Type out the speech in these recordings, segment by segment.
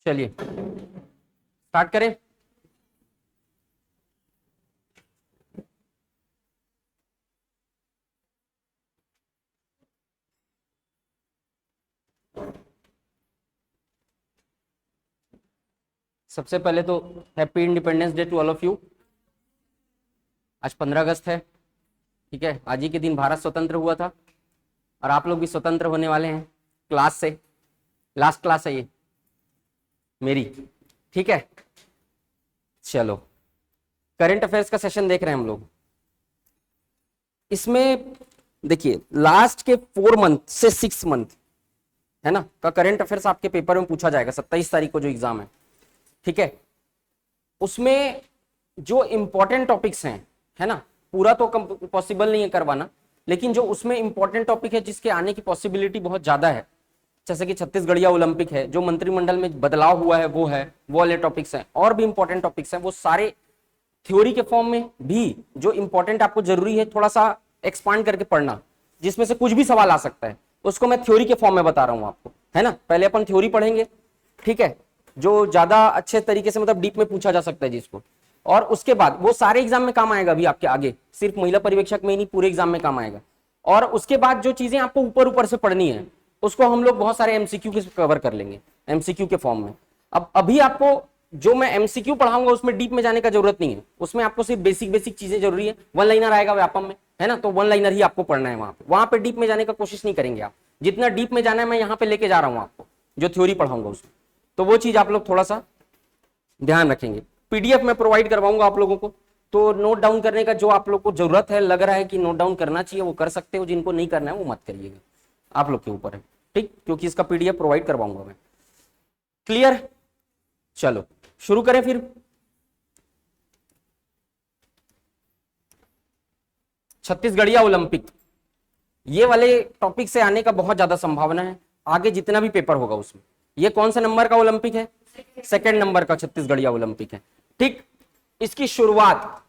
चलिए स्टार्ट करें। सबसे पहले तो happy independence day to all of you. आज 15 अगस्त है, ठीक है। आज ही के दिन भारत स्वतंत्र हुआ था और आप लोग भी स्वतंत्र होने वाले हैं क्लास से। लास्ट क्लास है ये मेरी, ठीक है। चलो करंट अफेयर्स का सेशन देख रहे हैं हम लोग। इसमें देखिए लास्ट के 4 मंथ से 6 मंथ है ना का करंट अफेयर्स आपके पेपर में पूछा जाएगा 27 तारीख को जो एग्जाम है, ठीक है। उसमें जो इंपॉर्टेंट टॉपिक्स हैं, है ना, पूरा तो पॉसिबल नहीं है करवाना, लेकिन जो उसमें इंपॉर्टेंट टॉपिक है जिसके आने की पॉसिबिलिटी बहुत ज्यादा है, जैसे कि छत्तीसगढ़िया ओलंपिक है, जो मंत्रिमंडल में बदलाव हुआ है वो है, वो वाले टॉपिक्स हैं, और भी इंपॉर्टेंट टॉपिक्स हैं, वो सारे थ्योरी के फॉर्म में भी जो इंपॉर्टेंट आपको जरूरी है थोड़ा सा एक्सपांड करके पढ़ना, जिसमें से कुछ भी सवाल आ सकता है, उसको मैं थ्योरी के फॉर्म में बता रहा हूं आपको, है ना। पहले अपन थ्योरी पढ़ेंगे, ठीक है, जो ज्यादा अच्छे तरीके से मतलब डीप में पूछा जा सकता है जिसको, और उसके बाद वो सारे एग्जाम में काम आएगा। अभी आपके आगे सिर्फ महिला पर्यवेक्षक में ही नहीं, पूरे एग्जाम में काम आएगा। और उसके बाद जो चीजें आपको ऊपर ऊपर से पढ़नी है उसको हम लोग बहुत सारे एमसीक्यू के कवर कर लेंगे, एमसीक्यू के फॉर्म में। अब अभी आपको जो मैं एमसीक्यू पढ़ाऊंगा उसमें डीप में जाने का जरूरत नहीं है, उसमें आपको सिर्फ बेसिक बेसिक चीजें जरूरी है। वन लाइनर आएगा व्यापम में, है ना, तो वन लाइनर ही आपको पढ़ना है। वहां पे डीप में जाने का कोशिश नहीं करेंगे आप। जितना डीप में जाना है मैं यहाँ पे लेके जा रहा हूँ आपको, जो थ्योरी पढ़ाऊंगा उसको, तो वो चीज आप लोग थोड़ा सा ध्यान रखेंगे। पीडीएफ में प्रोवाइड करवाऊंगा आप लोगों को, तो नोट डाउन करने का जो आप लोग को जरूरत है, लग रहा है कि नोट डाउन करना चाहिए, वो कर सकते हो। जिनको नहीं करना है वो मत करिएगा, आप लोग के ऊपर है, ठीक, क्योंकि इसका पीडीएफ प्रोवाइड करवाऊंगा मैं। क्लियर? चलो शुरू करें फिर। छत्तीसगढ़िया ओलंपिक, ये वाले टॉपिक से आने का बहुत ज्यादा संभावना है आगे जितना भी पेपर होगा उसमें। ये कौन सा नंबर का ओलंपिक है? सेकेंड नंबर का छत्तीसगढ़िया ओलंपिक है, ठीक। इसकी शुरुआत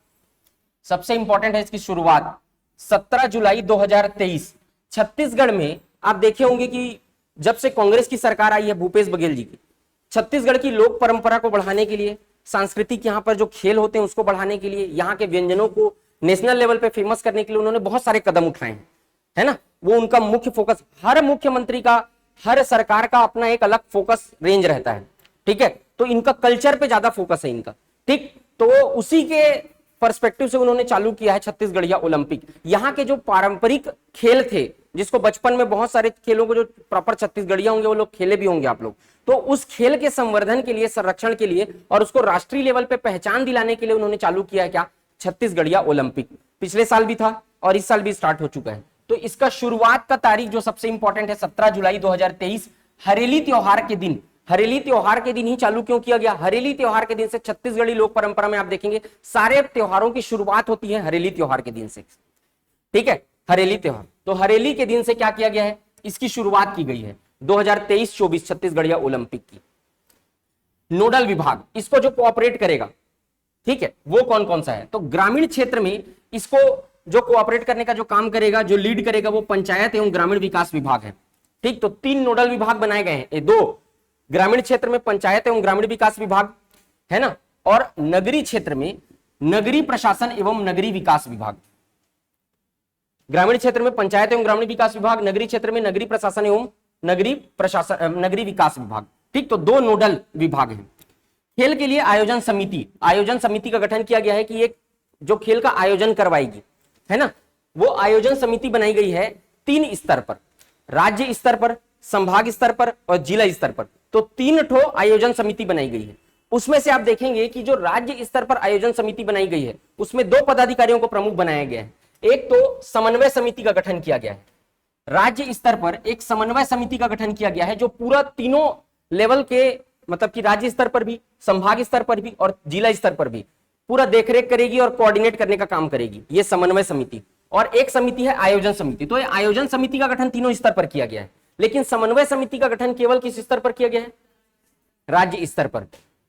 सबसे इंपॉर्टेंट है, इसकी शुरुआत 17 जुलाई 2023 छत्तीसगढ़ में। आप देखे होंगे कि जब से कांग्रेस की सरकार आई है भूपेश बघेल जी की, छत्तीसगढ़ की लोक परंपरा को बढ़ाने के लिए, सांस्कृतिक यहाँ पर जो खेल होते हैं उसको बढ़ाने के लिए, यहाँ के व्यंजनों को नेशनल लेवल पे फेमस करने के लिए उन्होंने बहुत सारे कदम उठाए हैं, है ना। वो उनका मुख्य फोकस, हर मुख्यमंत्री का, हर सरकार का अपना एक अलग फोकस रेंज रहता है, ठीक है। तो इनका कल्चर पे ज्यादा फोकस है इनका, ठीक। तो उसी के पर्सपेक्टिव से उन्होंने चालू किया है छत्तीसगढ़िया ओलंपिक। यहाँ के जो पारंपरिक खेल थे, जिसको बचपन में बहुत सारे खेलों को जो प्रॉपर छत्तीसगढ़िया होंगे वो लोग खेले भी होंगे आप लोग, तो उस खेल के संवर्धन के लिए, संरक्षण के लिए और उसको राष्ट्रीय लेवल पे पहचान दिलाने के लिए उन्होंने चालू किया है क्या? छत्तीसगढ़िया ओलंपिक। पिछले साल भी था और इस साल भी स्टार्ट हो चुका है। तो इसका शुरुआत का तारीख जो सबसे इंपॉर्टेंट है 17 जुलाई 2023, हरेली त्योहार के दिन। हरेली त्योहार के दिन ही चालू क्यों किया गया? हरेली त्योहार के दिन से छत्तीसगढ़ी लोक परंपरा में आप देखेंगे सारे त्योहारों की शुरुआत होती है हरेली त्योहार के दिन से, ठीक है। हरेली त्योहार, तो हरेली के दिन से क्या किया गया है? इसकी शुरुआत की गई है 2023-24 छत्तीसगढ़िया ओलंपिक की। नोडल विभाग इसको जो कोऑपरेट करेगा, ठीक है, वो कौन कौन सा है? तो ग्रामीण क्षेत्र में इसको जो कोऑपरेट करने का जो काम करेगा, जो लीड करेगा, वो पंचायत एवं ग्रामीण विकास विभाग है, ठीक। तो 3 नोडल विभाग बनाए गए हैं, 2 ग्रामीण क्षेत्र में पंचायत एवं ग्रामीण विकास विभाग, है ना, और नगरीय क्षेत्र में नगरीय प्रशासन एवं नगरीय विकास विभाग। ग्रामीण क्षेत्र में पंचायत एवं ग्रामीण विकास विभाग, नगरीय क्षेत्र में नगरीय प्रशासन एवं नगरीय विकास विभाग, ठीक। तो 2 नोडल विभाग हैं। खेल के लिए आयोजन समिति, आयोजन समिति का गठन किया गया है कि एक जो खेल का आयोजन करवाएगी, है ना, वो आयोजन समिति बनाई गई है 3 स्तर पर, राज्य स्तर पर, संभाग स्तर पर और जिला स्तर पर। तो 3 ठो आयोजन समिति बनाई गई है। उसमें से आप देखेंगे कि जो राज्य स्तर पर आयोजन समिति बनाई गई है उसमें 2 पदाधिकारियों को प्रमुख बनाया गया है। एक तो समन्वय समिति का गठन किया गया है, राज्य स्तर पर एक समन्वय समिति का गठन किया गया है जो पूरा तीनों लेवल के, मतलब कि राज्य स्तर पर भी, संभाग स्तर पर भी और जिला स्तर पर भी पूरा देखरेख करेगी और कोऑर्डिनेट करने का काम करेगी, ये समन्वय समिति। और एक समिति है आयोजन समिति। तो ये आयोजन समिति का गठन तीनों स्तर पर किया गया है, लेकिन समन्वय समिति का गठन केवल किस स्तर पर किया गया है? राज्य स्तर पर।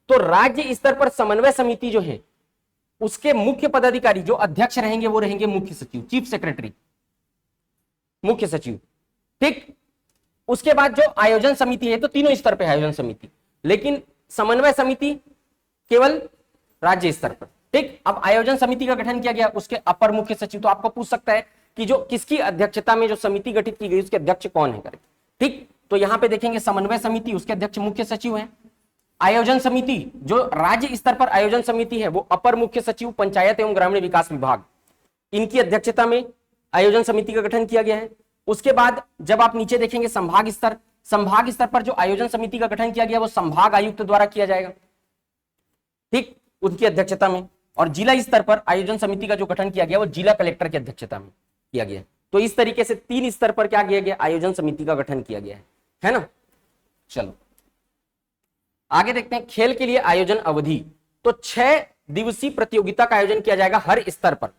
तो राज्य स्तर पर समन्वय समिति जो है उसके मुख्य पदाधिकारी जो अध्यक्ष रहेंगे वो रहेंगे मुख्य सचिव, चीफ सेक्रेटरी, मुख्य सचिव, ठीक। उसके बाद जो आयोजन समिति है, तो तीनों स्तर पर आयोजन समिति, लेकिन समन्वय समिति केवल राज्य स्तर पर। ठीक, अब आयोजन समिति का गठन किया गया, उसके अपर मुख्य सचिव। तो आपको पूछ सकता है कि जो किसकी अध्यक्षता में जो समिति गठित की गई उसके अध्यक्ष कौन है करके। ठीक, तो यहां पे देखेंगे समन्वय समिति, उसके अध्यक्ष मुख्य सचिव हैं। आयोजन समिति जो राज्य स्तर पर आयोजन समिति है वो अपर मुख्य सचिव पंचायत एवं ग्रामीण विकास विभाग, इनकी अध्यक्षता में आयोजन समिति का गठन किया गया है। उसके बाद जब आप नीचे देखेंगे संभाग स्तर, संभाग स्तर पर जो आयोजन समिति का गठन किया गया वो संभाग आयुक्त द्वारा किया जाएगा, ठीक, उनकी अध्यक्षता में। और जिला स्तर पर आयोजन समिति का जो गठन किया गया वो जिला कलेक्टर की अध्यक्षता में किया गया। तो इस तरीके से 3 स्तर पर क्या किया गया, आयोजन समिति का गठन किया गया है ना। चलो आगे देखते हैं खेल के लिए आयोजन अवधि। तो 6 दिवसीय प्रतियोगिता का आयोजन किया जाएगा हर स्तर पर।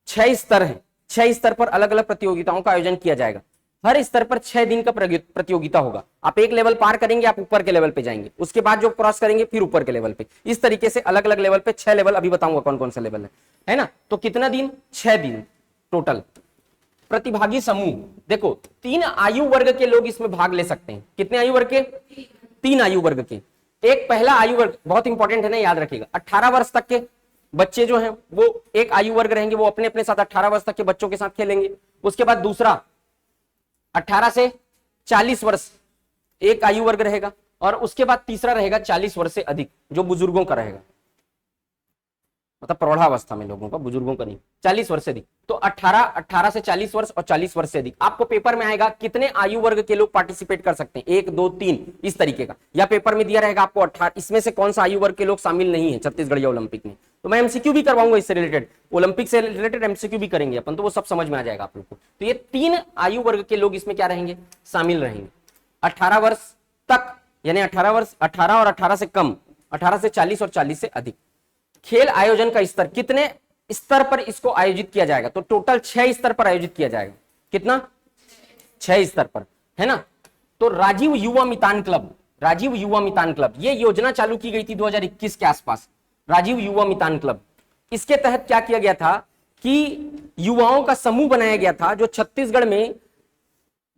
6 स्तर हैं, 6 स्तर पर अलग अलग प्रतियोगिताओं का आयोजन किया जाएगा। हर स्तर पर 6 दिन का प्रतियोगिता होगा। आप एक लेवल पार करेंगे, आप ऊपर के लेवल पे जाएंगे, उसके बाद जो क्रॉस करेंगे फिर ऊपर के लेवल पे। इस तरीके से अलग अलग लेवल पे 6 लेवल, अभी बताऊंगा कौन कौन सा लेवल है ना। तो कितना दिन, 6 दिन टोटल। प्रतिभागी समूह, देखो 3 आयु वर्ग के लोग इसमें भाग ले सकते हैं। कितने आयु वर्ग के, 3 आयु वर्ग के। एक पहला आयु वर्ग बहुत इंपॉर्टेंट है ना, याद रखिएगा, 18 वर्ष तक के बच्चे जो हैं वो एक आयु वर्ग रहेंगे, वो अपने अपने साथ 18 वर्ष तक के बच्चों के साथ खेलेंगे। उसके बाद दूसरा 18 से 40 वर्ष एक आयु वर्ग रहेगा, और उसके बाद तीसरा रहेगा 40 वर्ष से अधिक, जो बुजुर्गों का रहेगा, मतलब प्रौढ़ावस्था में लोगों का, बुजुर्गों का नहीं, 40 वर्ष से अधिक। तो 18 से 40 वर्ष और 40 वर्ष से अधिक। आपको पेपर में आएगा कितने आयु वर्ग के लोग पार्टिसिपेट कर सकते हैं, 1 2 3 इस तरीके का, या पेपर में दिया रहेगा आपको 18, इसमें से कौन सा आयु वर्ग के लोग शामिल नहीं है छत्तीसगढ़ ओलंपिक में। तो मैं एमसीक्यू भी करवाऊंगा इससे रिलेटेड, ओलंपिक से रिलेटेड एमसीक्यू भी करेंगे अपन, तो वो सब समझ में आ जाएगा आप लोग को। तो ये 3 आयु वर्ग के लोग इसमें क्या रहेंगे, शामिल रहेंगे। 18 वर्ष तक यानी 18 वर्ष, 18 और 18 से कम, 18 से 40 और 40 से अधिक। खेल आयोजन का स्तर, कितने स्तर पर इसको आयोजित किया जाएगा, तो टोटल 6 स्तर पर आयोजित किया जाएगा। कितना, 6 स्तर पर, है ना। तो राजीव युवा मितान क्लब, राजीव युवा मितान क्लब, ये योजना चालू की गई थी 2021 के आसपास, राजीव युवा मितान क्लब। इसके तहत क्या किया गया था कि युवाओं का समूह बनाया गया था जो छत्तीसगढ़ में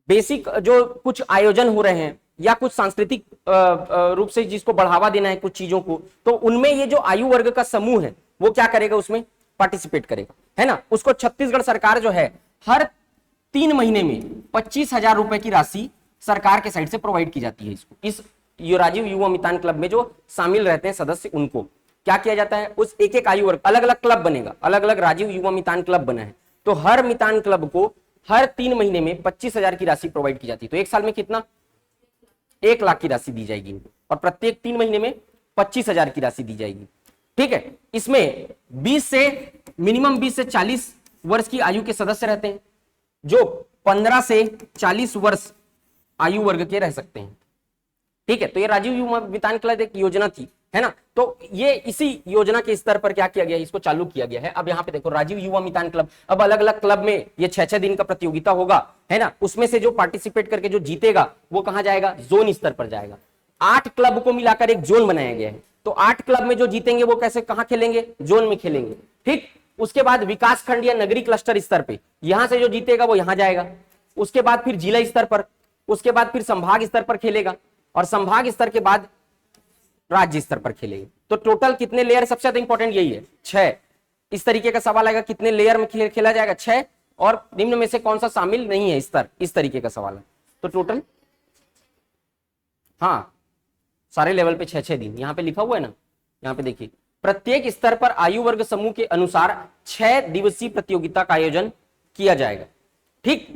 बेसिक जो कुछ आयोजन हो रहे हैं या कुछ सांस्कृतिक रूप से जिसको बढ़ावा देना है कुछ चीजों को, तो उनमें ये जो आयु वर्ग का समूह है वो क्या करेगा, उसमें पार्टिसिपेट करेगा, है ना। उसको छत्तीसगढ़ सरकार जो है हर 3 महीने में 25,000 रुपए की राशि सरकार के साइड से प्रोवाइड की जाती है इसको। इस राजीव युवा मितान क्लब में जो शामिल रहते हैं सदस्य, उनको क्या किया जाता है, उस एक एक आयु वर्ग, अलग अलग क्लब बनेगा, अलग अलग राजीव युवा मितान क्लब बना है, तो हर मितान क्लब को हर 3 महीने में 25,000 की राशि प्रोवाइड की जाती है। तो एक साल में कितना, 1 लाख की राशि दी जाएगी इनको, और प्रत्येक 3 महीने में 25,000 की राशि दी जाएगी। ठीक है, इसमें 20 से मिनिमम 20 से 40 वर्ष की आयु के सदस्य रहते हैं, जो 15 से 40 वर्ष आयु वर्ग के रह सकते हैं। ठीक है, तो ये राजीव युवा मितान क्लब एक योजना थी, है ना। तो ये इसी योजना के स्तर पर क्या किया गया, इसको चालू किया गया है। अब यहाँ पे देखो राजीव युवा मितान क्लब, अब अलग अलग क्लब में ये 6-6 दिन का प्रतियोगिता होगा, है ना। उसमें से जो पार्टिसिपेट करके जो जीतेगा वो कहाँ जाएगा, जोन स्तर पर जाएगा। 8 क्लब को मिलाकर एक जोन बनाया गया है, तो 8 क्लब में जो जीतेंगे वो कैसे, कहाँ खेलेंगे, जोन में खेलेंगे। ठीक, उसके बाद विकास खंड या नगरीय क्लस्टर स्तर पे, यहां से जो जीतेगा वो यहां जाएगा। उसके बाद फिर जिला स्तर पर, उसके बाद फिर संभाग स्तर पर खेलेगा, और संभाग स्तर के बाद राज्य स्तर पर खेलेंगे। तो टोटल कितने लेयर, सबसे ज्यादा इंपॉर्टेंट यही है, 6। इस तरीके का सवाल आएगा, कितने लेयर में खेला जाएगा, 6, और निम्न में से कौन सा शामिल नहीं है स्तर, इस तरीके का सवाल है। तो टोटल, हाँ, सारे लेवल पे 6-6 दिन यहां पे लिखा हुआ है ना, यहां पे देखिए, प्रत्येक स्तर पर आयु वर्ग समूह के अनुसार 6 दिवसीय प्रतियोगिता का आयोजन किया जाएगा। ठीक,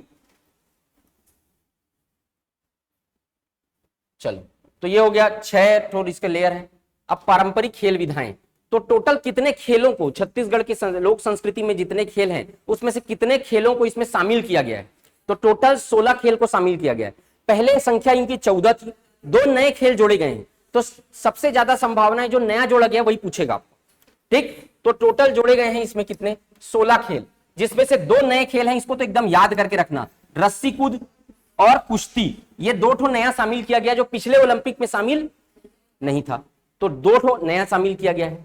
चलो, तो ये हो गया 6 ठोर इसके लेयर है। अब पारंपरिक खेल विधाएं, तो टोटल कितने खेलों को छत्तीसगढ़ की लोक संस्कृति में जितने खेल हैं उसमें से कितने खेलों को इसमें शामिल किया गया है, तो टोटल 16 खेल को शामिल किया गया है। पहले संख्या इनकी 14 थी, 2 नए खेल जोड़े गए हैं, तो सबसे ज्यादा संभावना है जो नया जोड़ा गया वही पूछेगा आपको। ठीक, तो टोटल जोड़े गए हैं इसमें कितने, 16 खेल, जिसमें से 2 नए खेल हैं, इसको तो एकदम याद करके रखना, रस्सी कूद और कुश्ती। ये 2 ठो नया शामिल किया गया जो पिछले ओलंपिक में शामिल नहीं था, तो 2 ठो नया शामिल किया गया है।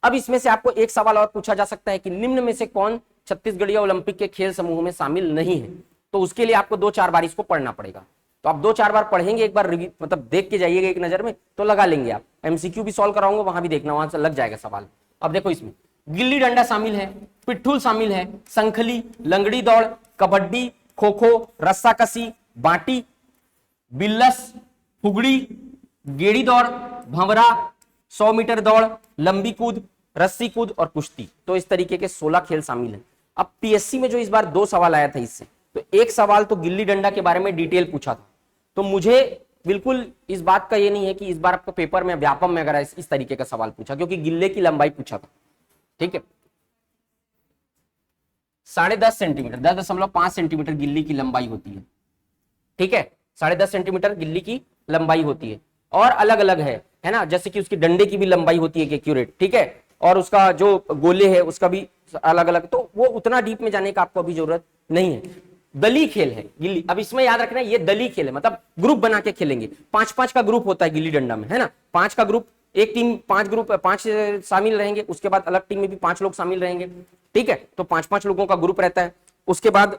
अब इसमें से आपको एक सवाल और पूछा जा सकता है कि निम्न में से कौन छत्तीसगढ़ ओलंपिक के खेल समूह में शामिल नहीं है, तो उसके लिए आपको 2-4 बार इसको पढ़ना पड़ेगा। तो आप 2-4 बार पढ़ेंगे, एक बार मतलब देख के जाइएगा एक नजर में तो लगा लेंगे आप। एमसीक्यू भी सॉल्व कराऊंगा, वहां भी देखना, वहां से लग जाएगा सवाल। अब देखो इसमें गिल्ली डंडा शामिल है, पिट्ठूल शामिल है, संखली, लंगड़ी दौड़, कबड्डी, खो खो, रस्साकसी, बाटी, बिल्लस, फुगड़ी, गेड़ी दौड़, भंवरा, 100 मीटर दौड़, लंबी कूद, रस्सी कूद और कुश्ती। तो इस तरीके के 16 खेल शामिल हैं। अब पीएससी में जो इस बार 2 सवाल आया था इससे, तो एक सवाल तो गिल्ली डंडा के बारे में डिटेल पूछा था, तो मुझे बिल्कुल इस बात का ये नहीं है कि इस बार आपको पेपर में व्यापम में अगर इस तरीके का सवाल पूछा, क्योंकि गिल्ले की लंबाई पूछा था। ठीक है, 10.5 सेंटीमीटर, 10.5 सेंटीमीटर गिल्ली की लंबाई होती है। ठीक है, 10.5 सेंटीमीटर गिल्ली की लंबाई होती है, और अलग अलग है ना, जैसे कि उसकी डंडे की भी लंबाई होती है एक्यूरेट। ठीक है, और उसका जो गोले है उसका भी अलग अलग, तो वो उतना डीप में जाने का आपको अभी जरूरत नहीं है। दली खेल है गिल्ली। अब इसमें याद रखना ये दली खेल है, मतलब ग्रुप बना के खेलेंगे। 5-5 का ग्रुप होता है गिल्ली डंडा में, है ना, 5 का ग्रुप, एक टीम 5 ग्रुप 5 शामिल रहेंगे, उसके बाद अलग टीम में भी 5 लोग शामिल रहेंगे। ठीक है, तो 5-5 लोगों का ग्रुप रहता है। उसके बाद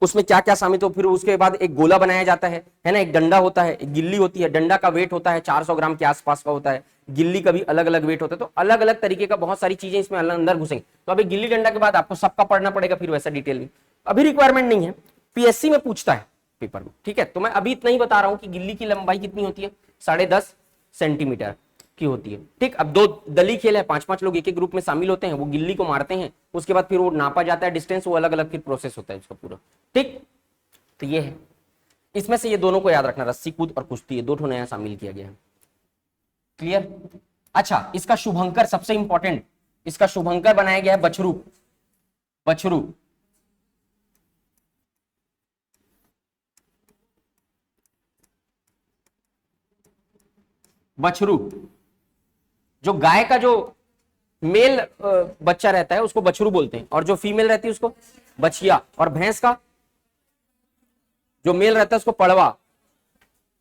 उसमें क्या क्या शामिल, तो फिर उसके बाद एक गोला बनाया जाता है ना, एक डंडा होता है, एक गिल्ली होती है, डंडा का वेट होता है 400 ग्राम के आसपास का होता है, गिल्ली का भी अलग अलग वेट होता है। तो अलग अलग तरीके का बहुत सारी चीजें इसमें अंदर घुसेंगे। तो अभी गिल्ली डंडा के बाद आपको सबका पढ़ना पड़ेगा फिर वैसा डिटेल में, अभी रिक्वायरमेंट नहीं है, पीएससी में पूछता है पेपर में। ठीक है, तो मैं अभी इतना ही बता रहा हूं कि गिल्ली की लंबाई कितनी होती है, 10.5 सेंटीमीटर की होती है। ठीक, अब 2 दली खेल है, 5-5 लोग एक एक ग्रुप में शामिल होते हैं, वो गिल्ली को मारते हैं, उसके बाद फिर वो नापा जाता है डिस्टेंस, वो अलग अलग फिर प्रोसेस होता है उसका पूरा। ठीक, तो ये है, इसमें से ये दोनों को याद रखना, रस्सी कूद और कुश्ती, ये 2 नया शामिल किया गया है। क्लियर? अच्छा, इसका शुभंकर सबसे इंपॉर्टेंट, इसका शुभंकर बनाया गया है बछरू। बछरू बछरू जो गाय का जो मेल बच्चा रहता है उसको बछरू बोलते हैं, और जो फीमेल रहती है उसको बछिया, और भैंस का जो मेल रहता है उसको पड़वा,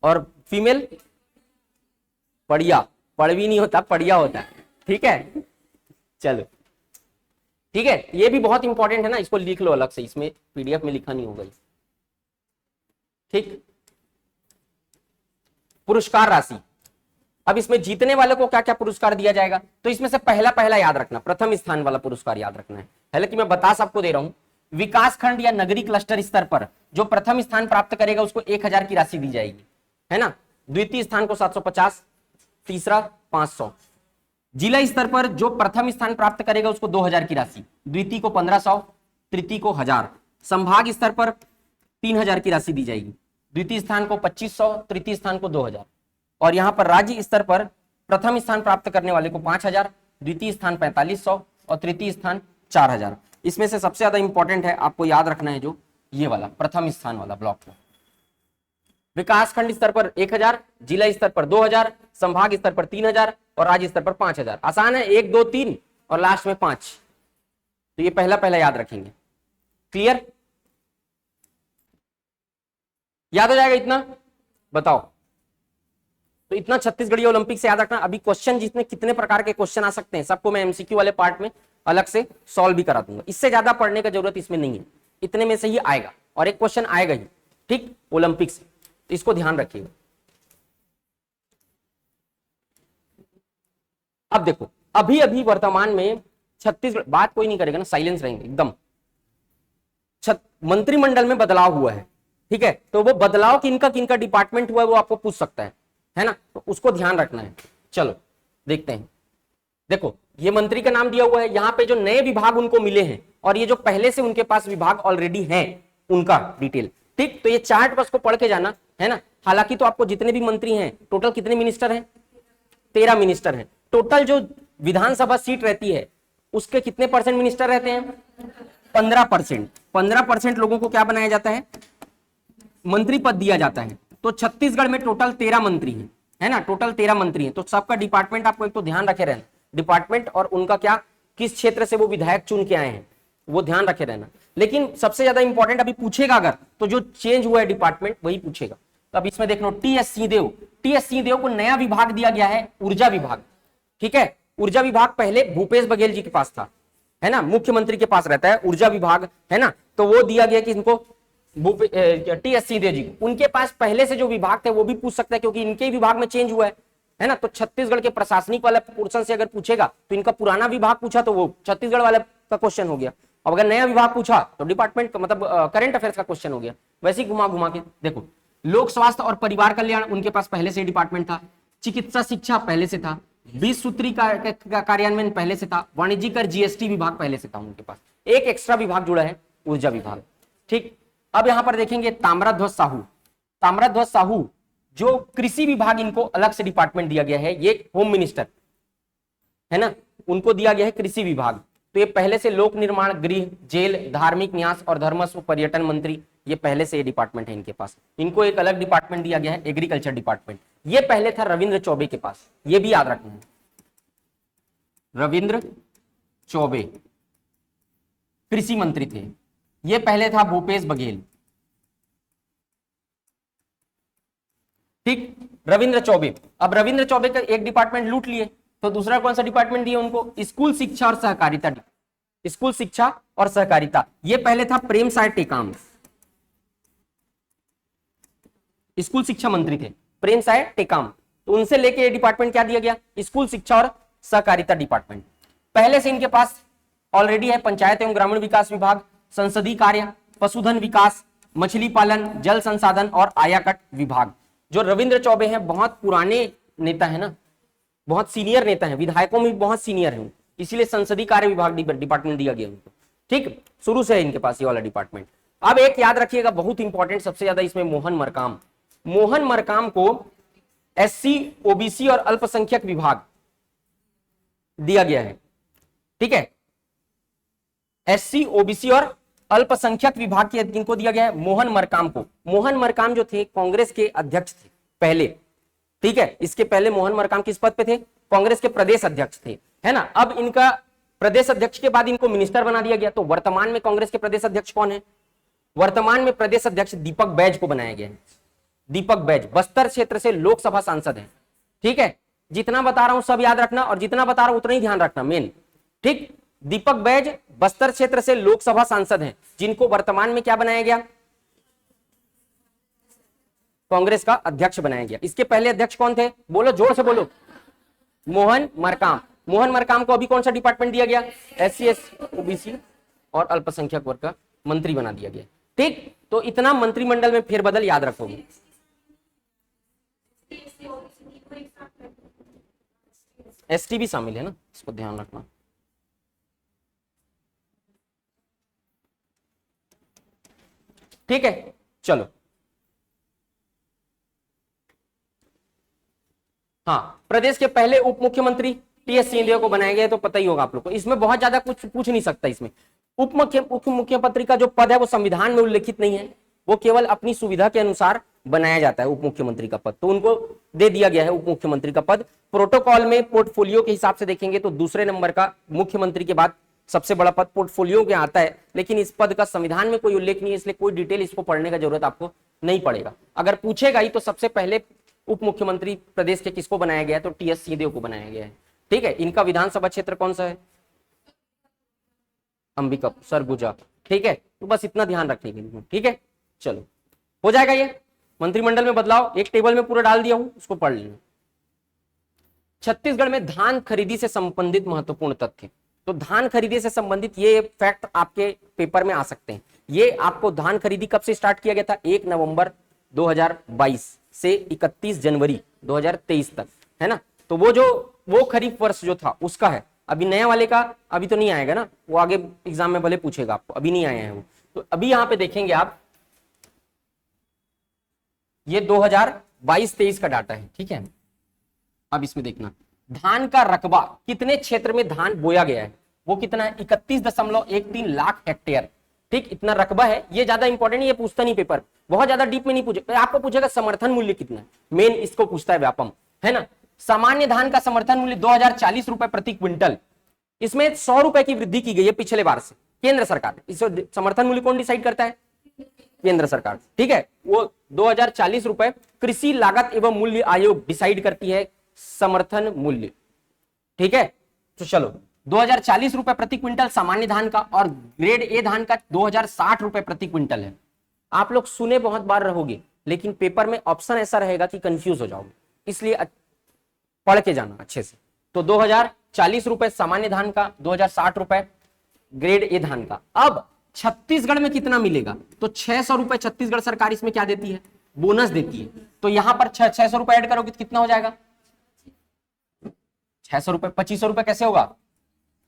और फीमेल पड़िया। पड़वी नहीं होता, पड़िया होता है। ठीक है, चलो ठीक है, ये भी बहुत इंपॉर्टेंट है ना, इसको लिख लो अलग से, इसमें पीडीएफ में लिखा नहीं होगा। ठीक, पुरस्कार राशि। अब इसमें जीतने वाले को क्या क्या पुरस्कार दिया जाएगा, तो इसमें से पहला याद रखना, प्रथम स्थान वाला पुरस्कार याद रखना है। हालांकि मैं बता सबको दे रहा हूं, विकास खंड या नगरीय क्लस्टर स्तर पर जो प्रथम स्थान प्राप्त करेगा उसको 1000 की राशि दी जाएगी, है ना। द्वितीय स्थान को 750, तीसरा 500। जिला स्तर पर जो प्रथम स्थान प्राप्त करेगा उसको 2000 की राशि, द्वितीय को 1500, तृतीय को 1000। संभाग स्तर पर 3000 की राशि दी जाएगी, द्वितीय स्थान को 2500, तृतीय स्थान को 2000। और यहां पर राज्य स्तर पर प्रथम स्थान प्राप्त करने वाले को 5000, द्वितीय स्थान 4500 और तृतीय स्थान 4000। इसमें से सबसे ज्यादा इंपॉर्टेंट है, आपको याद रखना है जो ये वाला प्रथम स्थान वाला ब्लॉक को। विकास खंड स्तर पर 1000, जिला स्तर पर 2000, संभाग स्तर पर 3000 और राज्य स्तर पर 5000। आसान है, 1 2 3 और लास्ट में 5। तो ये पहला याद रखेंगे। क्लियर? याद हो जाएगा इतना? बताओ। तो इतना छत्तीसगढ़ी ओलंपिक से याद रखना। अभी क्वेश्चन जिसमें कितने प्रकार के क्वेश्चन आ सकते हैं सबको मैं एमसीक्यू वाले पार्ट में अलग से सॉल्व भी करा दूंगा। इससे ज्यादा पढ़ने का जरूरत इसमें नहीं है, इतने में से ही आएगा और एक क्वेश्चन आएगा ही, ठीक, ओलंपिक से। तो इसको ध्यान रखिएगा। अब देखो, अभी अभी वर्तमान में छत्तीसगढ़, बात कोई नहीं करेगा ना, साइलेंस रहेंगे एकदम। मंत्रिमंडल में बदलाव हुआ है, ठीक है, तो वो बदलाव किनका किनका डिपार्टमेंट हुआ है वो आपको पूछ सकता है ना, तो उसको ध्यान रखना है। चलो देखते हैं। देखो ये मंत्री का नाम दिया हुआ है, यहाँ पे जो नए विभाग उनको मिले हैं और ये जो पहले से उनके पास विभाग ऑलरेडी हैं उनका डिटेल, ठीक। तो ये चार्ट बस को पढ़ के जाना है ना। हालांकि तो आपको जितने भी मंत्री हैं, टोटल कितने मिनिस्टर हैं? 13 मिनिस्टर हैं। टोटल जो विधानसभा सीट रहती है उसके कितने परसेंट मिनिस्टर रहते हैं? 15%। 15% लोगों को क्या बनाया जाता है? मंत्री पद दिया जाता है। तो छत्तीसगढ़ में टोटल 13 मंत्री हैं, है ना, टोटल 13 मंत्री हैं। तो सबका डिपार्टमेंट आपको एक तो ध्यान रखे रहना, डिपार्टमेंट और उनका क्या, किस क्षेत्र से वो विधायक चुन के आए हैं वो ध्यान रखे रहना। लेकिन सबसे ज्यादा इंपॉर्टेंट अभी पूछेगा अगर, तो जो चेंज हुआ है डिपार्टमेंट वही पूछेगा। तो अब इसमें देख लो, टी.एस. सिंहदेव को नया विभाग दिया गया है, ऊर्जा विभाग, ठीक है। ऊर्जा विभाग पहले भूपेश बघेल जी के पास था, है ना, मुख्यमंत्री के पास रहता है ऊर्जा विभाग, है ना। तो वो दिया गया कि इनको टी एस सिंहदेव जी, उनके पास पहले से जो विभाग थे वो भी पूछ सकते हैं, क्योंकि इनके विभाग में चेंज हुआ है ना। तो छत्तीसगढ़ के प्रशासनिक वाला पोर्शन से अगर पूछेगा तो इनका पुराना विभाग पूछा तो वो छत्तीसगढ़ वाला का क्वेश्चन हो गया, अब अगर नया विभाग पूछा तो डिपार्टमेंट मतलब करंट अफेयर्स का क्वेश्चन हो गया। वैसे ही घुमा घुमा के देखो, लोक स्वास्थ्य और परिवार कल्याण उनके पास पहले से डिपार्टमेंट था, चिकित्सा शिक्षा पहले से था, 20 सूत्री का कार्यान्वयन पहले से था, वाणिज्यिक कर जीएसटी विभाग पहले से था उनके पास, एक एक्स्ट्रा विभाग जुड़ा है ऊर्जा विभाग। ठीक, अब यहां पर देखेंगे ताम्रध्वज साहू, ताम्रध्वज साहू जो कृषि विभाग, इनको अलग से डिपार्टमेंट दिया गया है, ये होम मिनिस्टर है ना, उनको दिया गया है कृषि विभाग। तो ये पहले से लोक निर्माण, गृह, जेल, धार्मिक न्यास और धर्मस्व पर्यटन मंत्री, ये पहले से ये डिपार्टमेंट है इनके पास। इनको एक अलग डिपार्टमेंट दिया गया है, एग्रीकल्चर डिपार्टमेंट, ये पहले था रविंद्र चौबे के पास, ये भी याद रखना है, रविंद्र चौबे कृषि मंत्री थे, ये पहले था भूपेश बघेल। ठीक, रविंद्र चौबे। अब रविंद्र चौबे का एक डिपार्टमेंट लूट लिए, तो दूसरा कौन सा डिपार्टमेंट दिया उनको, स्कूल शिक्षा और सहकारिता, स्कूल शिक्षा और सहकारिता, ये पहले था प्रेम साय टेकाम, स्कूल शिक्षा मंत्री थे प्रेम साय टेकाम, तो उनसे लेके ये डिपार्टमेंट क्या दिया गया, स्कूल शिक्षा और सहकारिता डिपार्टमेंट। पहले से इनके पास ऑलरेडी है पंचायत एवं ग्रामीण विकास विभाग, संसदीय कार्य, पशुधन विकास, मछली पालन, जल संसाधन और आयाकट विभाग। जो रविंद्र चौबे हैं बहुत पुराने नेता है ना, बहुत सीनियर नेता है, विधायकों में भी बहुत सीनियर है, इसीलिए संसदीय कार्य विभाग डिपार्टमेंट दिया गया उनको। ठीक, शुरू से है इनके पास ये वाला डिपार्टमेंट। अब एक याद रखिएगा बहुत इंपॉर्टेंट, सबसे ज्यादा इसमें मोहन मरकाम, मोहन मरकाम को एससी, ओबीसी और अल्पसंख्यक विभाग दिया गया है। ठीक है, एससी, ओबीसी और अल्पसंख्यक विभाग के इनको दिया गया है मोहन मरकाम को। मोहन मरकाम जो थे कांग्रेस के अध्यक्ष थे पहले, ठीक है, इसके पहले मोहन मरकाम किस पद पे थे, कांग्रेस के प्रदेश अध्यक्ष थे, है ना। अब इनका प्रदेश अध्यक्ष के बाद इनको मिनिस्टर बना दिया गया। तो वर्तमान में कांग्रेस के प्रदेश अध्यक्ष कौन है, वर्तमान में प्रदेश अध्यक्ष दीपक बैज को बनाया गया है। दीपक बैज बस्तर क्षेत्र से लोकसभा सांसद है। ठीक है, जितना बता रहा हूं सब याद रखना, और जितना बता रहा हूं उतना ही ध्यान रखना मेन। ठीक, दीपक बैज बस्तर क्षेत्र से लोकसभा सांसद हैं, जिनको वर्तमान में क्या बनाया गया, कांग्रेस का अध्यक्ष बनाया गया। इसके पहले अध्यक्ष कौन थे, बोलो जोर से बोलो, मोहन मरकाम। मोहन मरकाम को अभी कौन सा डिपार्टमेंट दिया गया, एससी, एसटी, ओबीसी और अल्पसंख्यक वर्ग का मंत्री बना दिया गया। ठीक, तो इतना मंत्रिमंडल में फेरबदल याद रखोगे। एसटी भी शामिल है ना, इसको ध्यान रखना। ठीक है, चलो हाँ, प्रदेश के पहले उप मुख्यमंत्री टीएस सिंहदेव को बनाया गया, तो पता ही होगा आप लोग को, इसमें बहुत ज्यादा कुछ पूछ नहीं सकता। इसमें उप मुख्यमंत्री का जो पद है वो संविधान में उल्लेखित नहीं है, वो केवल अपनी सुविधा के अनुसार बनाया जाता है उप मुख्यमंत्री का पद, तो उनको दे दिया गया है उप मुख्यमंत्री का पद। प्रोटोकॉल में पोर्टफोलियो के हिसाब से देखेंगे तो दूसरे नंबर का, मुख्यमंत्री के बाद सबसे बड़ा पद पोर्टफोलियो के आता है, लेकिन इस पद का संविधान में कोई उल्लेख नहीं है, इसलिए कोई डिटेल इसको पढ़ने का जरूरत आपको नहीं पड़ेगा। अगर पूछेगा ही तो सबसे पहले उप मुख्यमंत्री प्रदेश के किसको बनाया गया है, तो टीएस सिंहदेव को बनाया गया है। ठीक है, इनका विधानसभा क्षेत्र कौन सा है, अंबिकापुर, सरगुजा। ठीक है, तो बस इतना ध्यान रखने के लिए। ठीक है, चलो हो जाएगा। ये मंत्रिमंडल में बदलाव एक टेबल में पूरा डाल दिया हूं, उसको पढ़ लेना। छत्तीसगढ़ में धान खरीदी से संबंधित महत्वपूर्ण तथ्य, तो धान खरीदी से संबंधित ये फैक्ट आपके पेपर में आ सकते हैं। ये आपको धान खरीदी कब से स्टार्ट किया गया था, 1 नवंबर 2022 से 31 जनवरी 2023 तक, है ना। तो वो खरीफ वर्ष जो था उसका है। अभी नया वाले का अभी तो नहीं आएगा ना, वो आगे एग्जाम में भले पूछेगा आपको, अभी नहीं आया है वो। तो अभी यहां पे देखेंगे आप, ये 2022-23 का डाटा है। ठीक है, अब इसमें देखना धान का रकबा कितने क्षेत्र में धान बोया गया है, वो कितना है, 31.13 लाख हेक्टेयर। ठीक, इतना रकबा है। ये ज्यादा इंपॉर्टेंट, ये पूछता नहीं पेपर, बहुत ज्यादा डीप में नहीं पूछेगा, आपको पूछेगा समर्थन मूल्य कितना है, मेन इसको पूछता है व्यापम, है ना। सामान्य धान का समर्थन मूल्य 2040 रुपए प्रति क्विंटल, इसमें 100 रुपए की वृद्धि की गई है पिछले बार से, केंद्र सरकार। इस समर्थन मूल्य कौन डिसाइड करता है, केंद्र सरकार। ठीक है, वो 2040 रुपए कृषि लागत एवं मूल्य आयोग डिसाइड करती है समर्थन मूल्य। ठीक है, तो चलो 2040 रुपए प्रति क्विंटल सामान्य धान का, और ग्रेड ए धान का 2060 रुपए प्रति क्विंटल है। आप लोग सुने बहुत बार रहोगे, लेकिन पेपर में ऑप्शन ऐसा रहेगा कि कंफ्यूज हो जाओगे, इसलिए पढ़ के जाना अच्छे से। तो 2040 रुपए सामान्य धान का, 2060 रुपए ग्रेड ए धान का। अब छत्तीसगढ़ में कितना मिलेगा, तो 600 रुपए छत्तीसगढ़ सरकार इसमें क्या देती है, बोनस देती है। तो यहां पर 600 रुपए ऐड करोगे तो कितना हो जाएगा, 600 रुपए, 2500 रुपए कैसे होगा,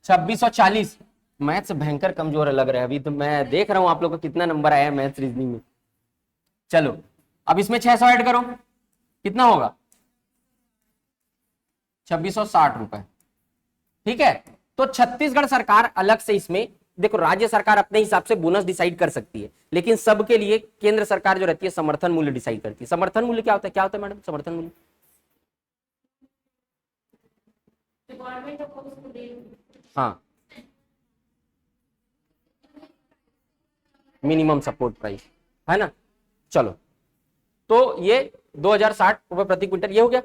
2640। मैथ्स भयंकर कमजोर लग रहा है अभी तो, मैं देख रहा हूं आप लोग का कितना नंबर आया है मैथ्स रीजनिंग में। चलो अब इसमें 600 ऐड करो, कितना होगा, 2660 रुपए। ठीक है, तो छत्तीसगढ़ सरकार अलग से इसमें, देखो राज्य सरकार अपने हिसाब से बोनस डिसाइड कर सकती है, लेकिन सबके लिए केंद्र सरकार जो रहती है समर्थन मूल्य डिसाइड करती है। समर्थन मूल्य क्या होता है, क्या होता है मैडम समर्थन मूल्य? हाँ, मिनिमम सपोर्ट प्राइस है ना। चलो तो ये 2060 रुपए प्रति क्विंटल ये हो गया।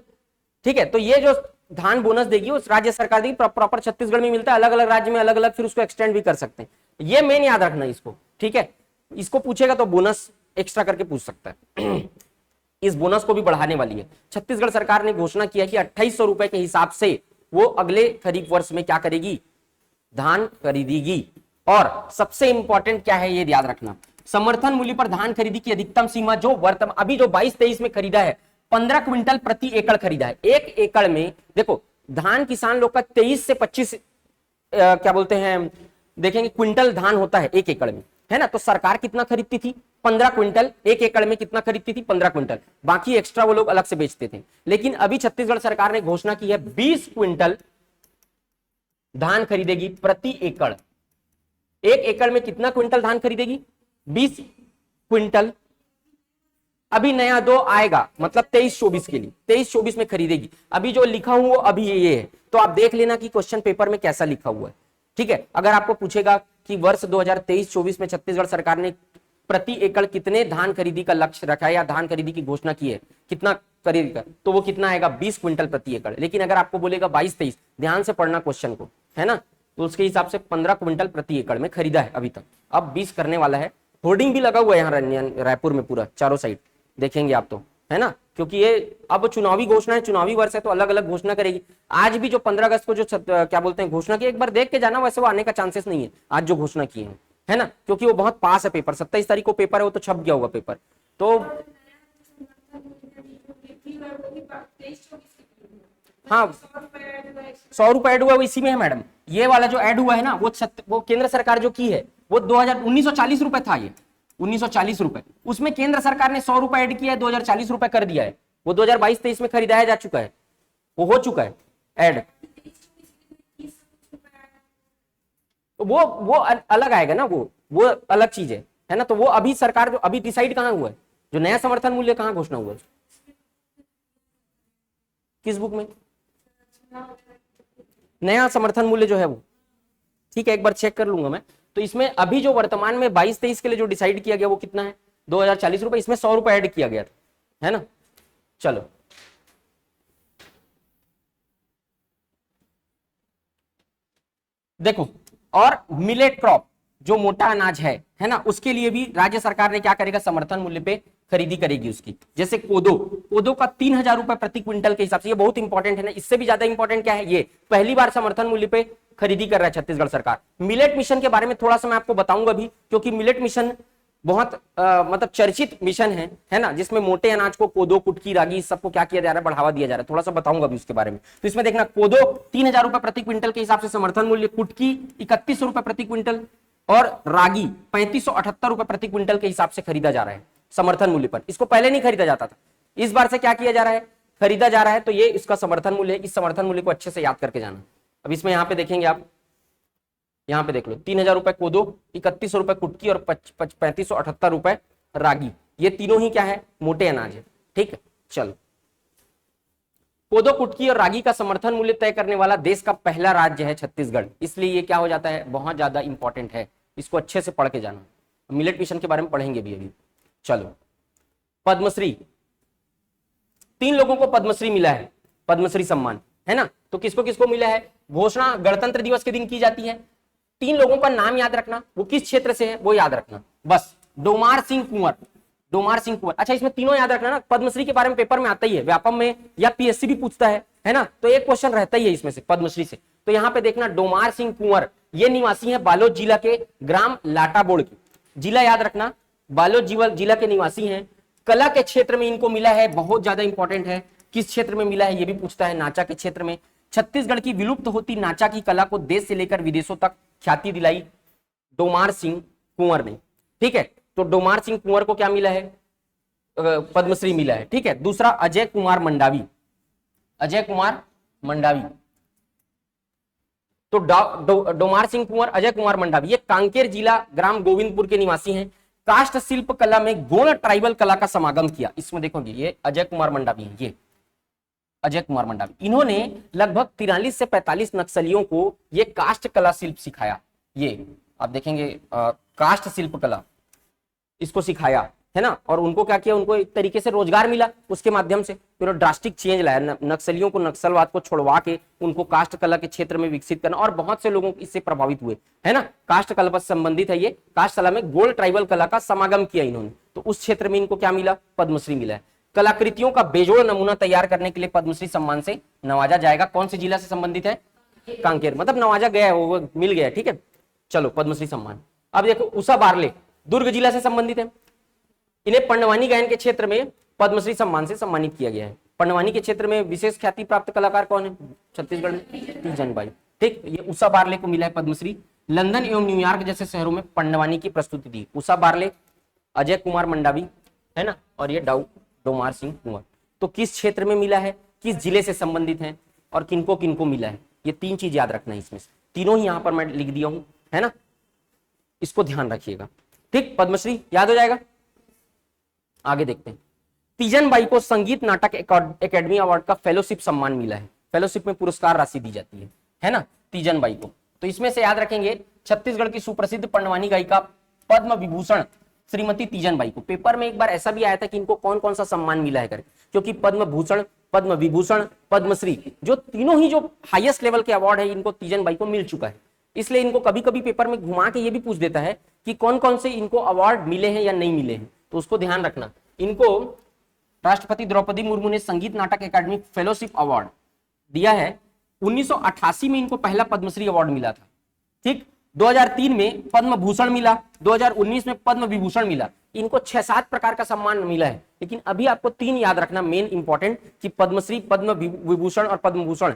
ठीक है, तो ये जो धान बोनस देगी उस राज्य सरकार देगी, प्रॉपर छत्तीसगढ़ में मिलता है, अलग अलग राज्य में अलग अलग फिर उसको एक्सटेंड भी कर सकते हैं। ये मेन याद रखना इसको, ठीक है। इसको पूछेगा तो बोनस एक्स्ट्रा करके पूछ सकता है। इस बोनस को भी बढ़ाने वाली है छत्तीसगढ़ सरकार ने घोषणा किया कि 2800 रुपए के हिसाब से वो अगले खरीफ वर्ष में क्या करेगी, धान खरीदेगी। और सबसे इंपॉर्टेंट क्या है ये याद रखना, समर्थन मूल्य पर धान खरीदी की अधिकतम सीमा जो वर्तमान अभी जो 22-23 में खरीदा है 15 क्विंटल प्रति एकड़ खरीदा है। एक एकड़ में देखो धान किसान लोग का 23 से 25 क्या बोलते हैं देखेंगे क्विंटल धान होता है एक एकड़ में, है ना। तो सरकार कितना खरीदती थी, 15 क्विंटल। एक एकड़ में कितना खरीदती थी, 15 क्विंटल। बाकी एक्स्ट्रा वो लोग अलग से बेचते थे। लेकिन अभी छत्तीसगढ़ सरकार ने घोषणा की है 20 क्विंटल धान खरीदेगी प्रति एकड़। एक एकड़ में कितना क्विंटल धान खरीदेगी, 20 क्विंटल। अभी नया दो आएगा मतलब 23-24 के लिए, 23-24 में खरीदेगी। अभी जो लिखा हुआ अभी ये है, तो आप देख लेना कि क्वेश्चन पेपर में कैसा लिखा हुआ है। ठीक है, अगर आपको पूछेगा कि वर्ष 2023-24 में छत्तीसगढ़ सरकार ने प्रति एकड़ कितने धान खरीदी का लक्ष्य रखा है या धान खरीदी की घोषणा की है, कितना खरीद कर, तो वो कितना आएगा 20 क्विंटल प्रति एकड़। लेकिन अगर आपको बोलेगा 22-23, ध्यान से पढ़ना क्वेश्चन को, है ना, तो उसके हिसाब से 15 क्विंटल प्रति एकड़ में खरीदा है अभी तक। अब 20 करने वाला है। होर्डिंग भी लगा हुआ है यहाँ रायपुर में पूरा चारों साइड, देखेंगे आप तो, है ना, क्योंकि ये अब चुनावी घोषणा है, चुनावी वर्ष है तो अलग अलग घोषणा करेगी। आज भी जो 15 अगस्त को जो क्या बोलते हैं घोषणा की, एक बार देख के जाना, वैसे वो आने का चांसेस नहीं है आज जो घोषणा की है ना, क्योंकि वो बहुत पास है पेपर। 27 तारीख को पेपर है, वो तो छप गया होगा पेपर। तो हाँ 100 रुपए ऐड हुआ वो इसी में है मैडम। ये वाला जो ऐड हुआ है ना वो केंद्र सरकार जो की है वो 1940 रुपए था, ये 1940 रुपए। उसमें केंद्र सरकार ने 100 रुपए ऐड किया है, 2040 रुपए कर दिया है। वो 2022-23 में खरीदाया जा चुका है, वो हो चुका है ऐड। वो अलग आएगा ना, वो अलग चीज है ना। तो वो अभी सरकार जो अभी डिसाइड कहां हुआ है, जो नया समर्थन मूल्य कहां घोषणा हुआ है, किस बुक में नया समर्थन मूल्य जो है वो, ठीक है, एक बार चेक कर लूंगा मैं। तो इसमें अभी जो वर्तमान में 22-23 के लिए जो डिसाइड किया गया वो कितना है, 2040 रुपए। इसमें 100 रुपए ऐड किया गया था, है ना। चलो देखो, और मिलेट क्रॉप जो मोटा अनाज है ना, उसके लिए भी राज्य सरकार ने क्या करेगा, समर्थन मूल्य पे खरीदी करेगी उसकी। जैसे कोदो का 3000 रुपए प्रति क्विंटल के हिसाब से, ये बहुत इंपॉर्टेंट है ना। इससे भी ज्यादा इंपॉर्टेंट क्या है, ये पहली बार समर्थन मूल्य पे खरीदी कर रहा है छत्तीसगढ़ सरकार। मिलेट मिशन के बारे में थोड़ा सा मैं आपको बताऊंगा भी, क्योंकि मिलेट मिशन बहुत मतलब चर्चित मिशन है ना, जिसमें मोटे अनाज को कोदो, कुटकी, रागी सबको क्या किया जा रहा है, बढ़ावा दिया जा रहा है। थोड़ा सा बताऊंगा भी उसके बारे में। तो इसमें देखना, कोदो 3000 रुपए प्रति क्विंटल के हिसाब से समर्थन मूल्य, कुटकी 3100 रुपए प्रति क्विंटल और रागी 3578 रुपए प्रति क्विंटल के हिसाब से खरीदा जा रहा है समर्थन मूल्य पर। इसको पहले नहीं खरीदा जाता था, इस बार से क्या किया जा रहा है, खरीदा जा रहा है। तो ये इसका समर्थन मूल्य है। इस समर्थन मूल्य को अच्छे से याद करके जाना। अब इसमें यहाँ पे देखेंगे आप, यहाँ पे देख लो, 3000 रुपए कोदो, 3100 रुपए कुटकी और 3578 रुपए रागी। ये तीनों ही क्या है, मोटे अनाज है। ठीक है, चलो, कोदो, कुटकी और रागी का समर्थन मूल्य तय करने वाला देश का पहला राज्य है छत्तीसगढ़। इसलिए ये क्या हो जाता है, बहुत ज्यादा इंपॉर्टेंट है। इसको अच्छे से पढ़ के जाना। मिलेट मिशन के बारे में पढ़ेंगे भी अभी। चलो, पद्मश्री, 3 लोगों को पद्मश्री मिला है, पद्मश्री सम्मान, है ना। तो किसको किसको मिला है, घोषणा गणतंत्र दिवस के दिन की जाती है। 3 लोगों का नाम याद रखना, वो किस क्षेत्र से है वो याद रखना, बस डोमार सिंह कुंवर, डोमार सिंह कुंवर। अच्छा, इसमें तीनों याद रखना ना, पद्मश्री के बारे में पेपर में आता ही है, व्यापम में या पीएससी भी पूछता है ना, तो एक क्वेश्चन रहता ही है इसमें से पद्मश्री से। तो यहाँ पे देखना डोमार सिंह कुंवर, ये निवासी है बालोद जिला के ग्राम लाटाबोड़ की, जिला याद रखना, बालोद जिला के निवासी हैं। कला के क्षेत्र में इनको मिला है, बहुत ज्यादा इंपॉर्टेंट है, किस क्षेत्र में मिला है ये भी पूछता है, नाचा के क्षेत्र में। छत्तीसगढ़ की विलुप्त होती नाचा की कला को देश से लेकर विदेशों तक ख्याति दिलाई डोमार सिंह कुंवर ने। ठीक है, तो डोमार सिंह कुंवर को क्या मिला है, पद्मश्री मिला है। ठीक है, दूसरा अजय कुमार मंडावी, अजय कुमार मंडावी, तो डोमार सिंह कुंवर, अजय कुमार मंडावी, ये कांकेर जिला ग्राम गोविंदपुर के निवासी हैं। काष्ठ शिल्प कला में गोंड ट्राइबल कला का समागम किया। इसमें देखोगे ये अजय कुमार मंडावी है, ये अजय कुमार मंडावी, इन्होंने लगभग 43 से 45 नक्सलियों को ये काष्ठ कला शिल्प सिखाया। ये आप देखेंगे काष्ठ शिल्प कला इसको सिखाया है ना, और उनको क्या किया, उनको एक तरीके से रोजगार मिला उसके माध्यम से। फिर ड्रास्टिक चेंज लाया, नक्सलियों को नक्सलवाद को छोड़वा के उनको काष्ठ कला के क्षेत्र में विकसित करना, और बहुत से लोगों इससे प्रभावित हुए है ना। काष्ठ कला से संबंधित है ये, काष्ठ कला में गोल्ड ट्राइबल कला का समागम किया इन्होंने, तो उस क्षेत्र में इनको क्या मिला, पद्मश्री मिला है। कलाकृतियों का बेजोड़ नमूना तैयार करने के लिए पद्मश्री सम्मान से नवाजा जाएगा। कौन से जिला से संबंधित है, कांकेर, मतलब नवाजा गया है, वो मिल गया। ठीक है, चलो पद्मश्री सम्मान। अब देखो उषा बारले दुर्ग जिला से संबंधित है, इन्हें पंडवानी गायन के क्षेत्र में पद्मश्री सम्मान से सम्मानित किया गया है। पंडवानी के क्षेत्र में विशेष ख्याति प्राप्त कलाकार कौन है छत्तीसगढ़ में, तीजन बाई। ठीक, ये उषा बारले को मिला है पद्मश्री। लंदन एवं न्यूयॉर्क जैसे शहरों में पंडवानी की प्रस्तुति दी। उषा बारले, अजय कुमार मंडावी है ना, और ये डोमार सिंह कुंवर। तो किस क्षेत्र में मिला है, किस जिले से संबंधित है, और किनको किनको मिला है, ये तीन चीज याद रखना है इसमें से। तीनों ही यहां पर मैं लिख दिया हूं है ना, इसको ध्यान रखिएगा। ठीक, पद्मश्री याद हो जाएगा। आगे देखते हैं, तीजन बाई को संगीत नाटक एकेडमी अवार्ड का फेलोशिप सम्मान मिला है। फेलोशिप में पुरस्कार राशि दी जाती है ना, तीजन बाई को। तो इसमें से याद रखेंगे छत्तीसगढ़ की सुप्रसिद्ध पंडवानी गायिका पद्म विभूषण श्रीमती तीजन बाई को। पेपर में एक बार ऐसा भी आया था कि इनको कौन कौन सा सम्मान मिला है करके, क्योंकि पद्म भूषण, पद्म विभूषण, पद्मश्री, जो तीनों ही जो हाईएस्ट लेवल के अवार्ड है इनको तीजन बाई को मिल चुका है। इसलिए इनको कभी कभी पेपर में घुमा के ये भी पूछ देता है कि कौन कौन से इनको अवार्ड मिले हैं या नहीं मिले हैं, तो उसको ध्यान रखना। इनको राष्ट्रपति द्रौपदी मुर्मू ने संगीत नाटक एकेडमी फेलोशिप अवार्ड दिया है। 1988 में इनको पहला पद्मश्री अवार्ड मिला था। ठीक, 2003 में पद्म भूषण मिला, 2019 में पद्म विभूषण मिला। इनको 6-7 प्रकार का सम्मान मिला है, लेकिन अभी आपको 3 याद रखना मेन इंपॉर्टेंट, कि पद्मश्री, पद्म विभूषण और पद्म भूषण।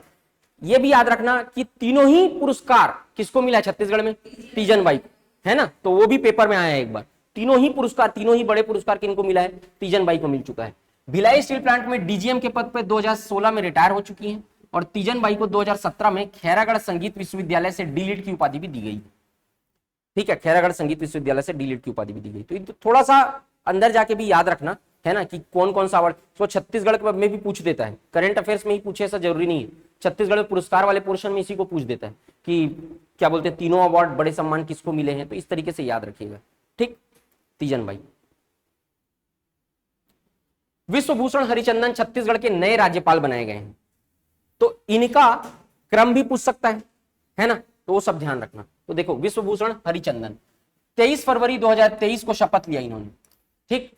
ये भी याद रखना कि तीनों ही पुरस्कार किसको मिला है छत्तीसगढ़ में, तीजन बाई है ना, तो वो भी पेपर में आया है एक बार। तीनों ही पुरस्कार, तीनों ही बड़े पुरस्कार किनको मिला है, तीजन बाई को मिल चुका है। भिलाई स्टील प्लांट में डीजीएम के पद पे 2016 में रिटायर हो चुकी हैं, और तीजन बाई को 2017 में खैरागढ़ संगीत विश्वविद्यालय से डीलिट की उपाधि भी दी गई। ठीक है, खैरागढ़ संगीत विश्वविद्यालय से डीलिट की उपाधि भी दी गई। तो थोड़ा सा अंदर जाके भी याद रखना है ना, कि कौन कौन सा अवार्ड, तो छत्तीसगढ़ में भी पूछ देता है, करंट अफेयर्स में ही पूछे ऐसा जरूरी नहीं है। छत्तीसगढ़ में पुरस्कार वाले पोर्शन में इसी को पूछ देता है कि क्या बोलते हैं, तीनों अवार्ड बड़े सम्मान किसको मिले हैं, तो इस तरीके से याद रखिएगा। ठीक, तीजन बाई। विश्वभूषण हरिचंदन छत्तीसगढ़ के नए राज्यपाल बनाए गए हैं, तो इनका क्रम भी पूछ सकता है ना, तो वो सब ध्यान रखना। तो देखो विश्वभूषण हरिचंदन 23 फरवरी 2023 को शपथ लिया इन्होंने। ठीक,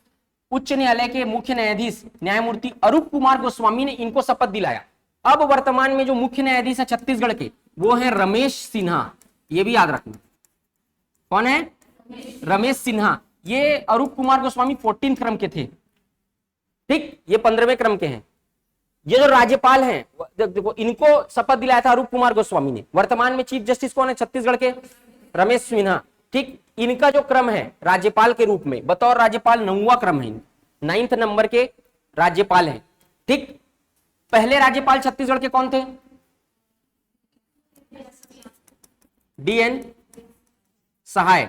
उच्च न्यायालय के मुख्य न्यायाधीश न्यायमूर्ति अरूप कुमार गोस्वामी ने इनको शपथ दिलाया। अब वर्तमान में जो मुख्य न्यायाधीश है छत्तीसगढ़ के, वो है रमेश सिन्हा। ये भी याद रखना, कौन है, रमेश सिन्हा। ये अरूप कुमार गोस्वामी 14 क्रम के थे। ठीक, ये 15वें क्रम के हैं। ये जो राज्यपाल हैं, देखो इनको शपथ दिलाया था अरूप कुमार गोस्वामी ने। वर्तमान में चीफ जस्टिस कौन है छत्तीसगढ़ के, रमेश सिन्हा। ठीक, इनका जो क्रम है राज्यपाल के रूप में, बतौर राज्यपाल 9वां क्रम है, 9th नंबर के राज्यपाल हैं। ठीक, पहले राज्यपाल छत्तीसगढ़ के कौन थे, DN सहाय।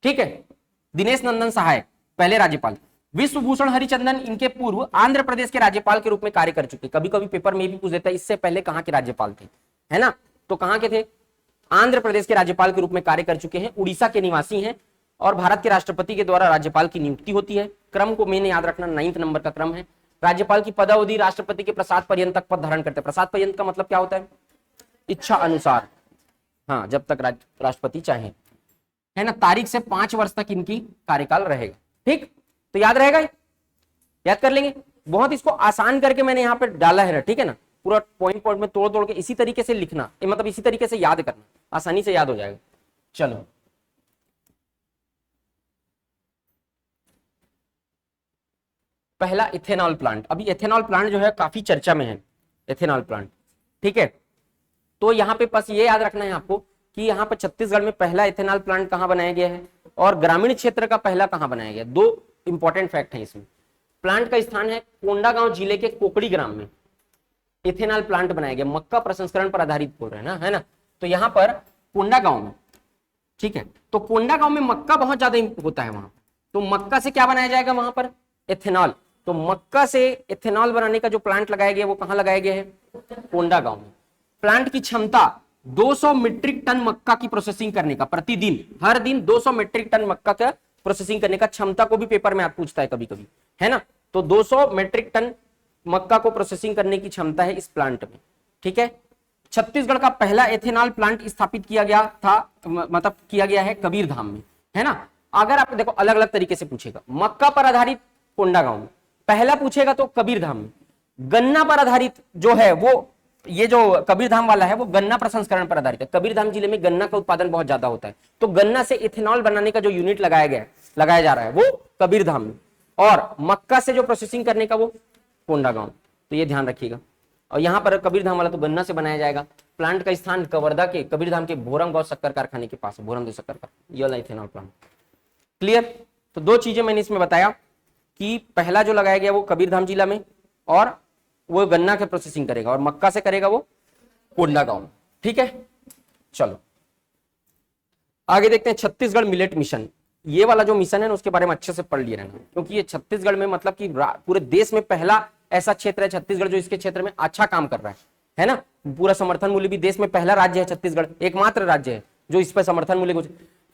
ठीक है, दिनेश नंदन सहाय पहले राज्यपाल। विश्वभूषण हरिचंदन इनके पूर्व आंध्र प्रदेश के राज्यपाल के रूप में कार्य कर चुके। कभी कभी पेपर में भी पूछ देता है इससे पहले कहां के राज्यपाल थे, है ना, तो कहां के थे, आंध्र प्रदेश के राज्यपाल के रूप में कार्य कर चुके हैं। उड़ीसा के निवासी हैं, और भारत के राष्ट्रपति के द्वारा राज्यपाल की नियुक्ति होती है। क्रम को मैंने याद रखना, 9th नंबर का क्रम है। राज्यपाल की पदावधि राष्ट्रपति के प्रसाद पर्यंत तक पद धारण करते हैं। प्रसाद पर्यंत का मतलब क्या होता है, इच्छा अनुसार, हाँ, जब तक राष्ट्रपति चाहे। है ना, तारीख से 5 वर्ष तक इनकी कार्यकाल रहेगा। ठीक, तो याद रहेगा, याद कर लेंगे। बहुत इसको आसान करके मैंने यहाँ पे डाला है, ठीक है ना, पूरा पॉइंट पॉइंट में तोड़ तोड़ के इसी तरीके से लिखना, मतलब इसी तरीके से याद करना, आसानी से याद हो जाएगा। चलो, पहला इथेनॉल प्लांट। अभी इथेनॉल प्लांट जो है काफी चर्चा में है, इथेनॉल प्लांट, ठीक है। तो यहाँ पे बस ये याद रखना है आपको कि यहाँ पे छत्तीसगढ़ में पहला इथेनॉल प्लांट कहाँ बनाया गया है और ग्रामीण क्षेत्र का पहला कहाँ बनाया गया। दो इंपॉर्टेंट फैक्ट है इसमें। प्लांट का स्थान है कोंडागांव जिले के कोकड़ी ग्राम में इथेनॉल प्लांट बनाया गया, मक्का प्रसंस्करण पर आधारित बोल रहे हैं ना, है ना। तो यहाँ पर कोंडागांव में, ठीक है, तो कोंडागांव में मक्का बहुत ज्यादा होता है वहां, तो मक्का से क्या बनाया जाएगा वहां पर, इथेनॉल। तो मक्का से इथेनॉल बनाने का जो प्लांट लगाया गया वो कहां लगाया गया है, कोंडागांव में। प्लांट की क्षमता 200 मीट्रिक टन मक्का की प्रोसेसिंग करने का, प्रतिदिन हर दिन 200 मीट्रिक टन मक्का का प्रोसेसिंग करने का क्षमता को भी पेपर में आप पूछता है कभी कभी, है ना। तो 200 मीट्रिक टन मक्का को प्रोसेसिंग करने की क्षमता है इस प्लांट में, ठीक है। छत्तीसगढ़ का पहला एथेनॉल प्लांट स्थापित किया गया था, मतलब किया गया है कबीरधाम में, है ना। अगर आप देखो अलग अलग तरीके से पूछेगा, मक्का पर आधारित कोंडागांव में, पहला पूछेगा तो कबीरधाम में। गन्ना पर आधारित जो है वो, ये जो कबीरधाम वाला है वो गन्ना प्रसंस्करण पर आधारित है। कबीरधाम जिले में गन्ना का उत्पादन बहुत ज्यादा होता है, तो गन्ना से इथेनॉल बनाने का जो यूनिट लगाया जा रहा है वो कबीरधाम में, और मक्का से जो प्रोसेसिंग करने का वो कोंडागांव। तो ये ध्यान रखिएगा। और यहाँ पर कबीरधाम वाला तो गन्ना से बनाया जाएगा। प्लांट का स्थान कवर्धा के कबीरधाम के भोरम गांव शक्कर कारखाने के पास है, भोरम दो शक्कर कारखाना, ये वाला इथेनॉल प्लांट। क्लियर। तो दो चीजें मैंने इसमें बताया कि पहला जो लगाया गया वो कबीरधाम जिला में, और वो गन्ना के प्रोसेसिंग करेगा, और मक्का से करेगा वो कोंडागांव, ठीक है। चलो आगे देखते हैं, छत्तीसगढ़ मिलेट मिशन। ये वाला जो मिशन है ना उसके बारे में अच्छे से पढ़ लिए रहना, क्योंकि ये छत्तीसगढ़ में मतलब कि पूरे देश में पहला ऐसा क्षेत्र है छत्तीसगढ़ जो इसके क्षेत्र में अच्छा काम कर रहा है ना। पूरा समर्थन मूल्य भी देश में पहला राज्य है छत्तीसगढ़, एकमात्र राज्य है जो इस पर समर्थन मूल्य।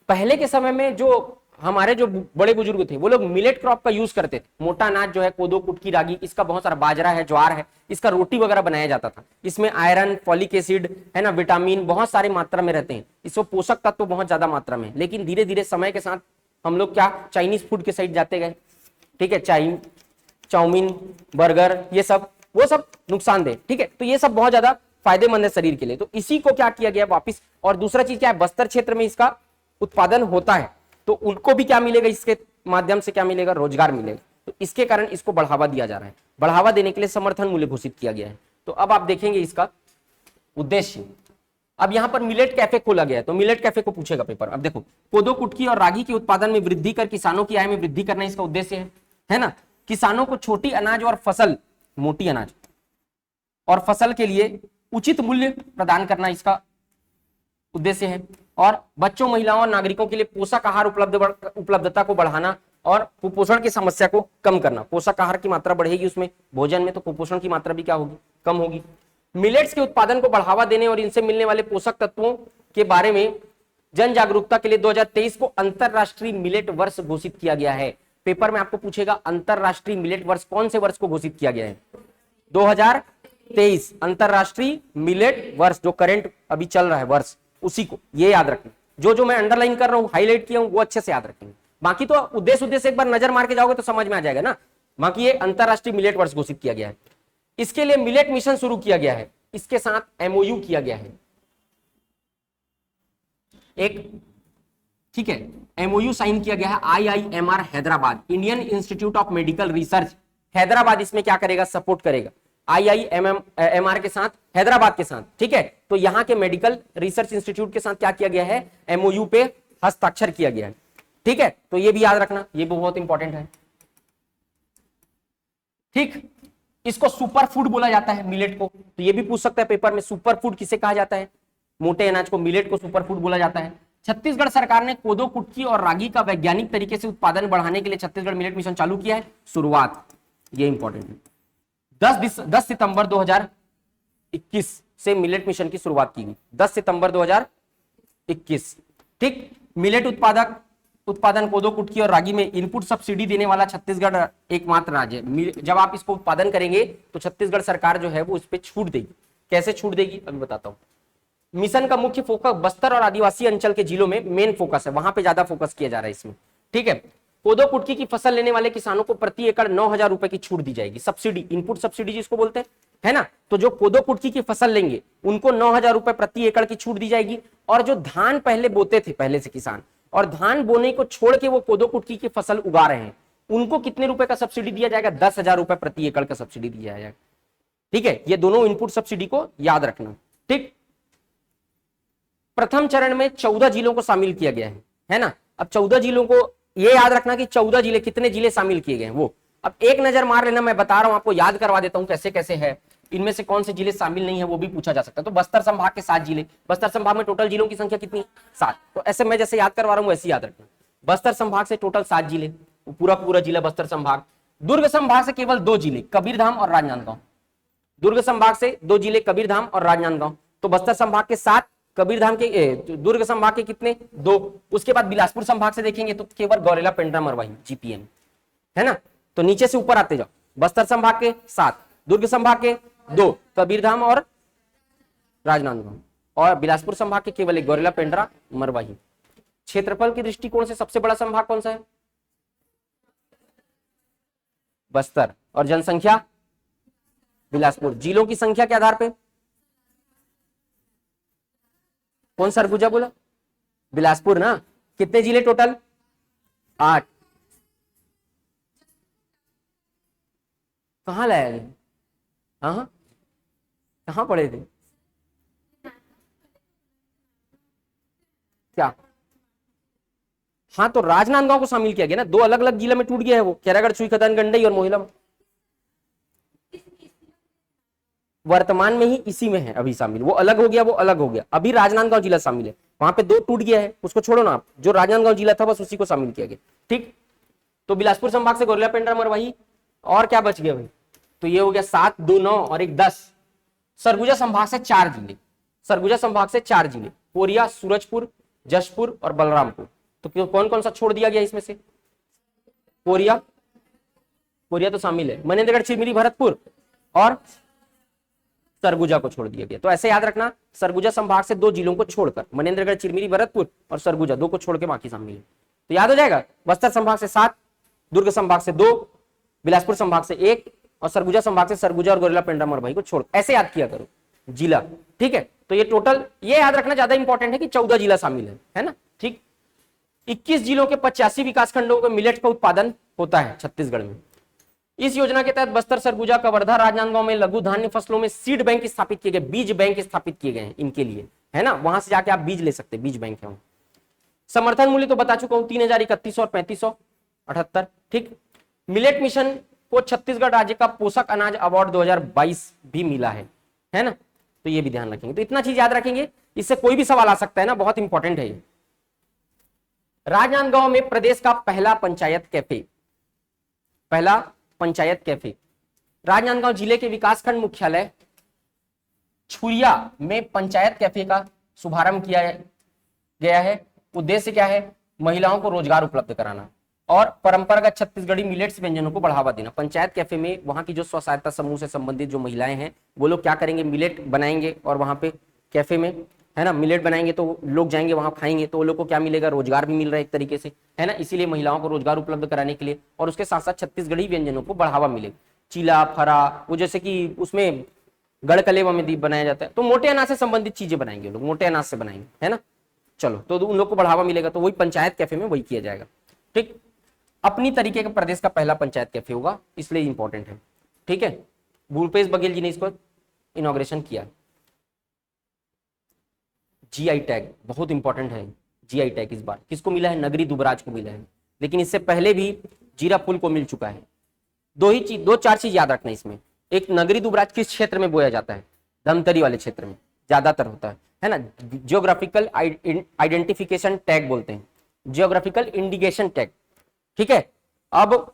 पहले के समय में जो हमारे जो बड़े बुजुर्ग थे वो लोग मिलेट क्रॉप का यूज करते थे। मोटा अनाज जो है कोदो, कुटकी, रागी, इसका बहुत सारा, बाजरा है, ज्वार है, इसका रोटी वगैरह बनाया जाता था। इसमें आयरन, फॉलिक एसिड, है ना, विटामिन बहुत सारी मात्रा में रहते हैं, इसमें पोषक तत्व तो बहुत ज्यादा मात्रा में। लेकिन धीरे धीरे समय के साथ हम लोग क्या चाइनीज फूड के साइड जाते गए, ठीक है, चाउमीन, बर्गर, ये सब वो सब नुकसानदेह, ठीक है। तो ये सब बहुत ज्यादा फायदेमंद है शरीर के लिए, तो इसी को क्या किया गया वापिस। और दूसरा चीज क्या है, बस्तर क्षेत्र में इसका उत्पादन होता है, तो उनको भी क्या मिलेगा, इसके माध्यम से क्या मिलेगा, रोजगार मिलेगा। तो इसके कारण इसको बढ़ावा दिया जा रहा है। बढ़ावा देने के लिए समर्थन मूल्य घोषित किया गया है। तो अब आप देखेंगे इसका उद्देश्य। अब यहाँ पर मिलेट कैफे खोला गया है, तो मिलेट कैफे को पूछेगा पेपर। अब देखो, कोदो, कुटकी और रागी के उत्पादन में वृद्धि कर किसानों की आय में वृद्धि करना इसका उद्देश्य है ना। किसानों को छोटी अनाज और फसल, मोटी अनाज और फसल के लिए उचित मूल्य प्रदान करना इसका उद्देश्य है। और बच्चों, महिलाओं और नागरिकों के लिए पोषक आहार उपलब्धता को बढ़ाना और कुपोषण की समस्या को कम करना। पोषक आहार की मात्रा बढ़ेगी उसमें भोजन में, तो कुपोषण की मात्रा भी क्या होगी, कम होगी। मिलेट्स के उत्पादन को बढ़ावा देने और इनसे मिलने वाले पोषक तत्वों के बारे में जन जागरूकता के लिए 2023 को अंतरराष्ट्रीय मिलेट वर्ष घोषित किया गया है। पेपर में आपको पूछेगा अंतरराष्ट्रीय मिलेट वर्ष कौन से वर्ष को घोषित किया गया है, 2023 अंतरराष्ट्रीय मिलेट वर्ष, जो करंट अभी चल रहा है वर्ष, उसी को ये याद रखना। जो मैं अंडरलाइन कर रहा हूं, हाईलाइट किया हूं, वो अच्छे से याद रखेंगे। बाकी तो उद्देश्य एक बार नजर मार के जाओगे तो समझ में आ जाएगा ना। बाकी ये अंतरराष्ट्रीय मिलेट वर्ष घोषित किया गया है। इसके लिए मिलेट मिशन शुरू किया गया है, इसके साथ एमओयू किया गया है एक, ठीक है, एमओयू साइन किया गया है IIMR Hyderabad, Indian institute of medical research Hyderabad, इसमें क्या करेगा, सपोर्ट करेगा IIMR के साथ, हैदराबाद के साथ, ठीक है। तो यहाँ के मेडिकल रिसर्च इंस्टीट्यूट के साथ क्या किया गया है, एमओयू पे हस्ताक्षर किया गया है, ठीक है। तो ये भी याद रखना, ये बहुत इंपॉर्टेंट है, ठीक। इसको सुपर फूड बोला जाता है मिलेट को, तो ये भी पूछ सकता है पेपर में, सुपर फूड किसे कहा जाता है, मोटे अनाज को, मिलेट को सुपर फूड बोला जाता है। छत्तीसगढ़ सरकार ने कोदो, कुटकी और रागी का वैज्ञानिक तरीके से उत्पादन बढ़ाने के लिए छत्तीसगढ़ मिलेट मिशन चालू किया है, शुरुआत, ये इंपॉर्टेंट है। 10 सितंबर 2021 से मिलेट मिशन की शुरुआत की गई, 10 सितंबर 2021, ठीक। मिलेट उत्पादन कोदो, कुटकी और रागी में इनपुट सब्सिडी देने वाला छत्तीसगढ़ एकमात्र राज्य है। जब आप इसको उत्पादन करेंगे तो छत्तीसगढ़ सरकार जो है वो इस पे छूट देगी। कैसे छूट देगी अभी बताता हूं। मिशन का मुख्य फोकस बस्तर और आदिवासी अंचल के जिलों में मेन फोकस है, वहां पे ज्यादा फोकस किया जा रहा है इसमें। ठीक है, कोदो कुटकी की फसल लेने वाले किसानों को प्रति एकड़ 9,000 रुपए की छूट दी जाएगी, सब्सिडी, इनपुट सब्सिडी जिसको बोलते हैं, है ना। तो जो कोदो कुटकी की फसल लेंगे उनको 9,000 रुपए प्रति एकड़ की छूट दी जाएगी। और जो धान पहले बोते थे, पहले से किसान, और धान बोने को छोड़ के वो कोदो कुटकी की फसल उगा रहे हैं, उनको कितने रुपए का सब्सिडी दिया जाएगा? 10,000 रुपए प्रति एकड़ का सब्सिडी दिया जाएगा। ठीक है, ये दोनों इनपुट सब्सिडी को याद रखना। ठीक, प्रथम चरण में 14 जिलों को शामिल किया गया है ना। अब 14 जिलों को ये याद रखना कि 14 जिले, कितने जिले शामिल किए गए हैं वो अब एक नजर मार लेना, मैं बता रहा हूं आपको, याद करवा देता हूं कैसे कैसे है, इनमें से कौन से जिले शामिल नहीं है वो भी पूछा जा सकता है। तो बस्तर संभाग के 7 जिले, बस्तर संभाग में टोटल जिलों की संख्या कितनी? 7। तो ऐसे मैं जैसे याद करवा रहा हूं वैसे याद रखना, बस्तर संभाग से टोटल 7 जिले, पूरा पूरा जिला बस्तर संभाग। दुर्ग संभाग से केवल 2 जिले, कबीरधाम और राजनांदगांव। दुर्ग संभाग से 2 जिले, कबीरधाम और राजनांदगांव। तो बस्तर संभाग के 7, कबीरधाम के दुर्ग संभाग के कितने? 2। उसके बाद बिलासपुर संभाग से देखेंगे तो केवल गौरेला, पेंड्रा, मरवाही, जीपीएम, है ना। तो नीचे से ऊपर आते जाओ, बस्तर संभाग के 7, दुर्ग संभाग के 2, कबीरधाम और राजनांदगांव, और बिलासपुर संभाग के केवल 1, गौरेला, पेंड्रा, मरवाही। क्षेत्रफल के दृष्टिकोण से सबसे बड़ा संभाग कौन सा है? बस्तर। और जनसंख्या? बिलासपुर। जिलों की संख्या के आधार पे कौन सरगुजा बोला? बिलासपुर ना। कितने जिले टोटल? 8। कहां लाया गया? हाँ, कहां पढ़े थे क्या? हाँ, तो राजनांदगांव को शामिल किया गया ना, 2 अलग अलग जिले में टूट गया है वो, कैरागढ़, सुईखदान, गंडई और मोहिलम। वर्तमान में ही इसी में है अभी शामिल, वो अलग हो गया, वो अलग हो गया, अभी राजनांदगांव जिला शामिल है, वहां पे 2 टूट गया है, उसको छोड़ो ना आप, जो राजनांदगांव जिला था बस उसी को शामिल किया गया। ठीक, तो बिलासपुर संभाग से गौरेला, पेंड्रा, मरवाही, और क्या बच गया भाई? तो ये हो गया 7, 2, 9 और 1, 10। सरगुजा संभाग से 4 जिले, सरगुजा संभाग से 4 जिले, कोरिया, सूरजपुर, जशपुर और बलरामपुर। तो कौन कौन सा छोड़ दिया गया इसमें से? कोरिया, कोरिया तो शामिल है, मनेन्द्रगढ़, चिरमिरी, भरतपुर और सरगुजा को छोड़ दिया गया। तो ऐसे याद रखना, सरगुजा संभाग से 2 जिलों को छोड़कर, मनेन्द्रगढ़, चिरमिरी, भरतपुर और सरगुजा 2 को छोड़ के बाकी शामिल है। तो याद हो जाएगा, बस्तर संभाग से 7, दुर्ग संभाग से 2, बिलासपुर संभाग से 1 और सरगुजा संभाग से सरगुजा और गौरेला, पेंड्रा, मरवाही को छोड़, ऐसे याद किया करो जिला। ठीक है, तो ये टोटल ये याद रखना ज्यादा इंपॉर्टेंट है कि 14 जिला शामिल है ना। ठीक, 21 जिलों के 85 विकासखंडों में मिलेट का उत्पादन होता है छत्तीसगढ़ में। इस योजना के तहत बस्तर, सरगुजा, कवर्धा, राजनांदगांव में लघु धान्य फसलों में सीड बैंक स्थापित किए गए, बीज बैंक स्थापित किए गए हैं इनके लिए, है ना। वहां से जाके आप बीज ले सकते हैं, बीज बैंक है। समर्थन मूल्य तो बता चुका हूं, 3,031 और 3,578। ठीक, मिलेट मिशन को छत्तीसगढ़ राज्य का पोषक अनाज अवार्ड 2022 भी मिला है ना। तो ये भी ध्यान रखेंगे, तो इतना चीज याद रखेंगे, इससे कोई भी सवाल आ सकता है ना, बहुत इंपॉर्टेंट है ये। राजनांदगांव में प्रदेश का पहला पंचायत कैफे, पहला पंचायत कैफे। राजनांदगांव जिले के विकासखंड मुख्यालय छुरिया में पंचायत कैफे का शुभारंभ किया गया है। उद्देश्य क्या है? महिलाओं को रोजगार उपलब्ध कराना और परंपरागत छत्तीसगढ़ी मिलेट्स व्यंजनों को बढ़ावा देना। पंचायत कैफे में वहां की जो स्व सहायता समूह से संबंधित जो महिलाएं हैं वो लोग क्या करेंगे? मिलेट बनाएंगे और वहां पे कैफे में, है ना, मिलेट बनाएंगे तो लोग जाएंगे वहां खाएंगे, तो वो लोग को क्या मिलेगा? रोजगार भी मिल रहा है एक तरीके से, है ना। इसीलिए महिलाओं को रोजगार उपलब्ध कराने के लिए और उसके साथ साथ छत्तीसगढ़ी व्यंजनों को बढ़ावा मिलेगा। चीला, फरा, वो जैसे कि उसमें गढ़कलेवा में दीप बनाया जाता है, तो मोटे अनाज से संबंधित चीजें बनाएंगे लोग, मोटे अनाज से बनाएंगे, है ना। चलो, तो उन लोग को बढ़ावा मिलेगा, तो वही पंचायत कैफे में वही किया जाएगा। ठीक, अपनी तरीके का प्रदेश का पहला पंचायत कैफे होगा, इसलिए इंपॉर्टेंट है। ठीक है, भूपेश बघेल जी ने इसको इनॉग्रेशन किया। जीआई टैग बहुत इंपॉर्टेंट है, जीआई टैग इस बार किसको मिला है? नगरी दुबराज को मिला है, लेकिन इससे पहले भी जीरा फूल को मिल चुका है। 2-4 चीज याद रखना इसमें। एक, नगरी दुबराज किस क्षेत्र में बोया जाता है? धमतरी वाले क्षेत्र में ज्यादातर होता है ना। जियोग्राफिकल आइडेंटिफिकेशन टैग बोलते हैं, जियोग्राफिकल इंडिकेशन टैग। ठीक है, अब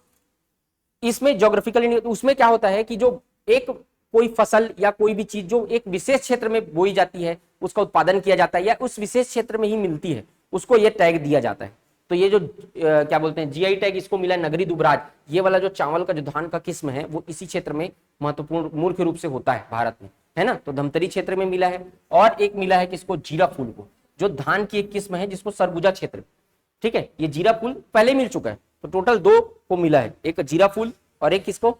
इसमें ज्योग्राफिकल, उसमें क्या होता है कि जो एक कोई फसल या कोई भी चीज जो एक विशेष क्षेत्र में बोई जाती है, उसका उत्पादन किया जाता है या उस विशेष क्षेत्र में ही मिलती है, उसको ये टैग दिया जाता है। तो ये जो क्या बोलते हैं, जीआई टैग, इसको मिला नगरी दुबराज। ये वाला जो चावल का, जो धान का किस्म है, वो इसी क्षेत्र में महत्वपूर्ण मुख्य रूप से होता है भारत में, है ना, तो धमतरी क्षेत्र में मिला है। और एक मिला है किसको, जीरा फूल को, जो धान की एक किस्म है जिसको सरगुजा क्षेत्र, ठीक है, ये जीरा फूल पहले मिल चुका है, तो टोटल 2 को मिला है, एक जीरा फूल और एक किसको,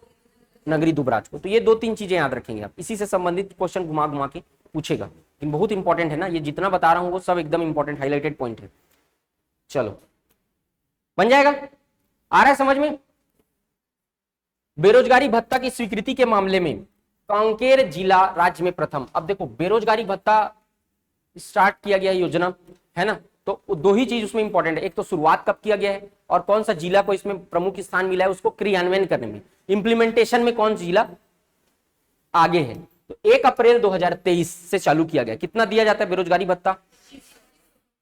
नगरी दुबराज को। तो ये 2-3 चीजें याद रखेंगे आप, इसी से संबंधित क्वेश्चन घुमा घुमा के पूछेगा, लेकिन बहुत इंपॉर्टेंट है ना, ये जितना बता रहा हूं वो सब एकदम इंपॉर्टेंट हाईलाइटेड पॉइंट है। चलो बन जाएगा, आ रहा है समझ में। बेरोजगारी भत्ता की स्वीकृति के मामले में कांकेर जिला राज्य में प्रथम। अब देखो बेरोजगारी भत्ता स्टार्ट किया गया योजना, है ना, तो 2 ही चीज उसमें इंपॉर्टेंट है, एक तो शुरुआत कब किया गया है और कौन सा जिला को इसमें प्रमुख स्थान मिला है उसको क्रियान्वयन करने में, इंप्लीमेंटेशन में कौन सा जिला आगे है। तो 1 अप्रैल 2023 से चालू किया गया। कितना दिया जाता है बेरोजगारी भत्ता,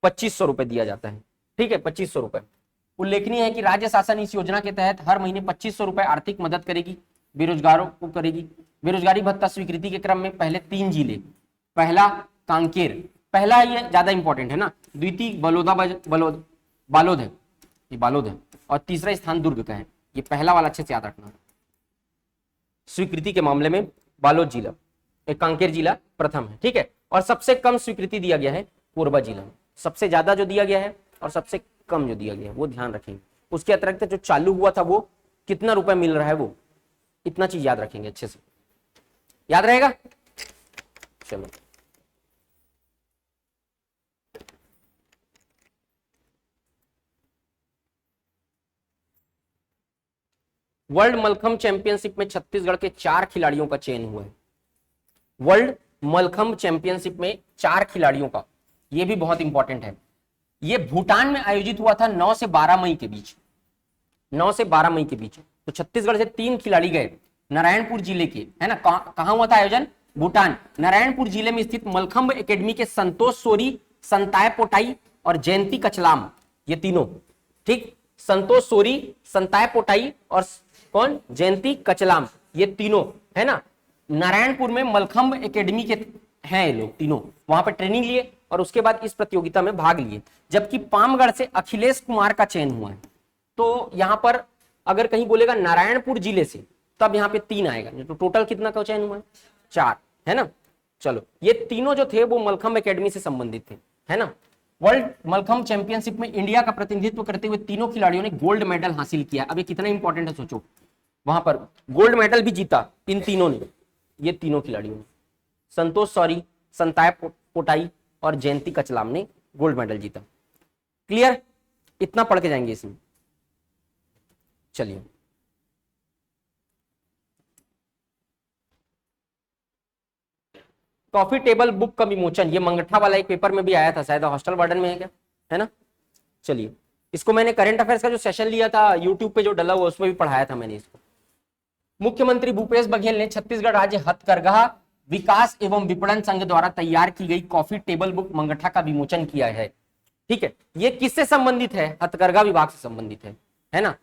2500 रुपए दिया जाता है, ठीक है, 2500 रुपए। उल्लेखनीय है कि राज्य शासन इस योजना के तहत हर महीने 2500 रुपए आर्थिक मदद करेगी, बेरोजगारों को करेगी। बेरोजगारी भत्ता स्वीकृति के क्रम में पहले 3 जिले, पहला कांकेर, पहला ये ज्यादा इंपॉर्टेंट है ना, द्वितीय बालोद है, ये बालोद है, और तीसरा स्थान दुर्ग का है। ये पहला वाला अच्छे से याद रखना। स्वीकृति के मामले में बालोद जिला, कांकेर जिला प्रथम है, ठीक है, और सबसे कम स्वीकृति दिया गया है कोरबा जिला में। सबसे ज्यादा जो दिया गया है और सबसे कम जो दिया गया है वो ध्यान रखेंगे। उसके अतिरिक्त जो चालू हुआ था वो कितना रुपए मिल रहा है, वो इतना चीज याद रखेंगे, अच्छे से याद रहेगा। चलो वर्ल्ड मलखम चैंपियनशिप में छत्तीसगढ़ के 4 खिलाड़ियों का चयन हुआ है। वर्ल्ड मलखम चैंपियनशिप में 4 खिलाड़ियों का, यह भी बहुत इंपॉर्टेंट है। यह भूटान में आयोजित हुआ था 9 से 12 मई के बीच, 9 से 12 मई के बीच। तो छत्तीसगढ़ से 3 खिलाड़ी गए, नारायणपुर जिले के, है ना, कहां हुआ था आयोजन, भूटान। नारायणपुर जिले में स्थित मलखंब एकेडमी के संतोष सोरी, संताय पोटाई और जयंती कचलाम, ये तीनों, ठीक, संतोष सोरी, संताय पोटाई और कौन, जयंती कचलाम, ये तीनों, है ना, नारायणपुर में मलखंब एकेडमी के हैं ये लोग तीनों, वहां पर ट्रेनिंग लिए और उसके बाद इस प्रतियोगिता में भाग लिए। जबकि पामगढ़ से अखिलेश कुमार का चयन हुआ है। तो यहां पर अगर कहीं बोलेगा नारायणपुर जिले से, तब यहाँ पे 3 आएगा, तो टोटल कितना का चयन हुआ है, 4, है ना। चलो ये तीनों जो थे वो मलखंब एकेडमी से संबंधित थे, है ना। वर्ल्ड मलखंब चैंपियनशिप में इंडिया का प्रतिनिधित्व करते हुए तीनों खिलाड़ियों ने गोल्ड मेडल हासिल किया। अब ये कितना इंपॉर्टेंट है सोचो, वहां पर गोल्ड मेडल भी जीता इन तीनों ने, ये तीनों खिलाड़ियों ने, संतोष सॉरी, संताय पोटाई और जयंती कचलाम ने गोल्ड मेडल जीता। क्लियर, इतना पढ़ के जाएंगे इसमें। चलिए कॉफी टेबल बुक का विमोचन, ये मंगठा वाला एक पेपर में भी आया था, शायद हॉस्टल वार्डन में है क्या, है ना। चलिए इसको मैंने करंट अफेयर्स का जो सेशन लिया था यूट्यूब पे जो डला हुआ उसमें भी पढ़ाया था मैंने इसको। मुख्यमंत्री भूपेश बघेल ने छत्तीसगढ़ राज्य हथकरघा विकास एवं विपणन संघ द्वारा तैयार की गई कॉफी टेबल बुक मंगठा का विमोचन किया है, ठीक है। ये किससे संबंधित है, हथकरघा विभाग से संबंधित है ना।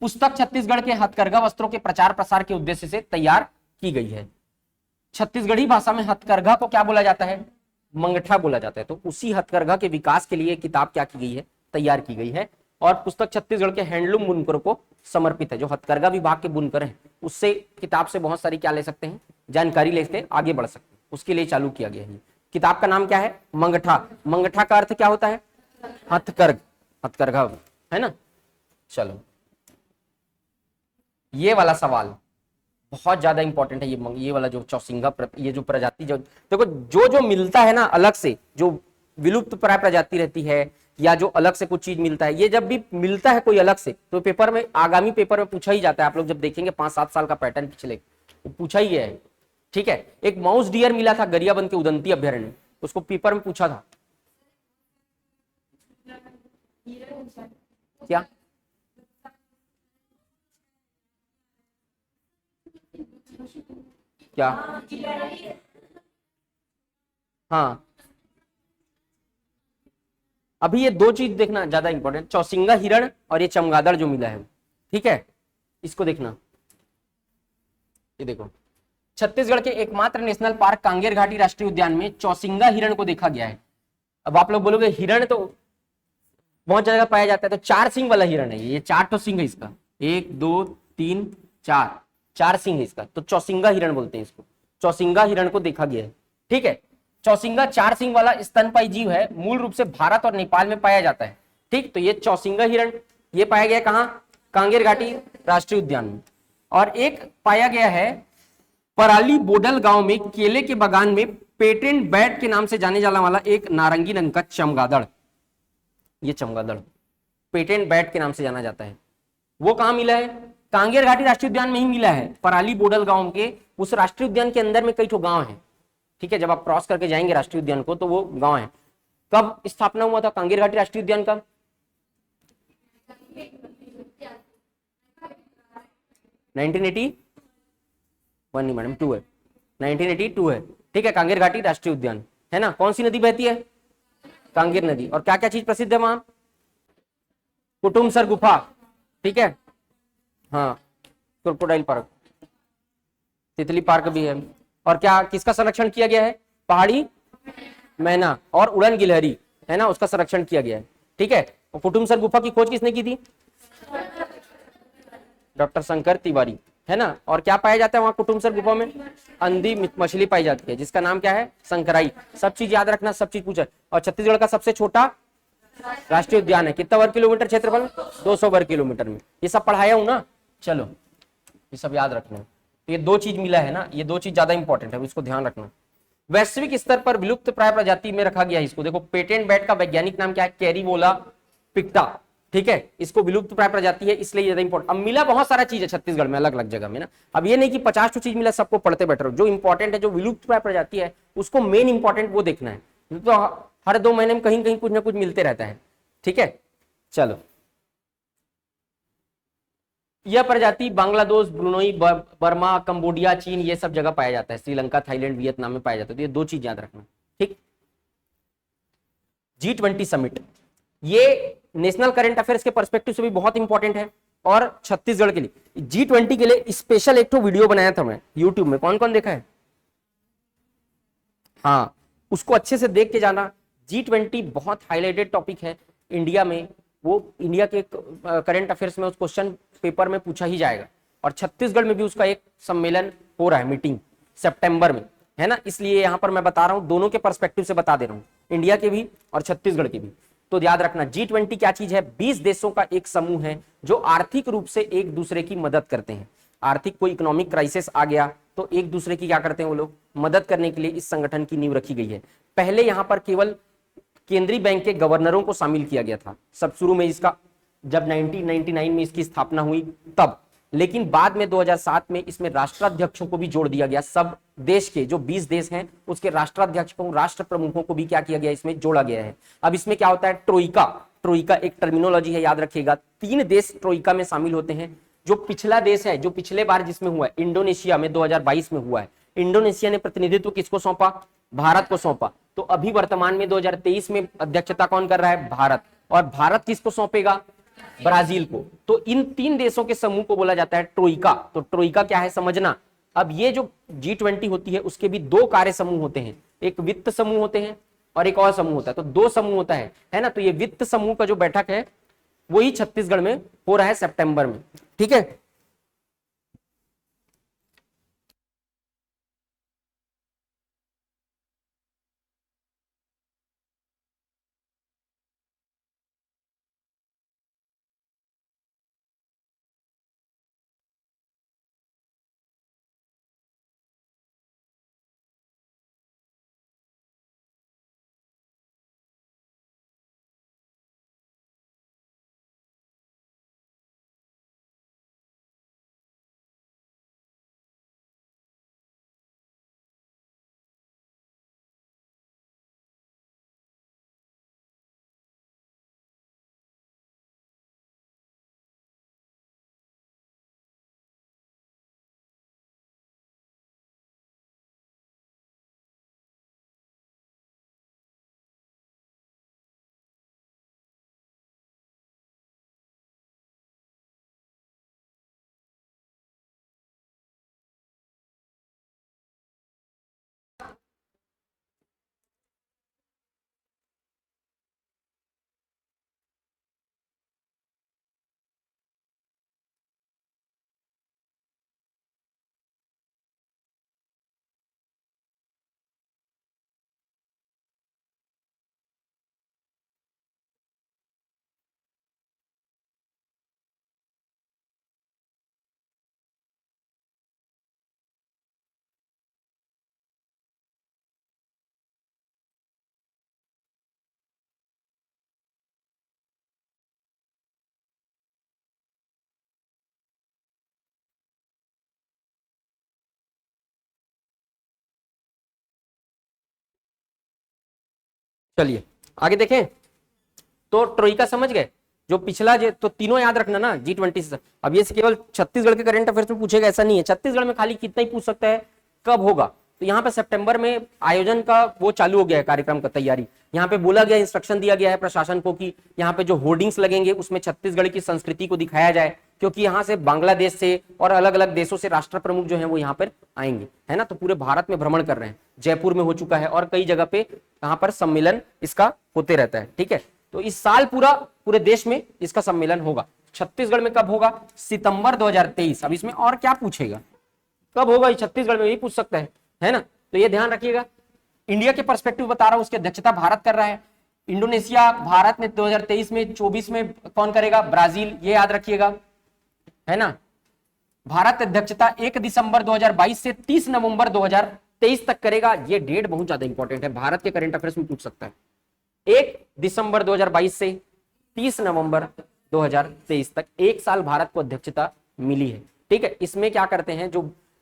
पुस्तक छत्तीसगढ़ के हथकरघा वस्त्रों के प्रचार प्रसार के उद्देश्य से तैयार की गई है। छत्तीसगढ़ी भाषा में हथकरघा को क्या बोला जाता है, मंगठा बोला जाता है। तो उसी हथकरघा के विकास के लिए किताब क्या की गई है, तैयार की गई है। और पुस्तक छत्तीसगढ़ के हैंडलूम बुनकरों को समर्पित है, जो हथकरघा विभाग के बुनकर हैं, उससे किताब से बहुत सारी क्या ले सकते हैं, जानकारी ले सकते हैं, आगे बढ़ सकते हैं, उसके लिए चालू किया गया है। किताब का नाम क्या है, मंगठा। मंगठा का अर्थ क्या होता है, हथकरघ, हथकरघा, है ना। चलो ये वाला सवाल बहुत ज्यादा इंपॉर्टेंट है, ये वाला जो चौसिंगा ये जो प्रजाति, जो देखो जो मिलता है ना अलग से, जो विलुप्त प्राय प्रजाति रहती है या जो अलग से कुछ चीज मिलता है, ये जब भी मिलता है कोई अलग से तो पेपर में, आगामी पेपर में पूछा ही जाता है। आप लोग जब देखेंगे 5-7 साल का पैटर्न पिछले, तो पूछा ही है, ठीक है। एक माउस डियर मिला था गरियाबंद के उदंती अभ्यारण्य, उसको पेपर में पूछा था, क्या क्या, हाँ अभी ये 2 चीज देखना ज्यादा इंपॉर्टेंट, चौसिंगा हिरण और ये चमगादड़ जो मिला है, ठीक है, इसको देखना। ये देखो छत्तीसगढ़ के एकमात्र नेशनल पार्क कांगेर घाटी राष्ट्रीय उद्यान में चौसिंगा हिरण को देखा गया है। अब आप लोग बोलोगे हिरण तो बहुत जगह पाया जाता है, तो 4 सिंग वाला हिरण है ये 4 तो सिंग है इसका, 1 2 3 4 4 सिंग है इसका, तो चौसिंगा हिरण बोलते हैं इसको। चौसिंगा हिरण को देखा गया है। ठीक है, चौसिंगा 4 सींग वाला स्तनपायी जीव है, मूल रूप से भारत और नेपाल में पाया जाता है। ठीक, तो ये चौसिंगा हिरण ये पाया गया कहां? कांगेर घाटी राष्ट्रीय उद्यान में। और एक पाया गया है पराली बोडल गांव में केले के बागान में पेटेंट बैट के नाम से जाने जाने वाला एक नारंगी रंग का चमगादड़। ये चमगादड़ पेटेंट बैट के नाम से जाना जाता है। वो कहां मिला है? कांगेर घाटी राष्ट्रीय उद्यान में ही मिला है, पराली बोडल गांव के उस राष्ट्रीय उद्यान के अंदर में कई ठो गांव है। ठीक है, जब आप क्रॉस करके जाएंगे राष्ट्रीय उद्यान को तो वो गांव है। कब स्थापना हुआ था कांगेर घाटी राष्ट्रीय उद्यान का? 1981 नहीं मैडम, 2 है, 1982 है। ठीक है, कांगेर घाटी राष्ट्रीय उद्यान है ना। कौन सी नदी बहती है? कांगेर नदी। और क्या क्या चीज प्रसिद्ध है वहां? कुटुमसर गुफा, ठीक है, हाँ, क्रोकोडाइल पार्क, तितली पार्क भी है। और क्या किसका संरक्षण किया गया है? पहाड़ी मैना और उड़न गिलहरी है ना, उसका संरक्षण किया गया है। ठीक है, और कुटुमसर गुफा की खोज किसने की थी? डॉक्टर शंकर तिवारी है ना। और क्या पाया जाता है वहां कुटुमसर गुफा में? अंधी मछली पाई जाती है जिसका नाम क्या है? शंकराई। सब चीज याद रखना, सब चीज पूछा। और छत्तीसगढ़ का सबसे छोटा राष्ट्रीय उद्यान है, कितना वर्ग किलोमीटर क्षेत्रफल? 200 वर्ग किलोमीटर में। ये सब पढ़ाया हूं ना, चलो ये सब याद रखना। तो ये 2 चीज मिला है ना, ये 2 चीज ज्यादा इंपॉर्टेंट है, इसको ध्यान रखना। वैश्विक स्तर पर विलुप्त प्राय प्रजाति में रखा गया है इसको। देखो पेटेंट बैट का वैज्ञानिक नाम क्या है? कैरीबोला पिक्टा। ठीक है, इसको विलुप्त प्राय प्रजाति है इसलिए ज्यादा इंपॉर्टेंट। अब मिला बहुत सारा चीज है छत्तीसगढ़ में अलग अलग जगह में ना। अब ये नहीं कि 50 चीज मिला सबको पढ़ते बैठ रहे हो। जो इंपॉर्टेंट है, जो विलुप्त प्राय प्रजाति है उसको मेन इंपॉर्टेंट वो देखना है। तो हर 2 महीने में कहीं कहीं कुछ ना कुछ मिलते रहता है। ठीक है, चलो यह प्रजाति बांग्लादेश, ब्रुनोई, बर्मा, कंबोडिया, चीन ये सब जगह पाया जाता है। श्रीलंका, थाईलैंड, वियतनाम में पाया जाता है। तो ये 2 चीज याद रखना। ठीक, G20 समिट ये नेशनल करंट अफेयर्स के पर्सपेक्टिव से भी बहुत इंपॉर्टेंट है और छत्तीसगढ़ के लिए G20 के लिए स्पेशल एक तो वीडियो बनाया था मैं यूट्यूब में। कौन कौन देखा है? हाँ, उसको अच्छे से देख के जाना। G20 बहुत हाईलाइटेड टॉपिक है इंडिया में। वो इंडिया के करंट अफेयर्स में उस क्वेश्चन पेपर में पूछा ही जाएगा। और छत्तीसगढ़ में भी उसका एक सम्मेलन हो रहा है, मीटिंग सितंबर में है ना। इसलिए यहां पर मैं बता रहा हूं, दोनों के पर्सपेक्टिव से बता दे रहा हूं, इंडिया के भी और छत्तीसगढ़ के भी। तो याद रखना G20 क्या चीज है? 20 देशों का एक समूह है जो आर्थिक रूप से एक दूसरे की मदद करते हैं। आर्थिक कोई इकोनॉमिक क्राइसिस आ गया तो एक दूसरे की क्या करते हैं वो लोग? मदद करने के लिए इस संगठन की नींव रखी गई है। पहले यहां पर केवल केंद्रीय बैंक के गवर्नरों को शामिल किया गया था सब शुरू में इसका, जब 1999 में इसकी स्थापना हुई तब। लेकिन बाद में 2007 में इसमें राष्ट्राध्यक्षों को भी जोड़ दिया गया। सब देश के जो 20 देश हैं उसके राष्ट्राध्यक्षों, राष्ट्र प्रमुखों को भी क्या किया गया? इसमें जोड़ा गया है। अब इसमें क्या होता है? ट्रोइका, ट्रोइका एक टर्मिनोलॉजी है, याद रखिएगा। 3 देश ट्रोइका में शामिल होते हैं। जो पिछला देश है, जो पिछले बार जिसमें हुआ है, इंडोनेशिया में 2022 में हुआ है। इंडोनेशिया ने प्रतिनिधित्व किसको सौंपा? भारत को सौंपा। तो अभी वर्तमान में 2023 में अध्यक्षता कौन कर रहा है? भारत। और भारत किसको सौंपेगा? ब्राजील को। तो इन 3 देशों के समूह को बोला जाता है ट्रोइका। तो ट्रोइका क्या है समझना। अब ये जो G20 होती है उसके भी 2 कार्य समूह होते हैं, एक वित्त समूह होते हैं और एक और समूह होता है। तो 2 समूह होता है ना। तो ये वित्त समूह का जो बैठक है वही छत्तीसगढ़ में हो रहा है सितंबर में। ठीक है। चलिए आगे देखें। तो ट्रोइका समझ गए, जो पिछला तो तीनों याद रखना ना G20 से। अब ये केवल छत्तीसगढ़ के करंट अफेयर्स में पूछेगा ऐसा नहीं है, छत्तीसगढ़ में खाली कितना ही पूछ सकता है, कब होगा। तो यहाँ पे सितंबर में आयोजन का वो चालू हो गया है, कार्यक्रम का तैयारी। यहाँ पे बोला गया, इंस्ट्रक्शन दिया गया है प्रशासन को कि यहाँ पे जो होर्डिंग्स लगेंगे उसमें छत्तीसगढ़ की संस्कृति को दिखाया जाए, क्योंकि यहाँ से बांग्लादेश से और अलग अलग देशों से राष्ट्र प्रमुख जो है वो यहाँ पर आएंगे, है ना। तो पूरे भारत में भ्रमण कर रहे हैं, जयपुर में हो चुका है और कई जगह पे यहाँ पर सम्मेलन इसका होते रहता है, ठीक है। तो इस साल पूरे देश में इसका सम्मेलन होगा। छत्तीसगढ़ में कब होगा? सितंबर 2023। अब इसमें और क्या पूछेगा, कब होगा? छत्तीसगढ़ में यही पूछ सकता है ना। तो ये ध्यान रखिएगा। इंडिया के पर्सपेक्टिव बता रहा हूं, उसकी अध्यक्षता भारत कर रहा है। इंडोनेशिया, भारत में 2023 में, 24 में कौन करेगा? ब्राजील, ये याद रखिएगा, है ना। भारत अध्यक्षता 1 दिसंबर 2022 से 30 नवंबर 2023 तक करेगा। ये डेट बहुत ज्यादा इंपॉर्टेंट है, भारत के करंट अफेयर्स में पूछ सकता है। 1 दिसंबर 2022 से 30 नवंबर 2023 तक 1 साल भारत को अध्यक्षता मिली है, ठीक है। इसमें क्या करते हैं,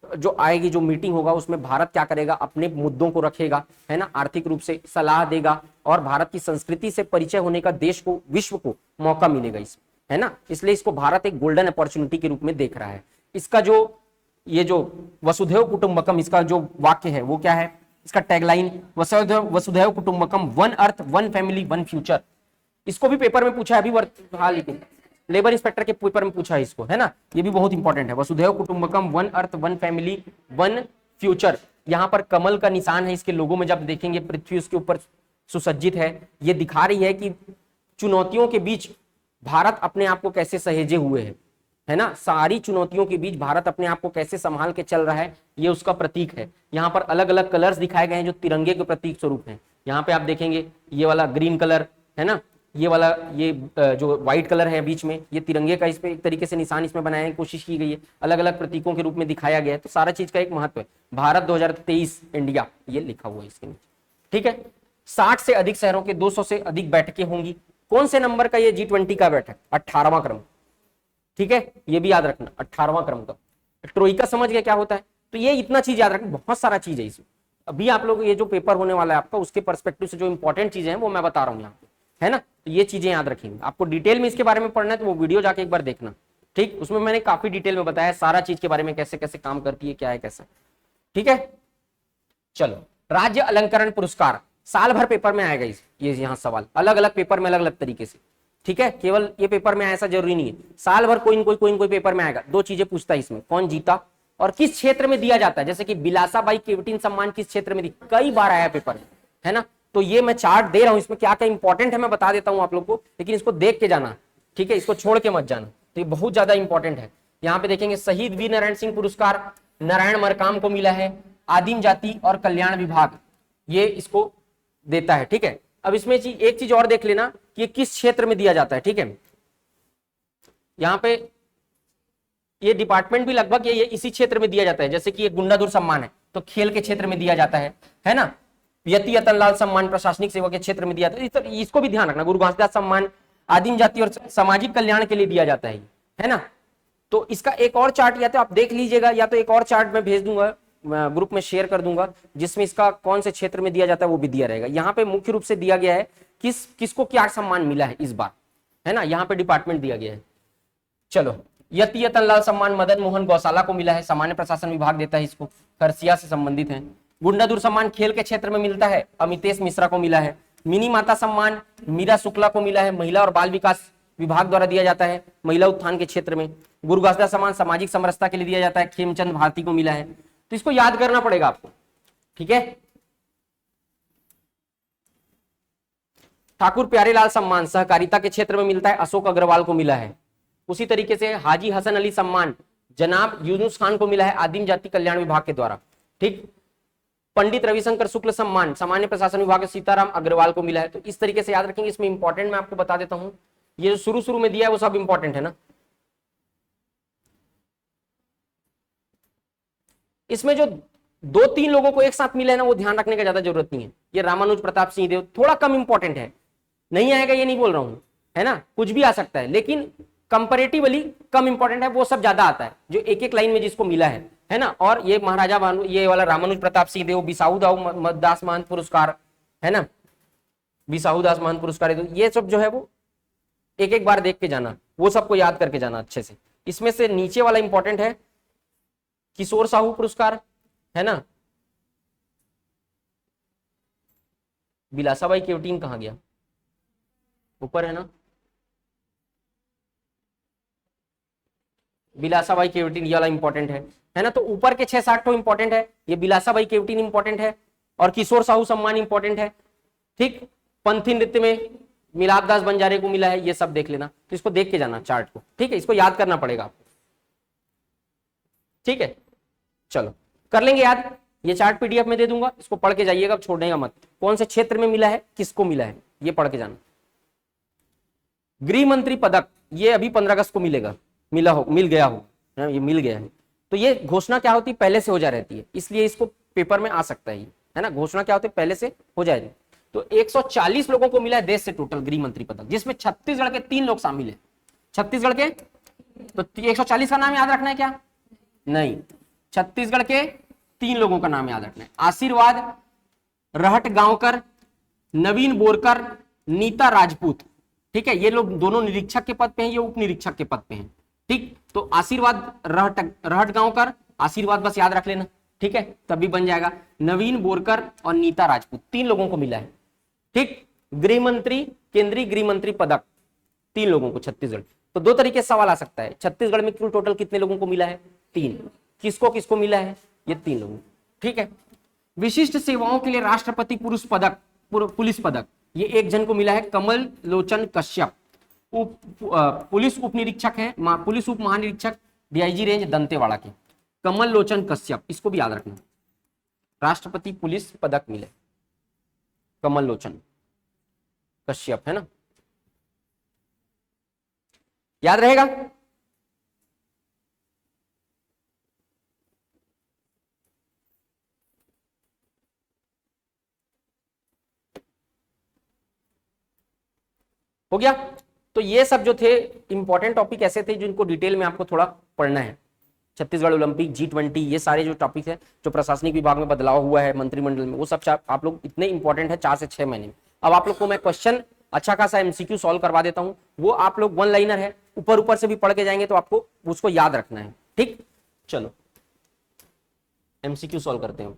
जो आएगी, जो मीटिंग होगा उसमें भारत क्या करेगा? अपने मुद्दों को रखेगा, है ना, आर्थिक रूप से सलाह देगा और भारत की संस्कृति से परिचय होने का देश को, विश्व को मौका मिलेगा इसमें, है ना। इसलिए इसको भारत एक गोल्डन अपॉर्चुनिटी के रूप में देख रहा है। इसका ये जो वसुधैव कुटुंबकम, इसका जो वाक्य है वो क्या है? इसका टैगलाइन वसुधैव कुटुंबकम, one earth one family one future. इसको भी पेपर में पूछा है अभी हाल ही, लेबर इंस्पेक्टर के पेपर में पूछा है इसको, है ना। ये भी बहुत इंपॉर्टेंट है, वसुधैव कुटुंबकम, one earth one family one future. यहाँ पर कमल का निशान है इसके लोगों में, जब देखेंगे पृथ्वी उसके ऊपर सुसज्जित है। ये दिखा रही है कि चुनौतियों के बीच भारत अपने आप को कैसे सहेजे हुए है ना। सारी चुनौतियों के बीच भारत अपने आप को कैसे संभाल के चल रहा है, ये उसका प्रतीक है। यहाँ पर अलग अलग कलर्स दिखाए गए हैं जो तिरंगे के प्रतीक स्वरूप हैं। यहाँ पे आप देखेंगे ये वाला ग्रीन कलर, है ना, ये वाला ये जो व्हाइट कलर है बीच में, ये तिरंगे का इस पे एक तरीके से निशान इसमें बनाने की कोशिश की गई है, अलग अलग प्रतीकों के रूप में दिखाया गया है। तो सारा चीज का एक महत्व है। भारत 2023 इंडिया, ये लिखा हुआ है इसके नीचे, ठीक है। 60 से अधिक शहरों के 200 से अधिक बैठकें होंगी। कौन से नंबर का ये G20 का बैठक? 18वां क्रम, ठीक है, ये भी याद रखना, 18वां क्रम का। ट्रोइका समझ गए क्या होता है? तो ये इतना चीज याद रखना, बहुत सारा चीज है इसमें। अभी आप लोग ये जो पेपर होने वाला है आपका, उसके पर्सपेक्टिव से जो इंपॉर्टेंट चीजें हैं वो मैं बता रहा हूँ यहाँ पे, है ना। तो ये चीजें याद रखेंगे। आपको डिटेल में इसके बारे में पढ़ना है तो वो वीडियो जाके एक बार देखना, ठीक। उसमें मैंने काफी डिटेल में बताया सारा चीज के बारे में, कैसे कैसे काम करती है, क्या है कैसा, ठीक है। चलो, राज्य अलंकरण पुरस्कार साल भर पेपर में आएगा। ये यहाँ सवाल अलग अलग पेपर में अलग अलग तरीके से, ठीक है। केवल ये पेपर में ऐसा जरूरी नहीं है, साल भर कोई न कोई पेपर में आएगा। 2 चीजें पूछता है इसमें, कौन जीता और किस क्षेत्र में दिया जाता है। जैसे कि बिलासाबाई केवटिन सम्मान किस क्षेत्र में दी, कई बार आया पेपर, है ना। तो ये मैं चार्ट दे रहा हूं, इसमें क्या क्या इंपॉर्टेंट है मैं बता देता हूं आप लोग को, लेकिन इसको देख के जाना, ठीक है, इसको छोड़ के मत जाना। तो ये बहुत ज्यादा इंपॉर्टेंट है। यहाँ पे देखेंगे शहीद वीर नारायण सिंह पुरस्कार नारायण मरकाम को मिला है, आदिम जाति और कल्याण विभाग ये इसको देता है, ठीक है। अब इसमें एक चीज और देख लेना कि ये किस क्षेत्र में दिया जाता है, ठीक है। यहाँ पे ये डिपार्टमेंट भी लगभग ये इसी क्षेत्र में दिया जाता है। जैसे कि ये गुंडाधुर सम्मान है तो खेल के क्षेत्र में दिया जाता है ना। यति यतनलाल सम्मान प्रशासनिक सेवा के क्षेत्र में दिया जाता है, इसको भी ध्यान रखना। गुरु घासीदास सम्मान आदिम जाति और सामाजिक कल्याण के लिए दिया जाता है ना। तो इसका एक और चार्ट या तो आप देख लीजिएगा, या तो एक और चार्ट मैं भेज दूंगा, ग्रुप में शेयर कर दूंगा, जिसमें इसका कौन से क्षेत्र में दिया जाता है वो भी दिया रहेगा। यहाँ पे मुख्य रूप से दिया गया है किसको क्या सम्मान मिला है इस बार, है ना। यहाँ पे डिपार्टमेंट दिया गया है। चलो, यति यतनलाल सम्मान मदन मोहन गौशाला को मिला है, सामान्य प्रशासन विभाग देता है इसको, खरसिया से संबंधित है। गुंडाधुर सम्मान खेल के क्षेत्र में मिलता है, अमितेश मिश्रा को मिला है। मिनी माता सम्मान मीरा शुक्ला को मिला है, महिला और बाल विकास विभाग द्वारा दिया जाता है, महिला उत्थान के क्षेत्र में। गुरु घासीदास सम्मान सामाजिक समरसता के लिए दिया जाता है, खेमचंद भारती को मिला है। तो इसको याद करना पड़ेगा आपको, ठीक है। ठाकुर प्यारेलाल सम्मान सहकारिता के क्षेत्र में मिलता है, अशोक अग्रवाल को मिला है। उसी तरीके से हाजी हसन अली सम्मान जनाब यूनुस खान को मिला है, आदिम जाति कल्याण विभाग के द्वारा, ठीक। पंडित रविशंकर शुक्ल सम्मान सामान्य प्रशासन विभाग के सीताराम अग्रवाल को मिला है। तो इस तरीके से याद रखेंगे। इसमें इंपॉर्टेंट मैं आपको बता देता हूं, ये जो शुरू में दिया है वो सब इंपॉर्टेंट है ना। इसमें जो 2-3 लोगों को एक साथ मिला है ना, वो ध्यान रखने का ज्यादा जरूरत नहीं है। ये रामानुज प्रताप सिंह देव थोड़ा कम इंपॉर्टेंट है, नहीं आएगा ये नहीं बोल रहा हूं, है ना, कुछ भी आ सकता है, लेकिन कंपैरेटिवली कम इंपॉर्टेंट है, वो सब ज्यादा आता है जो एक एक लाइन में जिसको मिला है ना। और ये महाराजा भानु, ये वाला रामानुज प्रताप सिंह देव, बिसाऊ दाऊ दास महंत पुरस्कार, है ना। बिसाहू दास महान पुरस्कार, ये सब जो है वो एक एक बार देख के जाना, वो सबको याद करके जाना अच्छे से। इसमें से नीचे वाला इंपॉर्टेंट है, किशोर साहू पुरस्कार है ना, बिलासाबाई केवटीन कहाँ गया, ऊपर है ना, बिलासाबाई केवटीन ये वाला इंपॉर्टेंट है ना। तो ऊपर के 6-7 तो इंपॉर्टेंट है, ये बिलासाबाई केवटीन इंपॉर्टेंट है और किशोर साहू सम्मान इंपॉर्टेंट है। ठीक, पंथी नृत्य में मिलाप दास बंजारे को मिला है, ये सब देख लेना। तो इसको देख के जाना चार्ट को, ठीक है, इसको याद करना पड़ेगा आपको, ठीक है। चलो कर लेंगे याद, ये चार्ट पीडीएफ में दे दूंगा, इसको पढ़ के जाइएगा, छोड़ने मत। कौन से क्षेत्र में मिला है, किसको मिला है, ये पढ़ के जाना। गृह मंत्री पदक ये अभी 15 अगस्त को मिलेगा, मिल गया हो, ये मिल गया है। तो ये घोषणा क्या होती है, पहले से हो जा रहती है, इसलिए इसको पेपर में आ सकता है, है ना। घोषणा क्या होती है, पहले से हो जाएगी। तो 140 लोगों को मिला है देश से टोटल गृह मंत्री पदक, जिसमें छत्तीसगढ़ के 3 लोग शामिल है। छत्तीसगढ़ के तो 140 का नाम याद रखना है क्या, नहीं, छत्तीसगढ़ के 3 लोगों का नाम याद रखना है। आशीर्वाद रहटगांवकर, नवीन बोरकर, नीता राजपूत, ठीक है। ये लोग दोनों निरीक्षक के पद पे हैं, ये उप निरीक्षक के पद पे हैं, ठीक। तो आशीर्वाद रहटगांवकर, आशीर्वाद बस याद रख लेना, ठीक है, तभी बन जाएगा। नवीन बोरकर और नीता राजपूत 3 लोगों को मिला है, ठीक। गृह मंत्री, केंद्रीय गृह मंत्री पदक 3 लोगों को छत्तीसगढ़। तो 2 तरीके से सवाल आ सकता है, छत्तीसगढ़ में कुल टोटल कितने लोगों को मिला है, 3। किसको किसको मिला है, ये 3 लोगों, ठीक है। विशिष्ट सेवाओं के लिए राष्ट्रपति पुरुष पदक, पुलिस पदक, ये 1 जन को मिला है, कमल लोचन कश्यप। पुलिस उप निरीक्षक है, पुलिस उप महानिरीक्षक डीआईजी रेंज दंतेवाड़ा के, कमल लोचन कश्यप, इसको भी याद रखना। राष्ट्रपति पुलिस पदक मिले कमल लोचन कश्यप, है ना, याद रहेगा। हो गया। तो ये सब जो थे इंपॉर्टेंट टॉपिक ऐसे थे जिनको डिटेल में आपको थोड़ा पढ़ना है। छत्तीसगढ़ ओलंपिक, G20, ये सारे जो टॉपिक है, जो प्रशासनिक विभाग में बदलाव हुआ है मंत्रिमंडल में, वो सब आप लोग इतने इंपॉर्टेंट है 4 से 6 महीने में। अब आप लोग को मैं क्वेश्चन अच्छा खासा MCQ सॉल्व करवा देता हूं, वो आप लोग 1 लाइनर है, ऊपर ऊपर से भी पढ़ के जाएंगे तो आपको उसको याद रखना है, ठीक। चलो MCQ सॉल्व करते हैं।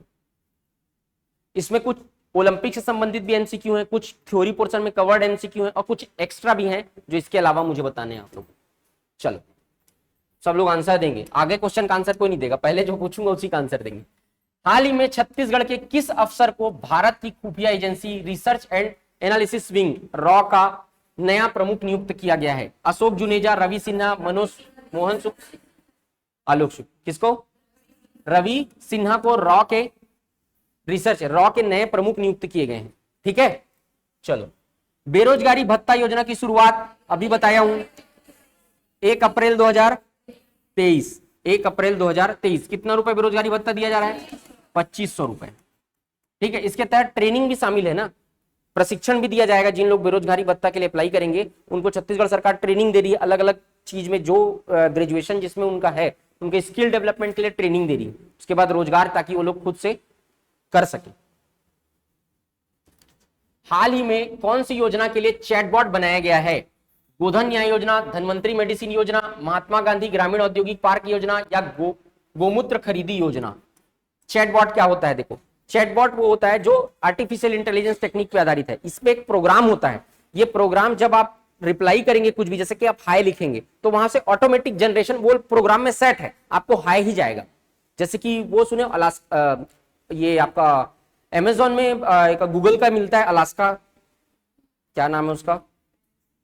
इसमें कुछ ओलंपिक से संबंधित भी MCQ है, कुछ थ्योरी पोर्शन में कवर्ड MCQ है और कुछ एक्स्ट्रा भी हैं जो इसके अलावा मुझे बताने हैं आप लोग। चलो सब लोग आंसर देंगे, आगे क्वेश्चन का आंसर कोई नहीं देगा, पहले जो पूछूंगा उसी का आंसर देंगे। हाल ही में छत्तीसगढ़ के किस अफसर को भारत की खुफिया agency research and analysis wing raw का नया प्रमुख नियुक्त किया गया है? अशोक जुनेजा, रवि सिन्हा, मनोज मोहन सुख, आलोक शुक्ल। किसको? रवि सिन्हा को रॉ के रिसर्च रॉ के नए प्रमुख नियुक्त किए गए हैं, ठीक है। चलो बेरोजगारी भत्ता योजना की शुरुआत अभी बताया हूं 1 अप्रैल 2023। 1 अप्रैल 2023 कितना रुपए बेरोजगारी भत्ता दिया जा रहा है? 2500 रुपए, ठीक है। इसके तहत ट्रेनिंग भी शामिल है ना, प्रशिक्षण भी दिया जाएगा। जिन लोग बेरोजगारी भत्ता के लिए अप्लाई करेंगे उनको छत्तीसगढ़ सरकार ट्रेनिंग दे रही है, अलग अलग चीज में, जो ग्रेजुएशन जिसमें उनका है उनके स्किल डेवलपमेंट के लिए ट्रेनिंग दे रही है, उसके बाद रोजगार, ताकि वो लोग खुद से कर सके। हाल ही में कौन सी योजना के लिए चैटबॉट बनाया गया है? गोधन न्याय योजना, धनवंतरी मेडिसिन योजना, महात्मा गांधी ग्रामीण औद्योगिक पार्क योजना या गोमूत्र खरीदी योजना? चैटबॉट क्या होता है? देखो, चैटबॉट वो होता है जो आर्टिफिशियल इंटेलिजेंस टेक्निक पे आधारित है। इसमें एक प्रोग्राम होता है, ये प्रोग्राम जब आप रिप्लाई करेंगे कुछ भी, जैसे कि आप हाय लिखेंगे तो वहां से ऑटोमेटिक जनरेशन वो प्रोग्राम में सेट है, आपको हाय ही जाएगा। जैसे कि वो सुने ये आपका अमेजोन में एक गूगल का मिलता है अलास्का, क्या नाम है उसका,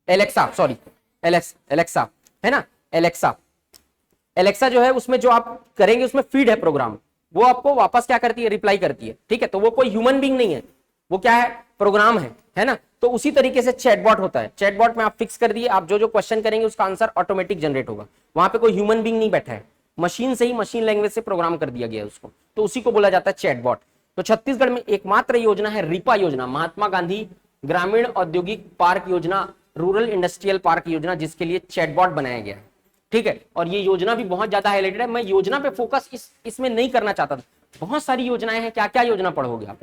एलेक्सा, सॉरी एलेक्सा है ना, एलेक्सा जो है उसमें जो आप करेंगे उसमें फीड है प्रोग्राम, वो आपको वापस क्या करती है? रिप्लाई करती है, ठीक है। तो वो कोई ह्यूमन बीइंग नहीं है, वो क्या है? प्रोग्राम है ना। तो उसी तरीके से चैटबॉट होता है। चैटबॉट में आप फिक्स कर दिए, आप जो जो क्वेश्चन करेंगे उसका आंसर ऑटोमेटिक जनरेट होगा, वहां पे कोई ह्यूमन बीइंग नहीं बैठा है, मशीन से ही, मशीन लैंग्वेज से प्रोग्राम कर दिया गया है उसको, तो उसी को बोला जाता है चैटबॉट। तो छत्तीसगढ़ में एकमात्र योजना है रिपा योजना, महात्मा गांधी ग्रामीण औद्योगिक पार्क योजना, रूरल इंडस्ट्रियल पार्क योजना, जिसके लिए चैटबॉट बनाया गया है, ठीक है। और ये योजना भी बहुत ज्यादा हाईलाइटेड है। मैं योजना पे फोकस इसमें नहीं करना चाहता था, बहुत सारी योजनाएं हैं, क्या क्या योजना पढ़ोगे आप?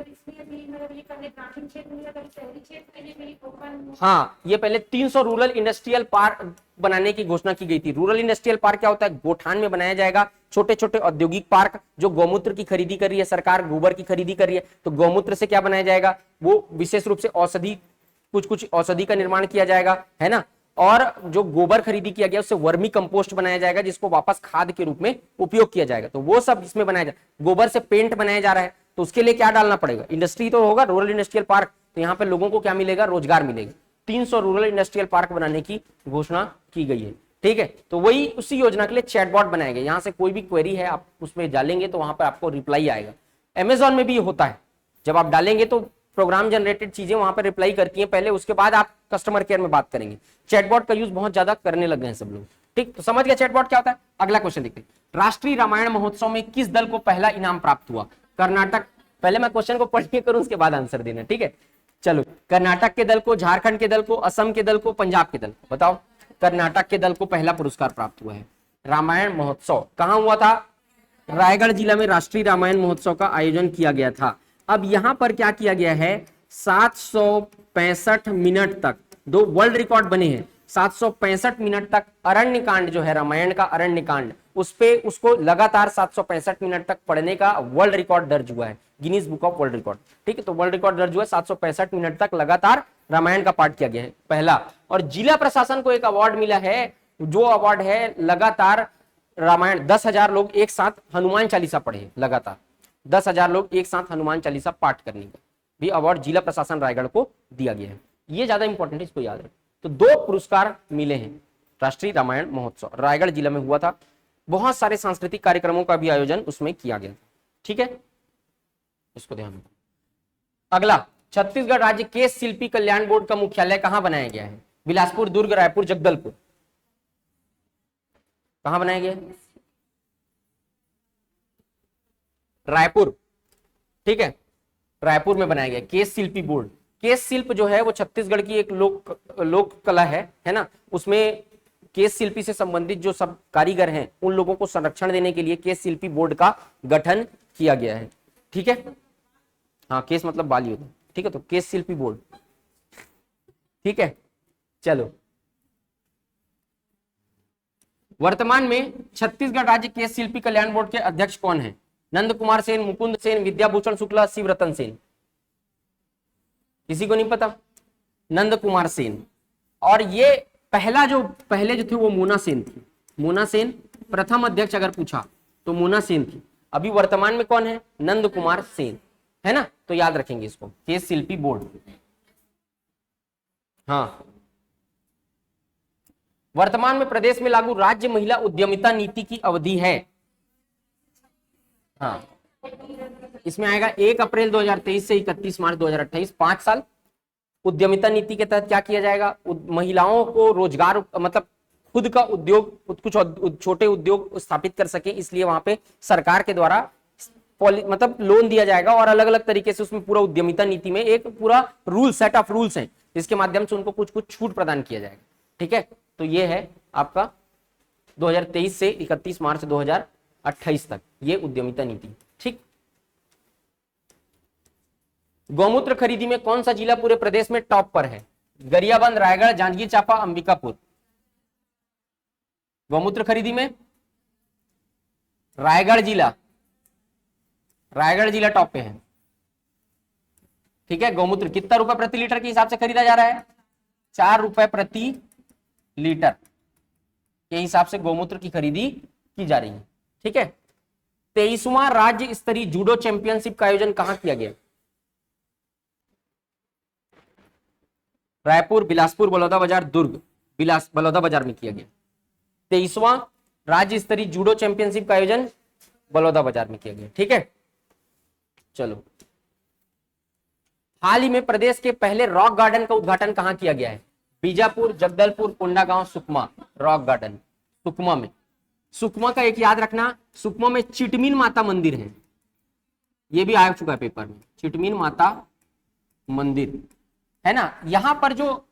हाँ, ये पहले 300 रूरल इंडस्ट्रियल पार्क बनाने की घोषणा की गई थी। रूरल इंडस्ट्रियल पार्क क्या होता है? गोठान में बनाया जाएगा छोटे छोटे औद्योगिक पार्क। जो गौमूत्र की खरीदी कर रही है सरकार, गोबर की खरीदी कर रही है, तो गौमूत्र से क्या बनाया जाएगा? वो विशेष रूप से औषधि, कुछ कुछ औषधि का निर्माण किया जाएगा, है ना। और जो गोबर खरीदी किया गया उससे वर्मी कंपोस्ट बनाया जाएगा, जिसको वापस खाद के रूप में उपयोग किया जाएगा। तो वो सब इसमें बनाया जाएगा। गोबर से पेंट बनाया जा रहा है, तो उसके लिए क्या डालना पड़ेगा? इंडस्ट्री तो होगा, रूरल इंडस्ट्रियल पार्क। तो यहाँ पे लोगों को क्या मिलेगा? रोजगार मिलेगा। 300 रूरल इंडस्ट्रियल पार्क बनाने की घोषणा की गई है, ठीक है। तो वही उसी योजना के लिए चैटबॉट बनाया गया। यहाँ से कोई भी क्वेरी है आप उसमें डालेंगे तो वहां पर आपको रिप्लाई आएगा। अमेजॉन में भी होता है, जब आप डालेंगे तो प्रोग्राम जनरेटेड चीजें वहां पर रिप्लाई करती हैं पहले, उसके बाद आप कस्टमर केयर में बात करेंगे। चैटबॉट का यूज बहुत ज्यादा करने लग गए हैं सब लोग, ठीक। तो समझ गया चैटबॉट क्या होता है। अगला क्वेश्चन देखते हैं। राष्ट्रीय रामायण महोत्सव में किस दल को पहला इनाम प्राप्त हुआ? कर्नाटक। पहले मैं क्वेश्चन को पढ़ के करूं, उसके बाद आंसर देना, ठीक है। चलो, कर्नाटक के दल को, झारखंड के दल को, असम के दल को, पंजाब के दल को। बताओ। कर्नाटक के दल को पहला पुरस्कार प्राप्त हुआ है। रामायण महोत्सव कहां हुआ था? रायगढ़ जिला में राष्ट्रीय रामायण महोत्सव का आयोजन किया गया था। अब यहां पर क्या किया गया है? 765 मिनट तक दो वर्ल्ड रिकॉर्ड बने हैं। 765 मिनट तक अरण्य कांड जो है, रामायण का अरण्य कांड, उस पे उसको लगातार 765 मिनट तक पढ़ने का वर्ल्ड रिकॉर्ड दर्ज हुआ है Guinness book of world record, ठीक है। तो वर्ल्ड रिकॉर्ड दर्ज हुआ है, 765 मिनट तक लगातार रामायण का पाठ किया गया है, पहला। और जिला प्रशासन को एक अवार्ड मिला है, जो अवार्ड है लगातार रामायण 10,000 लोग एक साथ हनुमान चालीसा पढ़े, लगातार 10,000 लोग एक साथ हनुमान चालीसा पाठ करने का भी अवार्ड जिला प्रशासन रायगढ़ को दिया गया है। ये ज्यादा इंपॉर्टेंट है, इसको याद रखें। तो 2 पुरस्कार मिले हैं। राष्ट्रीय रामायण महोत्सव रायगढ़ जिला में हुआ था। बहुत सारे सांस्कृतिक कार्यक्रमों का भी आयोजन उसमें किया गया, ठीक है, इसको ध्यान में। अगला, छत्तीसगढ़ राज्य केश शिल्पी कल्याण बोर्ड का मुख्यालय कहां बनाया गया है? बिलासपुर, दुर्ग, रायपुर, जगदलपुर। कहां बनाया गया? रायपुर, ठीक है, रायपुर में बनाया गया केश शिल्पी बोर्ड। केश शिल्प जो है वो छत्तीसगढ़ की एक लोक कला है ना। उसमें केश शिल्पी से संबंधित जो सब कारीगर हैं उन लोगों को संरक्षण देने के लिए केश शिल्पी बोर्ड का गठन किया गया है, ठीक है। हाँ, केश मतलब बाल होता है, ठीक है। तो केश शिल्पी बोर्ड, ठीक है। चलो, वर्तमान में छत्तीसगढ़ राज्य केश शिल्पी कल्याण बोर्ड के अध्यक्ष कौन है? नंद कुमार सेन, मुकुंद सेन, विद्याभूषण शुक्ला, शिवरतन सेन। किसी को नहीं पता? नंद कुमार सेन। और ये पहले जो थे वो मोना सेन थी। मोना सेन प्रथम अध्यक्ष अगर पूछा तो मोना सेन थी। अभी वर्तमान में कौन है? नंद कुमार सेन, है ना। तो याद रखेंगे इसको, केश शिल्पी बोर्ड। हाँ, वर्तमान में प्रदेश में लागू राज्य महिला उद्यमिता नीति की अवधि है। हाँ, इसमें आएगा 1 अप्रैल 2023 से 31 मार्च 2028, 5 साल। उद्यमिता नीति के तहत क्या किया जाएगा? महिलाओं को रोजगार, मतलब खुद का उद्योग, कुछ छोटे उद्योग स्थापित कर सके, इसलिए वहां पे सरकार के द्वारा मतलब लोन दिया जाएगा और अलग अलग तरीके से उसमें पूरा उद्यमिता नीति में एक पूरा रूल, सेट ऑफ रूल्स हैं, जिसके माध्यम से उनको कुछ कुछ छूट प्रदान किया जाएगा, ठीक है। तो ये है आपका 2023 से 31 मार्च 2028 तक ये उद्यमिता नीति, ठीक। गौमूत्र खरीदी में कौन सा जिला पूरे प्रदेश में टॉप पर है? गरियाबंद, रायगढ़, जांजगीर चांपा, अंबिकापुर। गौमूत्र खरीदी में रायगढ़ जिला टॉप पे है, ठीक है। गौमूत्र कितना रुपए प्रति लीटर के हिसाब से खरीदा जा रहा है? 4 रुपए प्रति लीटर के हिसाब से गौमूत्र की खरीदी की जा रही है, ठीक है। 23वां राज्य स्तरीय जूडो चैंपियनशिप का आयोजन कहां किया गया? रायपुर, बिलासपुर, बलौदाबाजार, दुर्ग। बलौदाबाजार में किया गया। 23वां राज्य स्तरीय जूडो चैंपियनशिप का आयोजन बलौदाबाजार में किया गया, ठीक है। चलो, हाल ही में प्रदेश के पहले रॉक गार्डन का उद्घाटन कहां किया गया है? बीजापुर, जगदलपुर, कोंडागांव, सुकमा। रॉक गार्डन सुकमा में। सुकमा का एक याद रखना, सुकमा में चिटमीन माता मंदिर है, ये भी आ चुका है पेपर में, चिटमीन माता मंदिर, है ना। यहां पर जो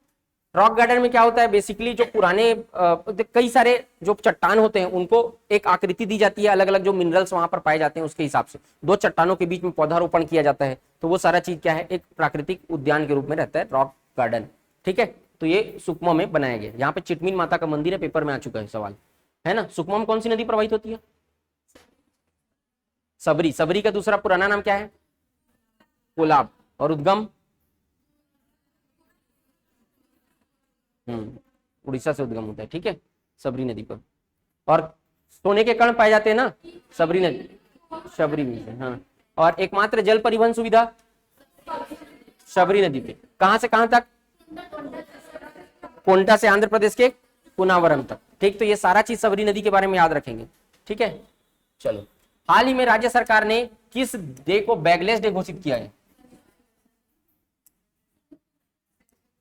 रॉक गार्डन में क्या होता है, बेसिकली जो पुराने कई सारे जो चट्टान होते हैं उनको एक आकृति दी जाती है, अलग अलग जो मिनरल्स वहां पर पाए जाते हैं उसके हिसाब से दो चट्टानों के बीच में पौधारोपण किया जाता है, तो वो सारा चीज क्या है, एक प्राकृतिक उद्यान के रूप में रहता है रॉक गार्डन। ठीक है, तो ये सुकमा में बनाया गया। यहाँ पे चिटमीन माता का मंदिर है, पेपर में आ चुका है सवाल, है ना। सुकमा में कौन सी नदी प्रवाहित होती है? सबरी। सबरी का दूसरा पुराना नाम क्या है? कोलाब। और उद्गम उड़ीसा से उद्गम होता है। ठीक है, सबरी नदी पर। और सोने के कण पाए जाते हैं ना सबरी नदी, शबरी में। हाँ, और एकमात्र जल परिवहन सुविधा शबरी नदी पे। कहां से कहां तक? कोंटा से आंध्र प्रदेश के कुनावरम तक। ठीक, तो ये सारा चीज सबरी नदी के बारे में याद रखेंगे। ठीक है, चलो। हाल ही में राज्य सरकार ने किस डे को बैगलेस डे घोषित किया है?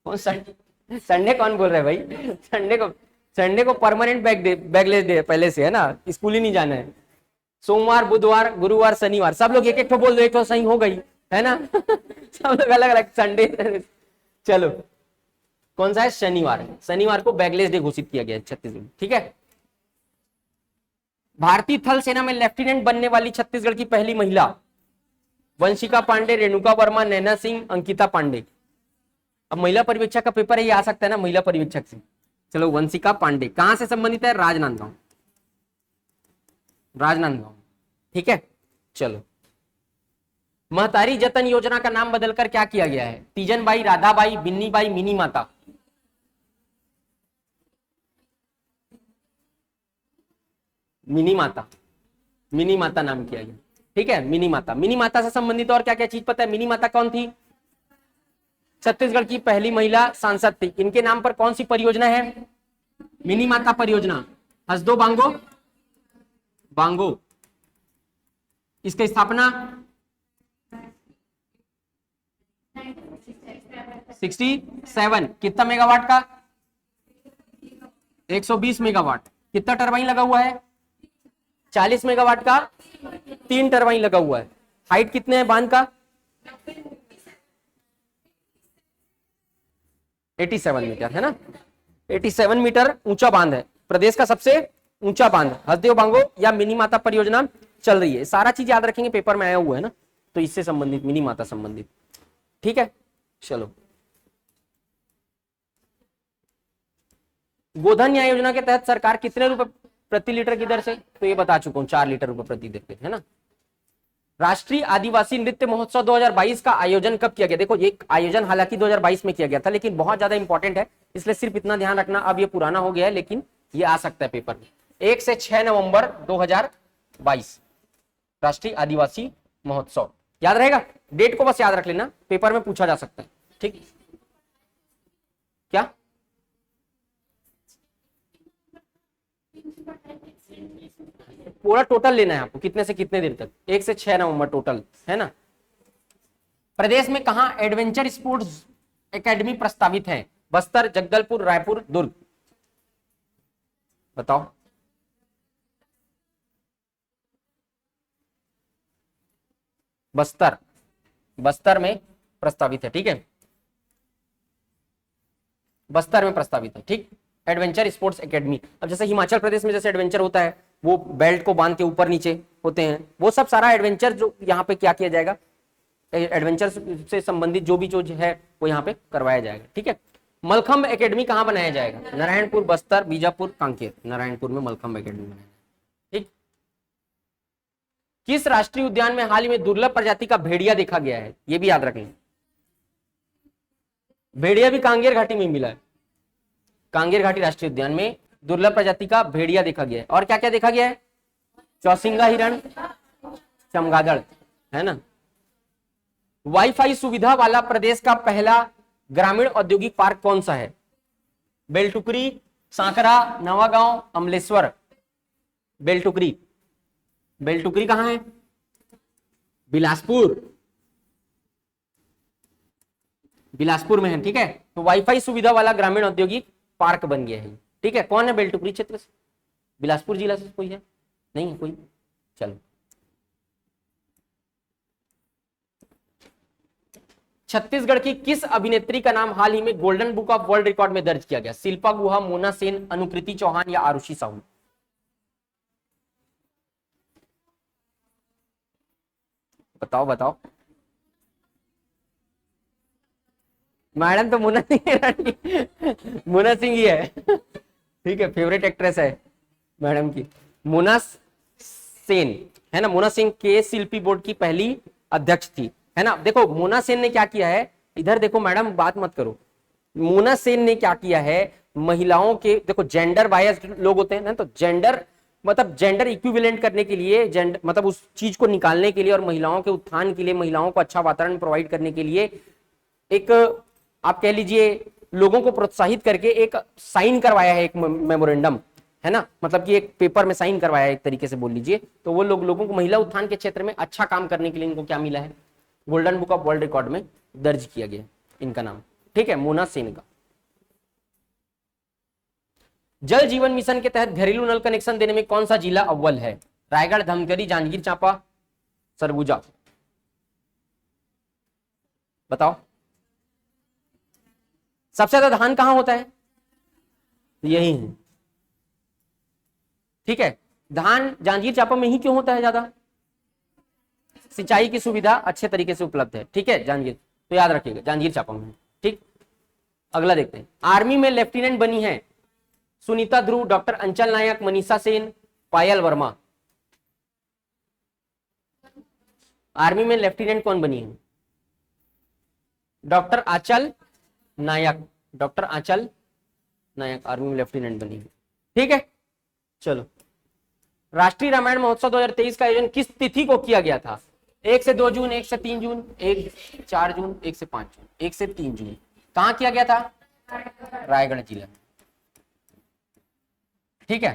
कौन संडे कौन बोल रहा है भाई? संडे को परमानेंट बैगलेस डे पहले से है ना, स्कूल ही नहीं जाना है। सोमवार, बुधवार, गुरुवार, शनिवार, सब लोग एक एक तो बोल दो, एक तो सही हो गई है ना। सब लोग अलग अलग संडे। चलो, कौन सा है? शनिवार। शनिवार को बैगलेस डे घोषित किया गया है छत्तीसगढ़। ठीक है, भारतीय थल सेना में लेफ्टिनेंट बनने वाली छत्तीसगढ़ की पहली महिला वंशिका पांडे, रेणुका वर्मा, नैना सिंह, अंकिता पांडे। अब महिला पर्यवेक्षक का पेपर है, ये आ सकता है ना महिला पर्यवेक्षक से। चलो, वंशिका पांडे कहां से संबंधित है? राजनांदगांव। राजनांदगांव। ठीक है, चलो। महतारी जतन योजना का नाम बदलकर क्या किया गया है? तीजन बाई, राधा बाई, बिन्नी बाई, मिनी माता। मिनी माता। मिनी माता नाम किया गया। ठीक है, मिनी माता। मिनी माता से संबंधित और क्या क्या चीज पता है? मिनी माता कौन थी? छत्तीसगढ़ की पहली महिला सांसद थी। इनके नाम पर कौन सी परियोजना है? मिनी माता परियोजना। हसदो बांगो बांगो। इसकी स्थापना 67। कितना मेगावाट का? 120 मेगावाट। कितना टरबाइन लगा हुआ है? 40 मेगावाट का 3 टरबाइन लगा हुआ है। हाइट कितने है बांध का? 87 मीटर है ना। 87 मीटर ऊंचा बांध है, प्रदेश का सबसे ऊंचा बांध हसदेव बांगो या मिनी माता परियोजना चल रही है। सारा चीज याद रखेंगे, पेपर में आया हुआ है ना, तो इससे संबंधित मिनी माता संबंधित। ठीक है, चलो। गोधन न्याय योजना के तहत सरकार कितने रुपए प्रति लीटर की दर से? तो ये बता चुका हूं, 4 लीटर रुपए प्रति दर पे, है ना। राष्ट्रीय आदिवासी नृत्य महोत्सव 2022 का आयोजन कब किया गया? देखो, ये आयोजन हालांकि 2022 में किया गया था, लेकिन बहुत ज्यादा इंपॉर्टेंट है, इसलिए सिर्फ इतना ध्यान रखना। अब ये पुराना हो गया है, लेकिन ये आ सकता है पेपर में। 1 से 6 नवंबर 2022 राष्ट्रीय आदिवासी महोत्सव। याद रहेगा, डेट को बस याद रख लेना, पेपर में पूछा जा सकता है। ठीक, क्या? पूरा टोटल लेना है आपको, कितने से कितने दिन तक? 1 से 6 नवंबर टोटल, है ना। प्रदेश में कहां एडवेंचर स्पोर्ट्स एकेडमी प्रस्तावित है? बस्तर, जगदलपुर, रायपुर, दुर्ग। बताओ। बस्तर। बस्तर में प्रस्तावित है। ठीक है, बस्तर में प्रस्तावित है। ठीक, एडवेंचर स्पोर्ट्स एकेडमी। अब जैसे हिमाचल प्रदेश में जैसे एडवेंचर होता है, वो बेल्ट को बांध के ऊपर नीचे होते हैं, वो सब सारा एडवेंचर जो यहाँ पे क्या किया जाएगा, एडवेंचर से संबंधित जो भी जो है वो यहाँ पे करवाया जाएगा। ठीक है, मलखम्ब एकेडमी कहाँ बनाया जाएगा? नारायणपुर, बस्तर, बीजापुर, कांकेर। नारायणपुर में मलखम्ब एकेडमी बनाया जाएगा। ठीक, किस राष्ट्रीय उद्यान में हाल ही में दुर्लभ प्रजाति का भेड़िया देखा गया है? ये भी याद रखें, भेड़िया भी कांगेर घाटी में मिला है। कांगेर घाटी राष्ट्रीय उद्यान में दुर्लभ प्रजाति का भेड़िया देखा गया है। और क्या क्या देखा गया है? चौसिंगा हिरण, चमगादड़, है ना। वाईफाई सुविधा वाला प्रदेश का पहला ग्रामीण औद्योगिक पार्क कौन सा है? बेलटुकरी, सांकरा, नवागांव, अमलेश्वर। बेलटुकरी। बेलटुकरी कहां है? बिलासपुर। बिलासपुर में है। ठीक है, तो वाईफाई सुविधा वाला ग्रामीण औद्योगिक पार्क बन गया है। ठीक है, कौन है बेलटुकरी क्षेत्र से? बिलासपुर जिला से कोई है? नहीं है कोई? चलो, छत्तीसगढ़ की किस अभिनेत्री का नाम हाल ही में golden book of world record में दर्ज किया गया? शिल्पा गुहा, मोना सेन, अनुकृति चौहान या आरुषि साहू? बताओ बताओ। मैडम तो मोना सिंह, मोना सिंह ही है। ठीक है, फेवरेट एक्ट्रेस है मैडम की मोना सेन, है ना। मोना सिंह के शिल्पी बोर्ड की पहली अध्यक्ष थी, है ना। देखो मोना सेन ने क्या किया है, इधर देखो मैडम, बात मत करो। मोना सेन ने क्या किया है, महिलाओं के, देखो जेंडर बायस्ड लोग होते हैं ना, तो जेंडर मतलब जेंडर इक्विवेलेंट करने के लिए, जेंडर मतलब उस चीज को निकालने के लिए और महिलाओं के उत्थान के लिए, महिलाओं को अच्छा वातावरण प्रोवाइड करने के लिए एक, आप कह लीजिए, लोगों को प्रोत्साहित करके एक साइन करवाया है, एक मेमोरेंडम, है ना, मतलब कि एक पेपर में साइन करवाया है, एक तरीके से बोल लीजिए। तो वो लोगों को महिला उत्थान के क्षेत्र में अच्छा काम करने के लिए इनको क्या मिला है, golden book of world record में दर्ज किया गया इनका नाम। ठीक है, मोना सेन का। जल जीवन मिशन के तहत घरेलू नल कनेक्शन देने में कौन सा जिला अव्वल है? रायगढ़, धमतरी, जांजगीर चांपा, सरगुजा? बताओ। सबसे ज्यादा धान कहां होता है? यही है। ठीक है, धान जांजगीर चांपा में ही क्यों होता है ज्यादा? सिंचाई की सुविधा अच्छे तरीके से उपलब्ध है। ठीक है, जांजगीर, तो याद रखिएगा जांजगीर चांपा में। ठीक, अगला देखते हैं। आर्मी में लेफ्टिनेंट बनी है सुनीता ध्रुव, डॉक्टर अंचल नायक, मनीषा सेन, पायल वर्मा? आर्मी में लेफ्टिनेंट कौन बनी है? डॉक्टर आंचल नायक, डॉक्टर आंचल नायक आर्मी में लेफ्टिनेंट बनी है। ठीक है, चलो। राष्ट्रीय रामायण महोत्सव 2023 का आयोजन किस तिथि को किया गया था? 1 से 2 जून, 1 से 3 जून, 1 4 जून, 1 से 5 जून, 1 से 3 जून। कहां किया गया था? रायगढ़ जिला। ठीक है।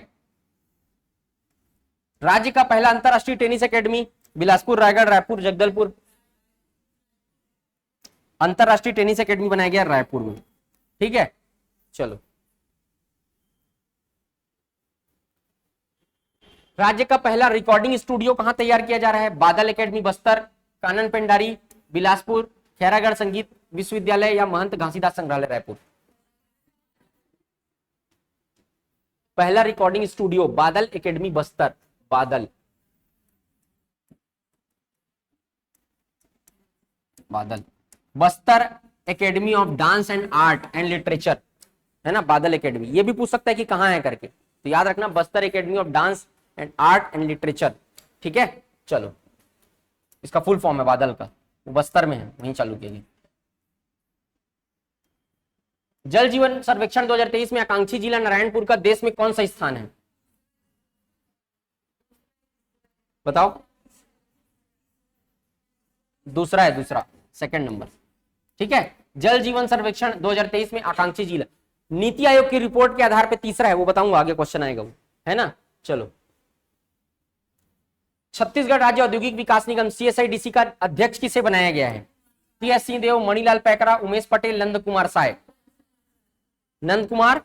राज्य का पहला अंतरराष्ट्रीय टेनिस एकेडमी? बिलासपुर, रायगढ़, रायपुर, जगदलपुर? अंतरराष्ट्रीय टेनिस एकेडमी बनाया गया रायपुर में। ठीक है, चलो। राज्य का पहला रिकॉर्डिंग स्टूडियो कहां तैयार किया जा रहा है? बादल एकेडमी बस्तर, कानन पेंडारी बिलासपुर, खैरागढ़ संगीत विश्वविद्यालय या महंत घासीदास संग्रहालय रायपुर? पहला रिकॉर्डिंग स्टूडियो बादल एकेडमी बस्तर, बादल बादल Bastar academy of dance and art and literature, है ना, बादल एकेडमी। ये भी पूछ सकता है कि कहां है करके, तो याद रखना Bastar academy of dance and art and literature. ठीक है, चलो। इसका फुल फॉर्म है बादल का, वो बस्तर में है, वहीं चालू किया गया। जल जीवन सर्वेक्षण 2023 में आकांक्षी जिला नारायणपुर का देश में कौन सा स्थान है? बताओ। दूसरा है, दूसरा, सेकंड नंबर। ठीक है, जल जीवन सर्वेक्षण 2023 में आकांक्षी जिला। नीति आयोग की रिपोर्ट के आधार पर तीसरा है, वो बताऊंगा, आगे क्वेश्चन आएगा वो, है ना। चलो। छत्तीसगढ़ राज्य औद्योगिक विकास निगम CSIDC का अध्यक्ष किसे बनाया गया है? TS सिंहदेव, मणिलाल पैकरा, उमेश पटेल, नंद कुमार साय? नंद कुमार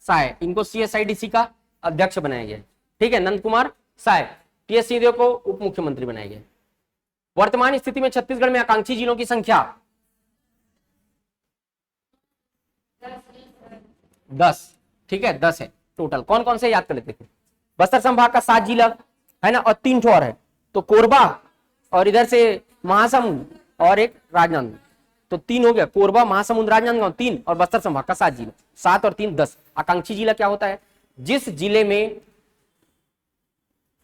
साय, इनको CSIDC का अध्यक्ष बनाया गया है। ठीक है, नंद कुमार साय। TS सिंहदेव को उप मुख्यमंत्री बनाया गया। वर्तमान स्थिति में छत्तीसगढ़ में आकांक्षी जिलों की संख्या 10। ठीक है, 10 है टोटल। कौन कौन से याद कर लेते हैं? बस्तर संभाग का 7 जिला, है ना, और 3 ठोर है, तो कोरबा और इधर से महासमुंद और एक राजनांदगांव, तो 3 हो गया। कोरबा, महासमुंद, राजनांदगांव 3, और बस्तर संभाग का 7 जिला। 7 और 3 10। आकांक्षी जिला क्या होता है? जिस जिले में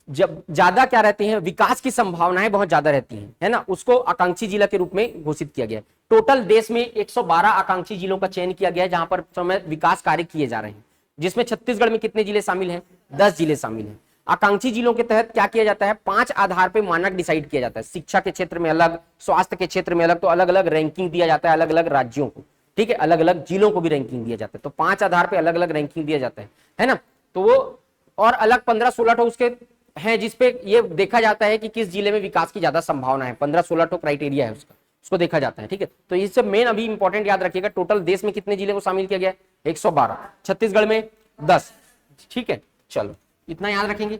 जब ज्यादा क्या रहती हैं, विकास की संभावनाएं बहुत ज्यादा रहती हैं, है ना, उसको आकांक्षी जिला के रूप में घोषित किया गया है। टोटल देश में 112 आकांक्षी जिलों का चयन किया गया है जहां पर समय विकास कार्य किए जा रहे हैं, जिसमें छत्तीसगढ़ में कितने जिले शामिल हैं? 10 जिले शामिल हैं। आकांक्षी जिलों के तहत क्या किया जाता है? 5 आधार पे मानक डिसाइड किया जाता है। शिक्षा के क्षेत्र में अलग, स्वास्थ्य के क्षेत्र में अलग, तो अलग अलग रैंकिंग दिया जाता है अलग अलग राज्यों को। ठीक है, अलग अलग जिलों को भी रैंकिंग दिया जाता है, तो 5 आधार पे अलग अलग रैंकिंग दिया जाता है ना। तो वो और अलग 15-16 ठो उसके हैं जिसपे ये देखा जाता है कि किस जिले में विकास की ज्यादा संभावना है। 15-16 ठो क्राइटेरिया है उसका, उसको देखा जाता है। ठीक है, तो ये सब मेन अभी इंपॉर्टेंट याद रखिएगा। टोटल देश में कितने जिले को शामिल किया गया है? 112, छत्तीसगढ़ में 10। ठीक है, चलो इतना याद रखेंगे।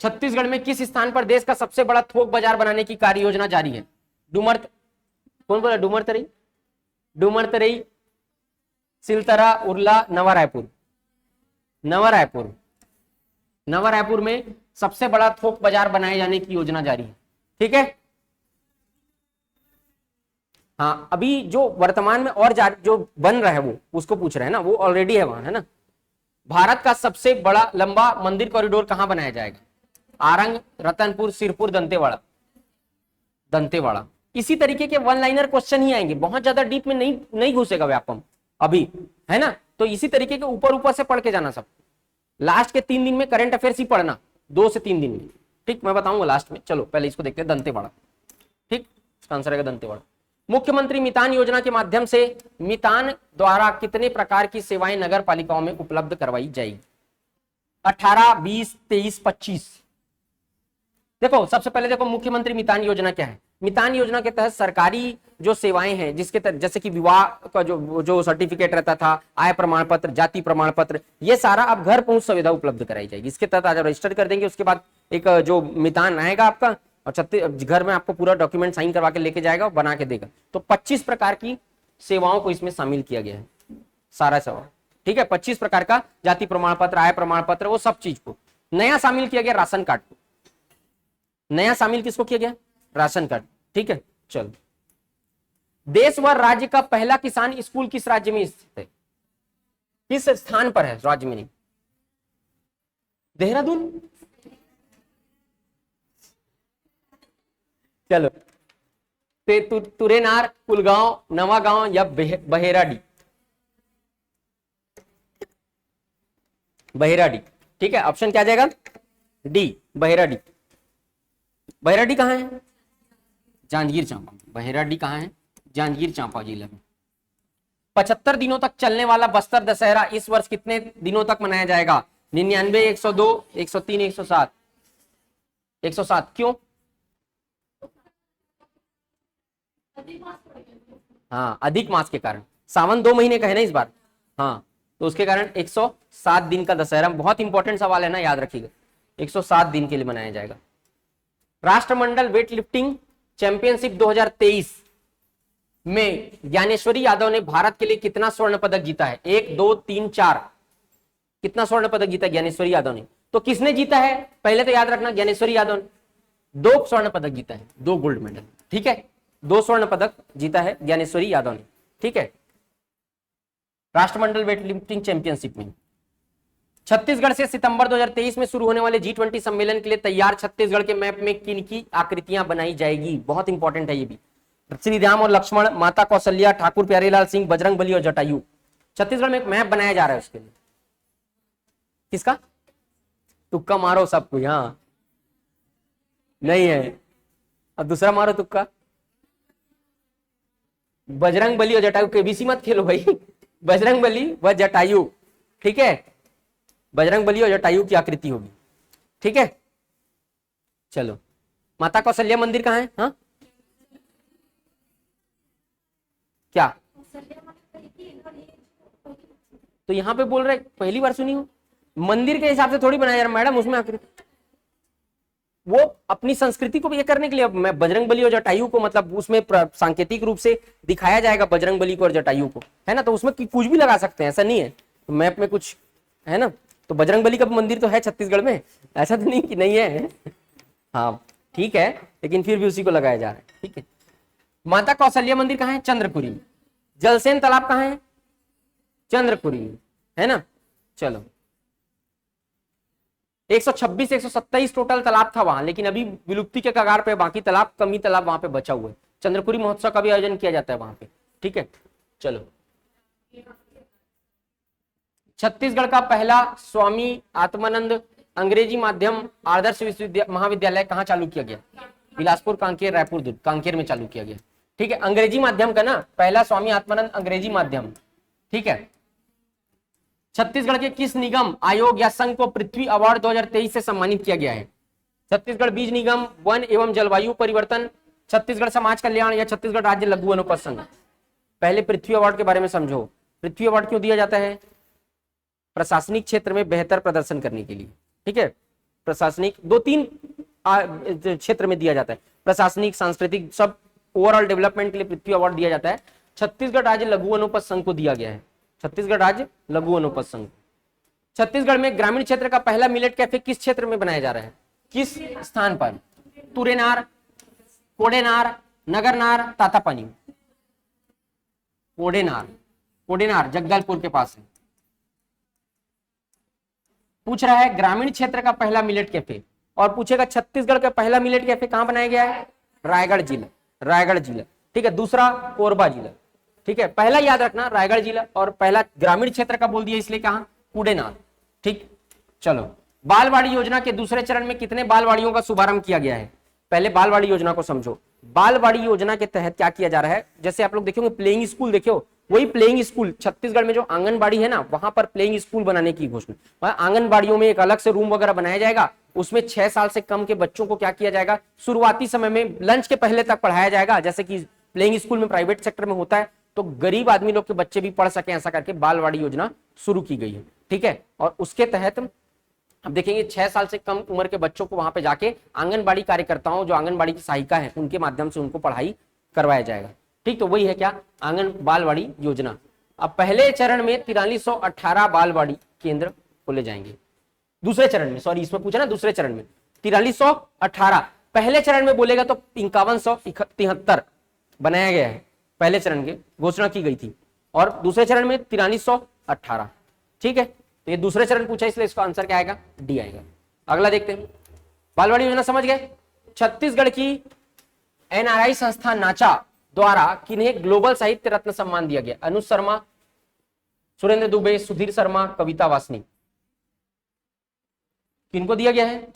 छत्तीसगढ़ में किस स्थान पर देश का सबसे बड़ा थोक बाजार बनाने की कार्य योजना जारी है? डूमर्थ, कौन बोला? डूमर तरई, डूमर तरई, सिलतरा, उर्ला, नवा रायपुर। नवा रायपुर, नवा रायपुर में सबसे बड़ा थोक बाजार बनाए जाने की योजना जारी है। ठीक है, हाँ, अभी जो वर्तमान में और जो बन रहा है वो उसको पूछ रहे हैं ना, वो ऑलरेडी है वहां, है ना। भारत का सबसे बड़ा लंबा मंदिर कॉरिडोर कहां बनाया जाएगा? आरंग, रतनपुर, सिरपुर, दंतेवाड़ा। दंतेवाड़ा। इसी तरीके के वन लाइनर क्वेश्चन ही आएंगे, बहुत ज्यादा डीप में नहीं घुसेगा व्यापम अभी, है ना। तो इसी तरीके के ऊपर ऊपर से पढ़ के जाना सब। लास्ट के 3 दिन में करंट अफेयर्स ही पढ़ना, 2 से 3 दिन में। ठीक, मैं बताऊंगा लास्ट में। चलो पहले इसको देखते हैं, दंतेवाड़ा। ठीक, इसका आंसर है दंतेवाड़ा। मुख्यमंत्री मितान योजना के माध्यम से मितान द्वारा कितने प्रकार की सेवाएं नगर पालिकाओं में उपलब्ध करवाई जाएगी? 18, 20, 23, 25। देखो, सबसे पहले देखो मुख्यमंत्री मितान योजना क्या है। मितान योजना के तहत सरकारी जो सेवाएं हैं, जिसके तहत जैसे कि विवाह का जो सर्टिफिकेट रहता था, आय प्रमाण पत्र, जाति प्रमाण पत्र, ये सारा अब घर पहुंच सुविधा उपलब्ध कराई जाएगी। इसके तहत आज रजिस्टर कर देंगे, उसके बाद एक जो मितान आएगा आपका, और घर में आपको पूरा डॉक्यूमेंट साइन करवा के लेके जाएगा और बना के देगा। तो 25 प्रकार की सेवाओं को इसमें शामिल किया गया है, सारा सेवा। ठीक है, 25 प्रकार का जाति प्रमाण पत्र, आय प्रमाण पत्र, वो सब चीज को नया शामिल किया गया। राशन कार्ड को नया शामिल किसको किया गया? Ration card. ठीक है, चलो। देश व राज्य का पहला किसान स्कूल किस राज्य में स्थित है? किस स्थान पर है? राज्य में नहीं, देहरादून। चलो, तुरेनार, कुलगांव, नवागांव या बहेराडी? बहेराडी। ठीक है, ऑप्शन क्या जाएगा? डी, बहेराडी। बहेराडी कहां है? जांजगीर चांपा। बहेराडी कहां है? जांजगीर चांपा जिला में। 75 दिनों तक चलने वाला बस्तर दशहरा इस वर्ष कितने दिनों तक मनाया जाएगा? 99, 102, 103, 107? 107। क्यों? हाँ, अधिक मास के कारण। सावन 2 महीने का है ना इस बार, हाँ, तो उसके कारण 107 दिन का दशहरा। बहुत इंपॉर्टेंट सवाल है ना, याद रखिएगा। 107 दिन के लिए मनाया जाएगा। राष्ट्रमंडल वेट लिफ्टिंग चैंपियनशिप 2023 में ज्ञानेश्वरी यादव ने भारत के लिए कितना स्वर्ण पदक जीता है? 1, 2, 3, 4? कितना स्वर्ण पदक जीता है ज्ञानेश्वरी यादव ने? तो किसने जीता है पहले तो याद रखना, ज्ञानेश्वरी यादव ने 2 स्वर्ण पदक जीता है, 2 गोल्ड मेडल। ठीक है, 2 स्वर्ण पदक जीता है ज्ञानेश्वरी यादव ने। ठीक है, राष्ट्रमंडल वेट लिफ्टिंग चैंपियनशिप में। छत्तीसगढ़ से सितंबर 2023 में शुरू होने वाले G20 सम्मेलन के लिए तैयार छत्तीसगढ़ के मैप में किन की आकृतियां बनाई जाएगी? बहुत इंपॉर्टेंट है ये भी। श्री राम और लक्ष्मण, माता कौशल्या, ठाकुर प्यारेलाल सिंह, बजरंगबली और जटायु। छत्तीसगढ़ में एक मैप बनाया जा रहा है उसके लिए। किसका? तुक्का मारो सब कोई। हाँ, नहीं है, अब दूसरा मारो तुक्का। बजरंगबली और जटायु। केबीसी मत खेलो भाई। बजरंगबली व जटायु। ठीक है, बजरंगबली और जटायु की आकृति होगी। ठीक है, चलो। माता कौशल्या मंदिर कहां है? हाँ, क्या? तो यहां पे बोल रहे, पहली बार सुनी हो? मंदिर के हिसाब से थोड़ी बनाया जा रहा मैडम, उसमें आकृति। वो अपनी संस्कृति को ये करने के लिए मैं बजरंगबली और जटायु को, मतलब उसमें सांकेतिक रूप से दिखाया जाएगा बजरंगबली को और जटायु को, है ना। तो उसमें कुछ भी लगा सकते हैं, ऐसा नहीं है। तो मैप में कुछ है ना, तो बजरंगबली का मंदिर तो है छत्तीसगढ़ में, ऐसा तो नहीं कि नहीं है। हाँ ठीक है, लेकिन फिर भी उसी को लगाया जा रहा है। ठीक है, माता कौशल्या मंदिर कहाँ है? चंद्रपुरी में। जलसेन तालाब कहाँ है? चंद्रपुरी में, है ना। चलो, 126 127 टोटल तालाब था वहां, लेकिन अभी विलुप्ति के कगार पे, बाकी तालाब, कमी तालाब वहां पे बचा हुआ है। चंद्रपुरी महोत्सव का भी आयोजन किया जाता है वहां पे। ठीक है, चलो। छत्तीसगढ़ का पहला स्वामी आत्मानंद अंग्रेजी माध्यम आदर्श महाविद्यालय कहाँ चालू किया गया? बिलासपुर, कांकेर, रायपुर, दुर्ग। कांकेर में चालू किया गया। ठीक है, अंग्रेजी माध्यम का ना, पहला स्वामी आत्मानंद अंग्रेजी माध्यम। ठीक है, छत्तीसगढ़ के किस निगम, आयोग या संघ को पृथ्वी अवार्ड 2023 से सम्मानित किया गया है? छत्तीसगढ़ बीज निगम, वन एवं जलवायु परिवर्तन, छत्तीसगढ़ समाज कल्याण या छत्तीसगढ़ राज्य लघु अनुपद संघ? पहले पृथ्वी अवार्ड के बारे में समझो। पृथ्वी अवार्ड क्यों दिया जाता है? प्रशासनिक क्षेत्र में बेहतर प्रदर्शन करने के लिए। ठीक है, प्रशासनिक 2-3 क्षेत्र में दिया जाता है, प्रशासनिक, सांस्कृतिक, सब ओवरऑल डेवलपमेंट के लिए पृथ्वी अवार्ड दिया जाता है, छत्तीसगढ़ राज्य लघु वनोपज संघ को दिया गया है। छत्तीसगढ़ राज्य लघु वनोपज संघ। छत्तीसगढ़ में ग्रामीण क्षेत्र का पहला मिलेट कैफे किस क्षेत्र में बनाया जा रहा है, किस स्थान पर? तुरेनार, कोडेनार, नगरनार, तातापानी। कोडेनार, कोडेनार जगदलपुर के पास है। पूछ रहा है ग्रामीण क्षेत्र का पहला मिलेट कैफे, और पूछेगा छत्तीसगढ़ का पहला मिलेट कैफे कहां बनाया गया है? रायगढ़ जिला, रायगढ़ जिला। ठीक है, दूसरा कोरबा जिला। ठीक है, पहला याद रखना रायगढ़ जिला, और पहला ग्रामीण क्षेत्र का बोल दिया इसलिए कहा कुडेनार। ठीक, चलो बालवाड़ी योजना के दूसरे चरण में कितने बालवाड़ियों का शुभारंभ किया गया है? पहले बालवाड़ी योजना को समझो। बालवाड़ी योजना के तहत क्या किया जा रहा है, जैसे आप लोग देखोगे प्लेइंग स्कूल, देखो वही प्लेइंग स्कूल छत्तीसगढ़ में जो आंगनबाड़ी है ना, वहां पर प्लेइंग स्कूल बनाने की घोषणा। आंगनबाड़ियों में एक अलग से रूम वगैरह बनाया जाएगा, उसमें 6 साल से कम के बच्चों को क्या किया जाएगा, शुरुआती समय में लंच के पहले तक पढ़ाया जाएगा, जैसे कि प्लेइंग स्कूल में प्राइवेट सेक्टर में होता है, तो गरीब आदमी लोग के बच्चे भी पढ़ सके, ऐसा करके बालवाड़ी योजना शुरू की गई है। ठीक है, और उसके तहत अब देखेंगे 6 साल से कम उम्र के बच्चों को वहां पे जाके आंगनबाड़ी कार्यकर्ताओं, जो आंगनबाड़ी की सहायिका है, उनके माध्यम से उनको पढ़ाई करवाया जाएगा। ठीक, तो वही है क्या, आंगन बालवाड़ी योजना। अब पहले चरण में 4318 बालवाड़ी केंद्र खोले जाएंगे। दूसरे चरण में, सॉरी इसमें पूछा ना, दूसरे चरण में 4318, पहले चरण में बोलेगा तो 5173 बनाया गया है, पहले चरण की घोषणा की गई थी, और दूसरे चरण में 4318। ठीक है, तो ये दूसरे चरण पूछा, इसलिए इसका आंसर क्या आएगा, डी आएगा। अगला देखते हैं, बालवाड़ी योजना समझ गए। छत्तीसगढ़ की एनआरआई संस्था नाचा द्वारा किन्हें ग्लोबल साहित्य रत्न सम्मान दिया गया? अनुज शर्मा, सुरेंद्र दुबे, सुधीर शर्मा, कविता वासनी। किनको दिया गया है?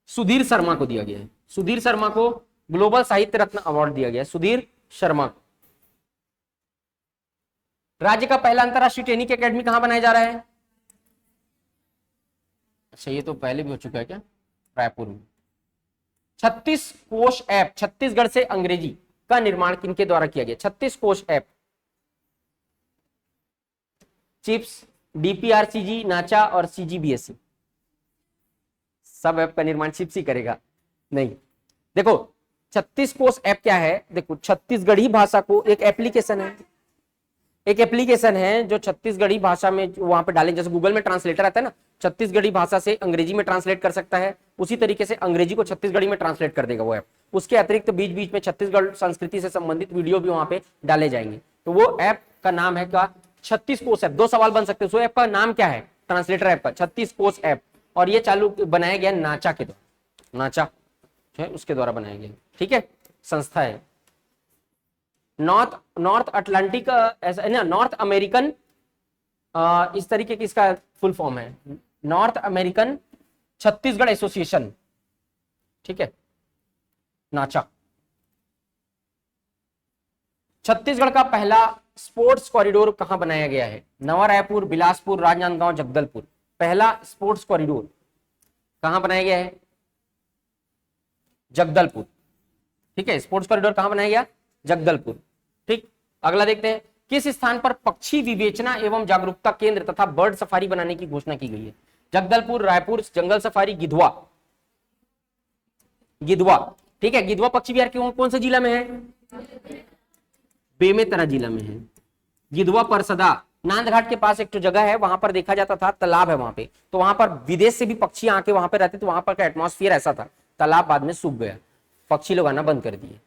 सुधीर शर्मा को दिया गया है। सुधीर शर्मा को ग्लोबल साहित्य रत्न अवार्ड दिया गया है, सुधीर शर्मा को। राज्य का पहला अंतरराष्ट्रीय टेनिस एकेडमी कहां बनाया जा रहा है? अच्छा, ये तो पहले भी हो चुका है क्या, रायपुर में। 36 कोश ऐप छत्तीसगढ़ से अंग्रेजी का निर्माण किनके द्वारा किया गया? 36 कोश ऐप, चिप्स, डीपीआरसीजी, नाचा और सीजीबीएसई। सब ऐप का निर्माण चिप्स ही करेगा? नहीं, देखो 36 कोश ऐप क्या है, देखो छत्तीसगढ़ी भाषा को, एक एप्लीकेशन है, एक एप्लीकेशन है जो छत्तीसगढ़ी भाषा में वहां पे डालें, जैसे गूगल में ट्रांसलेटर आता है ना, छत्तीसगढ़ी भाषा से अंग्रेजी में ट्रांसलेट कर सकता है, उसी तरीके से अंग्रेजी को छत्तीसगढ़ी में ट्रांसलेट कर देगा वो ऐप। उसके अतिरिक्त बीच बीच में छत्तीसगढ़ संस्कृति से संबंधित वीडियो भी वहां पे डाले जाएंगे। तो वो ऐप का नाम है क्या? 36 कोश ऐप। 2 सवाल बन सकते हैं, उस ऐप का नाम क्या है? ट्रांसलेटर ऐप का 36 कोश ऐप। और ये चालू बनाया गया नाचा के द्वारा, नाचा है उसके द्वारा बनाया गया। ठीक है, संस्था है नॉर्थ अटलांटिक, ऐसा ना, नॉर्थ अमेरिकन, इस तरीके की इसका फुल फॉर्म है, नॉर्थ अमेरिकन छत्तीसगढ़ एसोसिएशन। ठीक है, नाचा। छत्तीसगढ़ का पहला स्पोर्ट्स कॉरिडोर कहां बनाया गया है? नवा रायपुर, बिलासपुर, राजनांदगांव, जगदलपुर। पहला स्पोर्ट्स कॉरिडोर कहां बनाया गया है? जगदलपुर। ठीक है, स्पोर्ट्स कॉरिडोर कहां बनाया गया? जगदलपुर। ठीक, अगला देखते हैं, किस स्थान पर पक्षी विवेचना एवं जागरूकता केंद्र तथा बर्ड सफारी बनाने की घोषणा की गई है? जगदलपुर, रायपुर, जंगल सफारी, गिधवा। गिधवा, ठीक है, गिधवा पक्षी विहार कौन से जिला में है? बेमेतरा जिला में है। गिधवा परसदा, नांदघाट के पास एक तो जगह है, वहां पर देखा जाता था, तालाब है वहां पे, तो वहां पर विदेश से भी पक्षी आके वहां पे रहते, तो वहां पर का एटमॉस्फेयर ऐसा था, तालाब बाद में सूख गया, पक्षी लोग आना बंद कर दिए।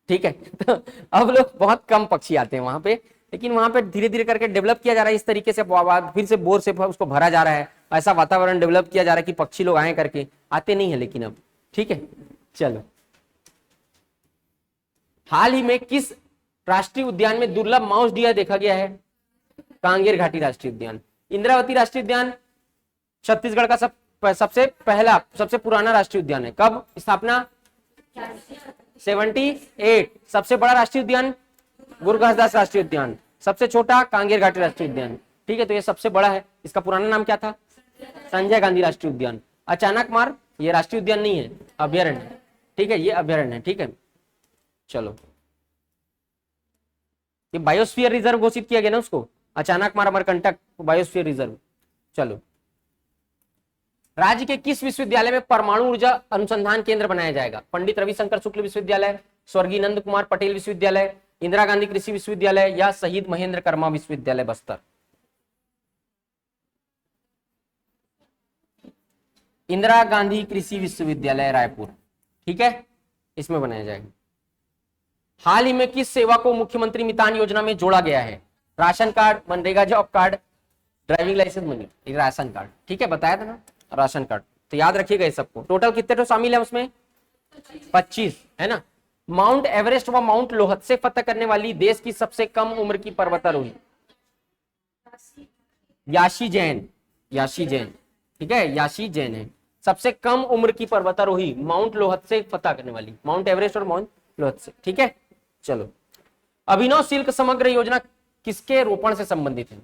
ठीक है, तो अब लोग बहुत कम पक्षी आते हैं वहां पे, लेकिन वहां पे धीरे धीरे करके डेवलप किया जा रहा है, इस तरीके से फिर से बोर से उसको भरा जा रहा है, ऐसा वातावरण डेवलप किया जा रहा है कि पक्षी लोग आए करके, आते नहीं है लेकिन अब। ठीक है, चलो, हाल ही में किस राष्ट्रीय उद्यान में दुर्लभ माउस डियर देखा गया है? कांगेर घाटी राष्ट्रीय उद्यान। इंद्रावती राष्ट्रीय उद्यान छत्तीसगढ़ का सबसे पहला, सबसे पुराना राष्ट्रीय उद्यान है। कब स्थापना? 78। सबसे बड़ा राष्ट्रीय उद्यान गुरु घासदास राष्ट्रीय उद्यान, सबसे छोटा कांगेर घाटी राष्ट्रीय उद्यान। ठीक है, तो ये सबसे बड़ा है, इसका पुराना नाम क्या था? संजय गांधी राष्ट्रीय उद्यान। अचानक मार, ये राष्ट्रीय उद्यान नहीं है, अभ्यारण्य। ठीक है, ये अभ्यारण्य है। ठीक है, चलो, ये बायोस्फीयर रिजर्व घोषित किया गया ना उसको, अचानक मार अमरकंटक बायोस्फीयर रिजर्व। चलो, राज्य के किस विश्वविद्यालय में परमाणु ऊर्जा अनुसंधान केंद्र बनाया जाएगा? पंडित रविशंकर शुक्ल विश्वविद्यालय, स्वर्गीय नंद कुमार पटेल विश्वविद्यालय, इंदिरा गांधी कृषि विश्वविद्यालय या शहीद महेंद्र कर्मा विश्वविद्यालय बस्तर? इंदिरा गांधी कृषि विश्वविद्यालय रायपुर, ठीक है, इसमें बनाया जाएगा। हाल ही में किस सेवा को मुख्यमंत्री मितान योजना में जोड़ा गया है? Ration card, MNREGA job card, driving licence money, ration card, ठीक है, बताया था ना, राशन कार्ड। तो याद रखिएगा ये सबको। टोटल कितने तो शामिल है उसमें? 25, है ना। माउंट एवरेस्ट व माउंट लोहत फतह करने वाली देश की सबसे कम उम्र की पर्वतारोही? याशी जैन, याशी जैन, ठीक है, याशी जैन है सबसे कम उम्र की पर्वतारोही, माउंट लोहत से फतह करने वाली, माउंट एवरेस्ट और माउंट लोहत से, ठीक है। चलो, अभिनव सिल्क समग्र योजना किसके रोपण से संबंधित है?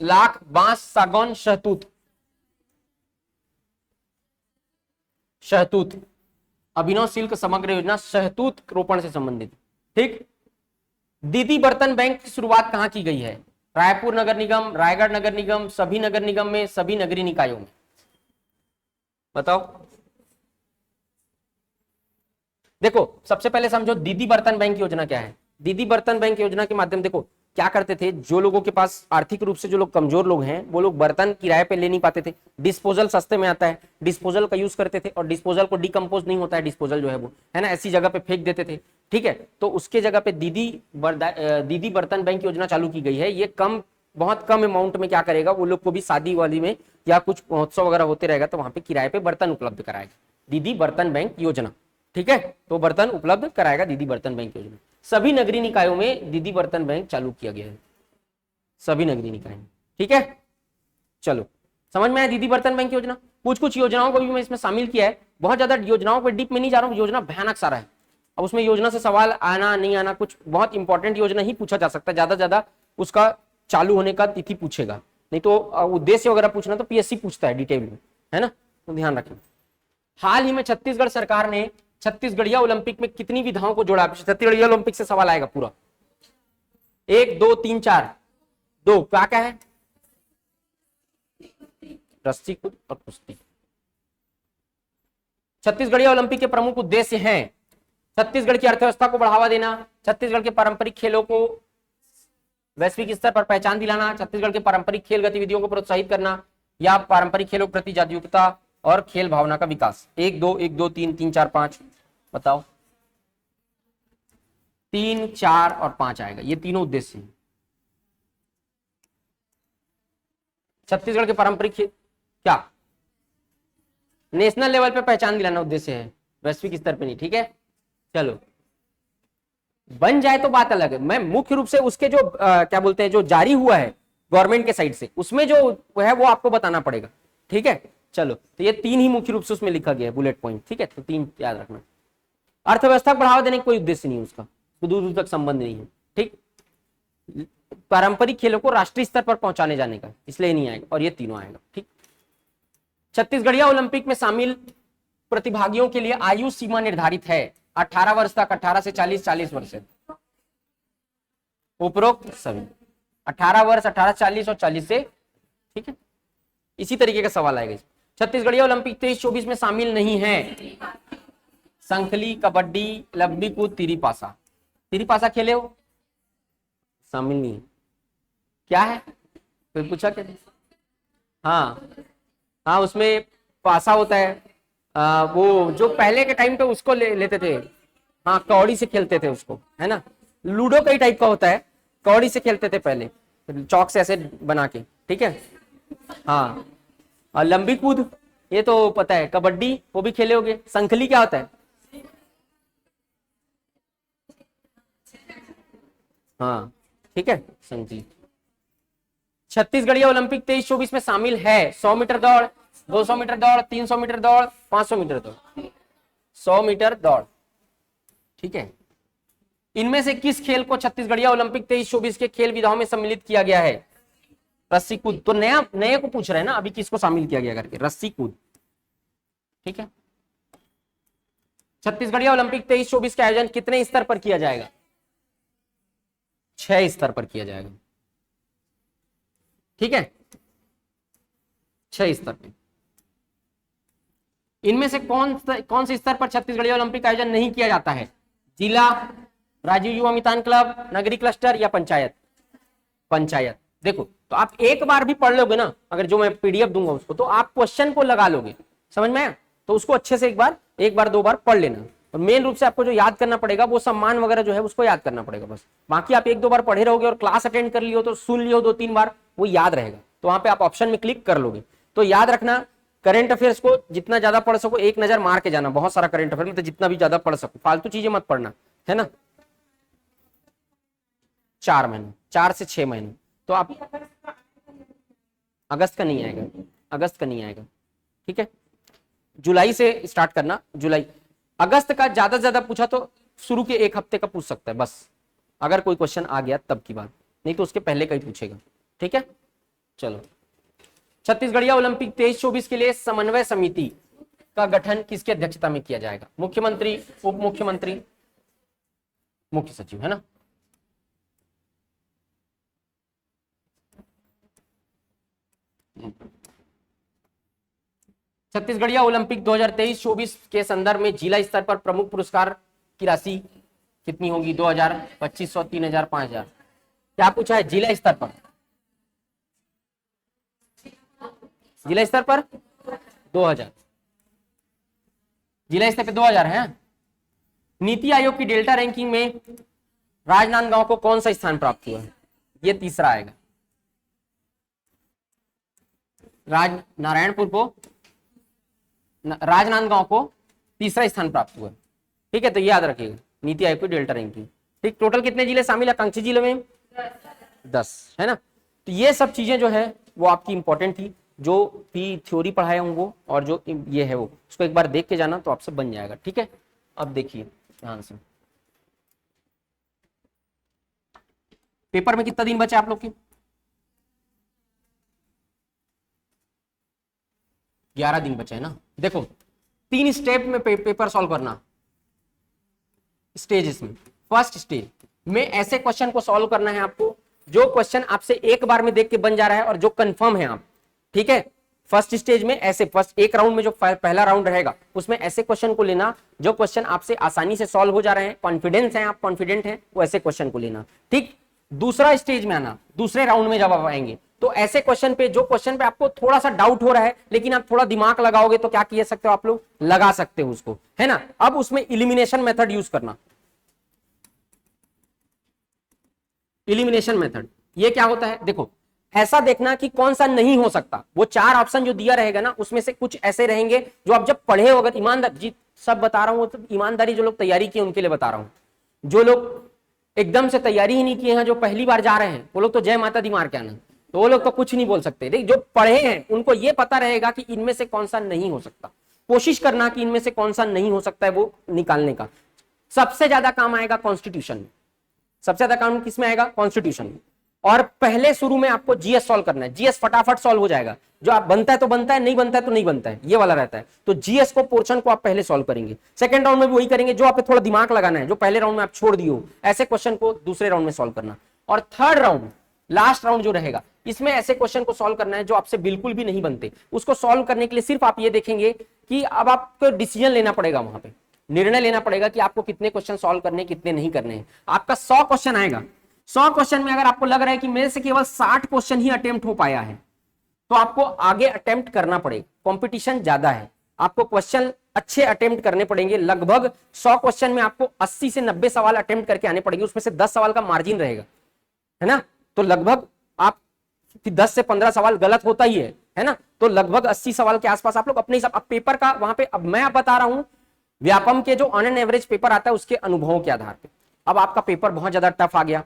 लाख, बांस, सागौन, शहतूत? शहतूत। अभिनव सिल्क समग्र योजना शहतूत रोपण से संबंधित, ठीक। दीदी बर्तन बैंक की शुरुआत कहां की गई है? रायपुर नगर निगम, रायगढ़ नगर निगम, सभी नगर निगम में, सभी नगरीय निकायों में? बताओ। देखो, सबसे पहले समझो दीदी बर्तन बैंक योजना क्या है। दीदी बर्तन बैंक योजना के माध्यम, देखो क्या करते थे, जो लोगों के पास आर्थिक रूप से जो लोग कमजोर लोग हैं, वो लोग बर्तन किराए पे ले नहीं पाते थे, डिस्पोजल सस्ते में आता है, डिस्पोजल का यूज करते थे, और डिस्पोजल को डिकम्पोज नहीं होता है, डिस्पोजल जो है वो, है ना, ऐसी जगह पे फेंक देते थे, ठीक है। तो उसके जगह पे दीदी बर्तन बैंक योजना चालू की गई है। ये बहुत कम अमाउंट में क्या करेगा, वो लोग को भी शादी वादी में या कुछ महोत्सव वगैरह होते रहेगा तो वहां पे किराए पे बर्तन उपलब्ध कराएगा, दीदी बर्तन बैंक योजना, ठीक है। तो बर्तन उपलब्ध कराएगा दीदी बर्तन बैंक योजना। सभी नगरीय निकायों में दीदी बर्तन बैंक चालू किया गया है, सभी नगरीय निकाय, ठीक है। चलो, समझ में आया दीदी बर्तन बैंक योजना। कुछ योजनाओं को भी मैं इसमें शामिल किया है, बहुत ज्यादा योजनाओं पर डीप में नहीं जा रहा हूँ, योजना भयानक सारा है। अब उसमें योजना से सवाल आना नहीं आना, कुछ बहुत इंपॉर्टेंट योजना ही पूछा जा सकता है, ज्यादा उसका चालू होने का तिथि पूछेगा, नहीं तो उद्देश्य वगैरह पूछना तो पीएससी पूछता है डिटेल में, है ना, तो ध्यान रखें। हाल ही में छत्तीसगढ़ सरकार ने छत्तीसगढ़िया ओलंपिक में कितनी विधाओं को जोड़ा? छत्तीसगढ़िया ओलंपिक से सवाल आएगा पूरा, 1 2 3 4, 2 क्या है? रस्सी कूद और कुश्ती। छत्तीसगढ़िया ओलंपिक के प्रमुख उद्देश्य हैं छत्तीसगढ़ की अर्थव्यवस्था को बढ़ावा देना, छत्तीसगढ़ के पारंपरिक खेलों को वैश्विक स्तर पर पहचान दिलाना, छत्तीसगढ़ के पारंपरिक खेल गतिविधियों को प्रोत्साहित करना, या पारंपरिक खेलों के प्रति जागरूकता और खेल भावना का विकास। 1 2 1 2 3 3 4 5, बताओ। 3 4 और 5 आएगा, ये तीनों उद्देश्य हैं। छत्तीसगढ़ के पारंपरिक खेल क्या? नेशनल लेवल पे पहचान दिलाना उद्देश्य है, वैश्विक स्तर पे नहीं, ठीक है। चलो, बन जाए तो बात अलग है। मैं मुख्य रूप से उसके जो क्या बोलते हैं, जो जारी हुआ है गवर्नमेंट के साइड से, उसमें जो है वो आपको बताना पड़ेगा, ठीक है। चलो, तो ये 3 ही मुख्य रूप से उसमें लिखा गया है, बुलेट पॉइंट, ठीक है, तो 3 याद रखना। अर्थव्यवस्था को बढ़ावा देने का कोई उद्देश्य नहीं है उसका, तो दूर दूर तक संबंध नहीं है, ठीक। पारंपरिक खेलों को राष्ट्रीय स्तर पर पहुंचाने जाने का, इसलिए नहीं आएगा, और ये तीनों आएगा, ठीक। छत्तीसगढ़िया ओलंपिक में शामिल प्रतिभागियों के लिए आयु सीमा निर्धारित है 18 वर्ष तक, 18 से 40, 40 वर्ष से उपरोक्त सभी 18 वर्ष, 18 40 और 40 से, ठीक है। इसी तरीके का सवाल आएगा। छत्तीसगढ़िया ओलंपिक 23-24 में शामिल नहीं है संखली, कबड्डी, लंबी कूद, तीरी पासा। तीरी पासा खेले हो? शामिल नहीं है, क्या है? कोई पूछा क्या? हाँ, उसमें पासा होता है, वो जो पहले के टाइम पे उसको लेते थे, हाँ, कौड़ी से खेलते थे उसको, है ना। लूडो कई टाइप का होता है, कौड़ी से खेलते थे पहले, चौक से ऐसे बना के, ठीक है। हाँ, और लंबी कूद ये तो पता है, कबड्डी वो भी खेले होगे। संखली क्या होता है? हाँ, ठीक है, संखली। छत्तीसगढ़िया ओलंपिक 23-24 में शामिल है 100 मीटर दौड़, 200 मीटर दौड़, 300 मीटर दौड़, 500 मीटर दौड़, 100 मीटर दौड़, ठीक है। इनमें से किस खेल को छत्तीसगढ़िया ओलंपिक 23-24 के खेल विधाओं में सम्मिलित किया गया है? रस्सी कूद। तो नए को पूछ रहे हैं ना अभी, किसको शामिल किया गया करके, रस्सी कूद, ठीक है। छत्तीसगढ़िया ओलंपिक 23-24 का आयोजन कितने स्तर पर किया जाएगा? 6 स्तर पर किया जाएगा, ठीक है। 6 स्तर पे। इनमें से कौन से स्तर पर छत्तीसगढ़ी ओलंपिक आयोजन नहीं किया जाता है? जिला, राजीव युवा मितान क्लब, नगरीय क्लस्टर या पंचायत? पंचायत। देखो तो आप एक बार भी पढ़ लोगे ना, अगर जो मैं पीडीएफ दूंगा उसको, तो आप क्वेश्चन को लगा लोगे, समझ में आया? तो उसको अच्छे से एक बार 2 बार पढ़ लेना। और मेन रूप से आपको जो याद करना पड़ेगा वो सम्मान वगैरह जो है उसको याद करना पड़ेगा बस। बाकी आप 1-2 बार पढ़े रहोगे और क्लास अटेंड कर लियो तो सुन लियो 2-3 बार, वो याद रहेगा। तो वहां पे आप ऑप्शन में क्लिक कर लोगे। तो याद रखना, करंट अफेयर्स को जितना ज्यादा पढ़ सको एक नजर मार के जाना, बहुत सारा करंट अफेयर, तो जितना भी ज्यादा पढ़ सको, फालतू चीजें मत पढ़ना, है ना। 4 महीने, 4 से 6 महीने। तो आप अगस्त का नहीं आएगा, अगस्त का नहीं आएगा, ठीक है। जुलाई से स्टार्ट करना, जुलाई। अगस्त का ज्यादा से ज्यादा पूछा तो शुरू के 1 हफ्ते का पूछ सकता है बस, अगर कोई क्वेश्चन आ गया तब की बात, नहीं तो उसके पहले का ही पूछेगा, ठीक है। चलो, छत्तीसगढ़िया ओलंपिक 23-24 के लिए समन्वय समिति का गठन किसकी अध्यक्षता में किया जाएगा? मुख्यमंत्री, उप मुख्यमंत्री, मुख्य सचिव, है ना। छत्तीसगढ़िया ओलंपिक 2023-24 के संदर्भ में जिला स्तर पर प्रमुख पुरस्कार की राशि कितनी होगी? 2000, 2500, 3000, 5000। क्या पूछा है? जिला स्तर पर, जिला स्तर पर 2000, जिला स्तर पे 2000 है। नीति आयोग की डेल्टा रैंकिंग में राजनांदगांव को कौन सा स्थान प्राप्त हुआ है? ये तीसरा आएगा। नारायणपुर को, राजनांदगांव को तीसरा स्थान प्राप्त हुआ, ठीक है। तो याद रखिएगा, नीति आयोग की डेल्टा रैंकिंग, ठीक। टोटल कितने जिले शामिल है आकांक्षी जिले में? 10, है ना। तो ये सब चीजें जो है वो आपकी इंपॉर्टेंट थी, जो भी थ्योरी पढ़ाए हूँ वो, और जो ये है वो, उसको एक बार देख के जाना तो आपसे बन जाएगा, ठीक है। अब देखिए ध्यान से, पेपर में कितना दिन बचा आप लोग के? 11 दिन बचे है ना। देखो 3 स्टेप में पेपर सॉल्व करना, स्टेजेस में। फर्स्ट स्टेज में ऐसे क्वेश्चन को सॉल्व करना है आपको जो क्वेश्चन आपसे एक बार में देख के बन जा रहा है और जो कंफर्म है आप, ठीक है। फर्स्ट स्टेज में ऐसे, फर्स्ट एक राउंड में जो पहला राउंड रहेगा उसमें ऐसे क्वेश्चन को लेना जो क्वेश्चन आपसे आसानी से सॉल्व हो जा रहे हैं, कॉन्फिडेंस है, आप कॉन्फिडेंट हैं, वो ऐसे क्वेश्चन को लेना, ठीक। दूसरा स्टेज में आना, दूसरे राउंड में जब आप आएंगे तो ऐसे क्वेश्चन पे, जो क्वेश्चन पे आपको थोड़ा सा डाउट हो रहा है लेकिन आप थोड़ा दिमाग लगाओगे तो क्या किए सकते हो आप लोग? लगा सकते हो उसको, है ना। अब उसमें इलिमिनेशन मेथड यूज करना। इलिमिनेशन मेथड ये क्या होता है? देखो ऐसा देखना कि कौन सा नहीं हो सकता। वो 4 ऑप्शन जो दिया रहेगा ना, उसमें से कुछ ऐसे रहेंगे जो आप जब पढ़े हो, अगर ईमानदार जी, सब बता रहा हूं तो ईमानदारी, जो लोग तैयारी किए उनके लिए बता रहा हूं। जो लोग एकदम से तैयारी ही नहीं किए हैं, जो पहली बार जा रहे हैं, वो लोग तो जय माता दी मार के आना, तो वो लोग तो कुछ नहीं बोल सकते। देख, जो पढ़े हैं उनको ये पता रहेगा कि इनमें से कौन सा नहीं हो सकता। कोशिश करना कि इनमें से कौन सा नहीं हो सकता है वो निकालने का। सबसे ज्यादा काम आएगा कॉन्स्टिट्यूशन में, सबसे ज्यादा काम किसमें आएगा? कॉन्स्टिट्यूशन में। और पहले शुरू में आपको जीएस सॉल्व करना है। जीएस फटाफट सॉल्व हो जाएगा, जो आप बनता है तो बनता है, नहीं बनता है तो नहीं बनता है, ये वाला रहता है। तो जीएस को पोर्शन को आप पहले सॉल्व करेंगे। सेकंड राउंड में भी वही करेंगे, जो आप पे थोड़ा दिमाग लगाना है, जो पहले राउंड में आप छोड़ दिए हो, ऐसे क्वेश्चन को दूसरे राउंड में सॉल्व करना। और थर्ड राउंड, लास्ट राउंड जो रहेगा, इसमें ऐसे क्वेश्चन को सॉल्व करना है जो आपसे बिल्कुल भी नहीं बनते। उसको सॉल्व करने के लिए सिर्फ आप ये देखेंगे कि अब आपको डिसीजन लेना पड़ेगा, वहां पे निर्णय लेना पड़ेगा कि आपको कितने क्वेश्चन सॉल्व करने, कितने नहीं करने हैं। आपका 100 क्वेश्चन आएगा, 100 क्वेश्चन में अगर आपको लग रहा है कि मेरे से केवल 60 क्वेश्चन ही अटेम्प्ट हो पाया है, तो आपको आगे अटेम्प्ट करना पड़ेगा। कंपटीशन ज्यादा है, आपको क्वेश्चन अच्छे अटेम्प्ट करने पड़ेंगे। लगभग 100 क्वेश्चन में आपको 80 से 90 सवाल अटेम्प्ट करके आने पड़ेंगे, उसमें से 10 सवाल का मार्जिन रहेगा, है ना। तो लगभग आप 10 से 15 सवाल गलत होता ही है ना। तो लगभग 80 सवाल के आसपास आप लोग अपने हिसाब, अब पेपर का वहां पे, अब मैं बता रहा हूं व्यापम के जो ऑन एन एवरेज पेपर आता है उसके अनुभवों के आधार पे। अब आपका पेपर बहुत ज्यादा टफ आ गया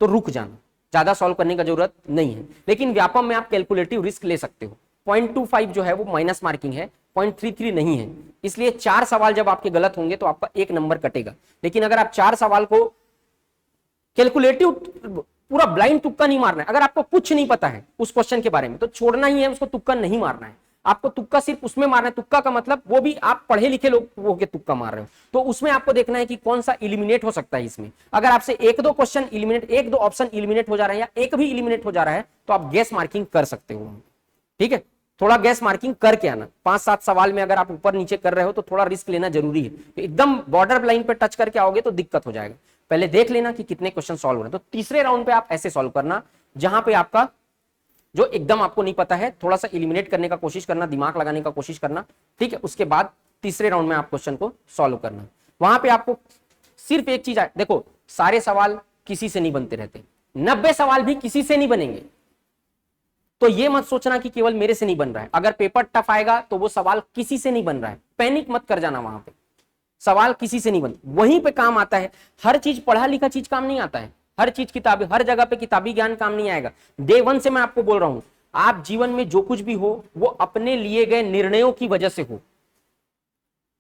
तो रुक जाना, ज्यादा सॉल्व करने का जरूरत नहीं है। लेकिन व्यापम में आप कैलकुलेटिव रिस्क ले सकते हो। 0.25 जो है वो माइनस मार्किंग है, 0.33 नहीं है। इसलिए 4 सवाल जब आपके गलत होंगे तो आपका 1 नंबर कटेगा। लेकिन अगर आप 4 सवाल को कैलकुलेटिव, पूरा ब्लाइंड तुक्का नहीं मारना है। अगर आपको कुछ नहीं पता है उस क्वेश्चन के बारे में तो छोड़ना ही है, उसको तुक्का नहीं मारना है। आपको तुक्का सिर्फ उसमें मारना है। तुक्का का मतलब वो भी आप पढ़े लिखे लोग वो के तुक्का मार रहे हो, तो उसमें आपको देखना है कि कौन सा इलिमिनेट हो सकता है इसमें। अगर आपसे 1-2 क्वेश्चन इलिमिनेट, 1-2 ऑप्शन इलिमिनेट हो जा रहे हैं या एक भी इलिमिनेट हो जा रहा है तो आप गेस मार्किंग कर सकते हो, ठीक है। थोड़ा गैस मार्किंग करके आना। 5-7 सवाल में अगर आप ऊपर नीचे कर रहे हो तो थोड़ा रिस्क लेना जरूरी है। तो एकदम बॉर्डर लाइन पे टच करके आओगे तो दिक्कत हो जाएगा। पहले देख लेना कि कितने क्वेश्चन सॉल्व हो रहे हैं। तो तीसरे राउंड पे आप ऐसे सॉल्व करना, जहां पे आपका जो एकदम आपको नहीं पता है थोड़ा सा एलिमिनेट करने का कोशिश करना, दिमाग लगाने का कोशिश करना, ठीक है। उसके बाद तीसरे राउंड में आप क्वेश्चन को सॉल्व करना। वहां पे आपको सिर्फ एक चीज है, देखो सारे सवाल किसी से नहीं बनते रहते, 90 सवाल भी किसी से नहीं बनेंगे। तो ये मत सोचना कि केवल मेरे से नहीं बन रहा है। अगर पेपर टफ आएगा तो वो सवाल किसी से नहीं बन रहा है, पैनिक मत कर जाना। वहां पे सवाल किसी से नहीं बनता, वहीं पे काम आता है। हर चीज पढ़ा लिखा चीज काम नहीं आता है, हर चीज किताबी, हर जगह पे किताबी ज्ञान काम नहीं आएगा। डे 1 से मैं आपको बोल रहा हूं, आप जीवन में जो कुछ भी हो वो अपने लिए गए निर्णयों की वजह से हो,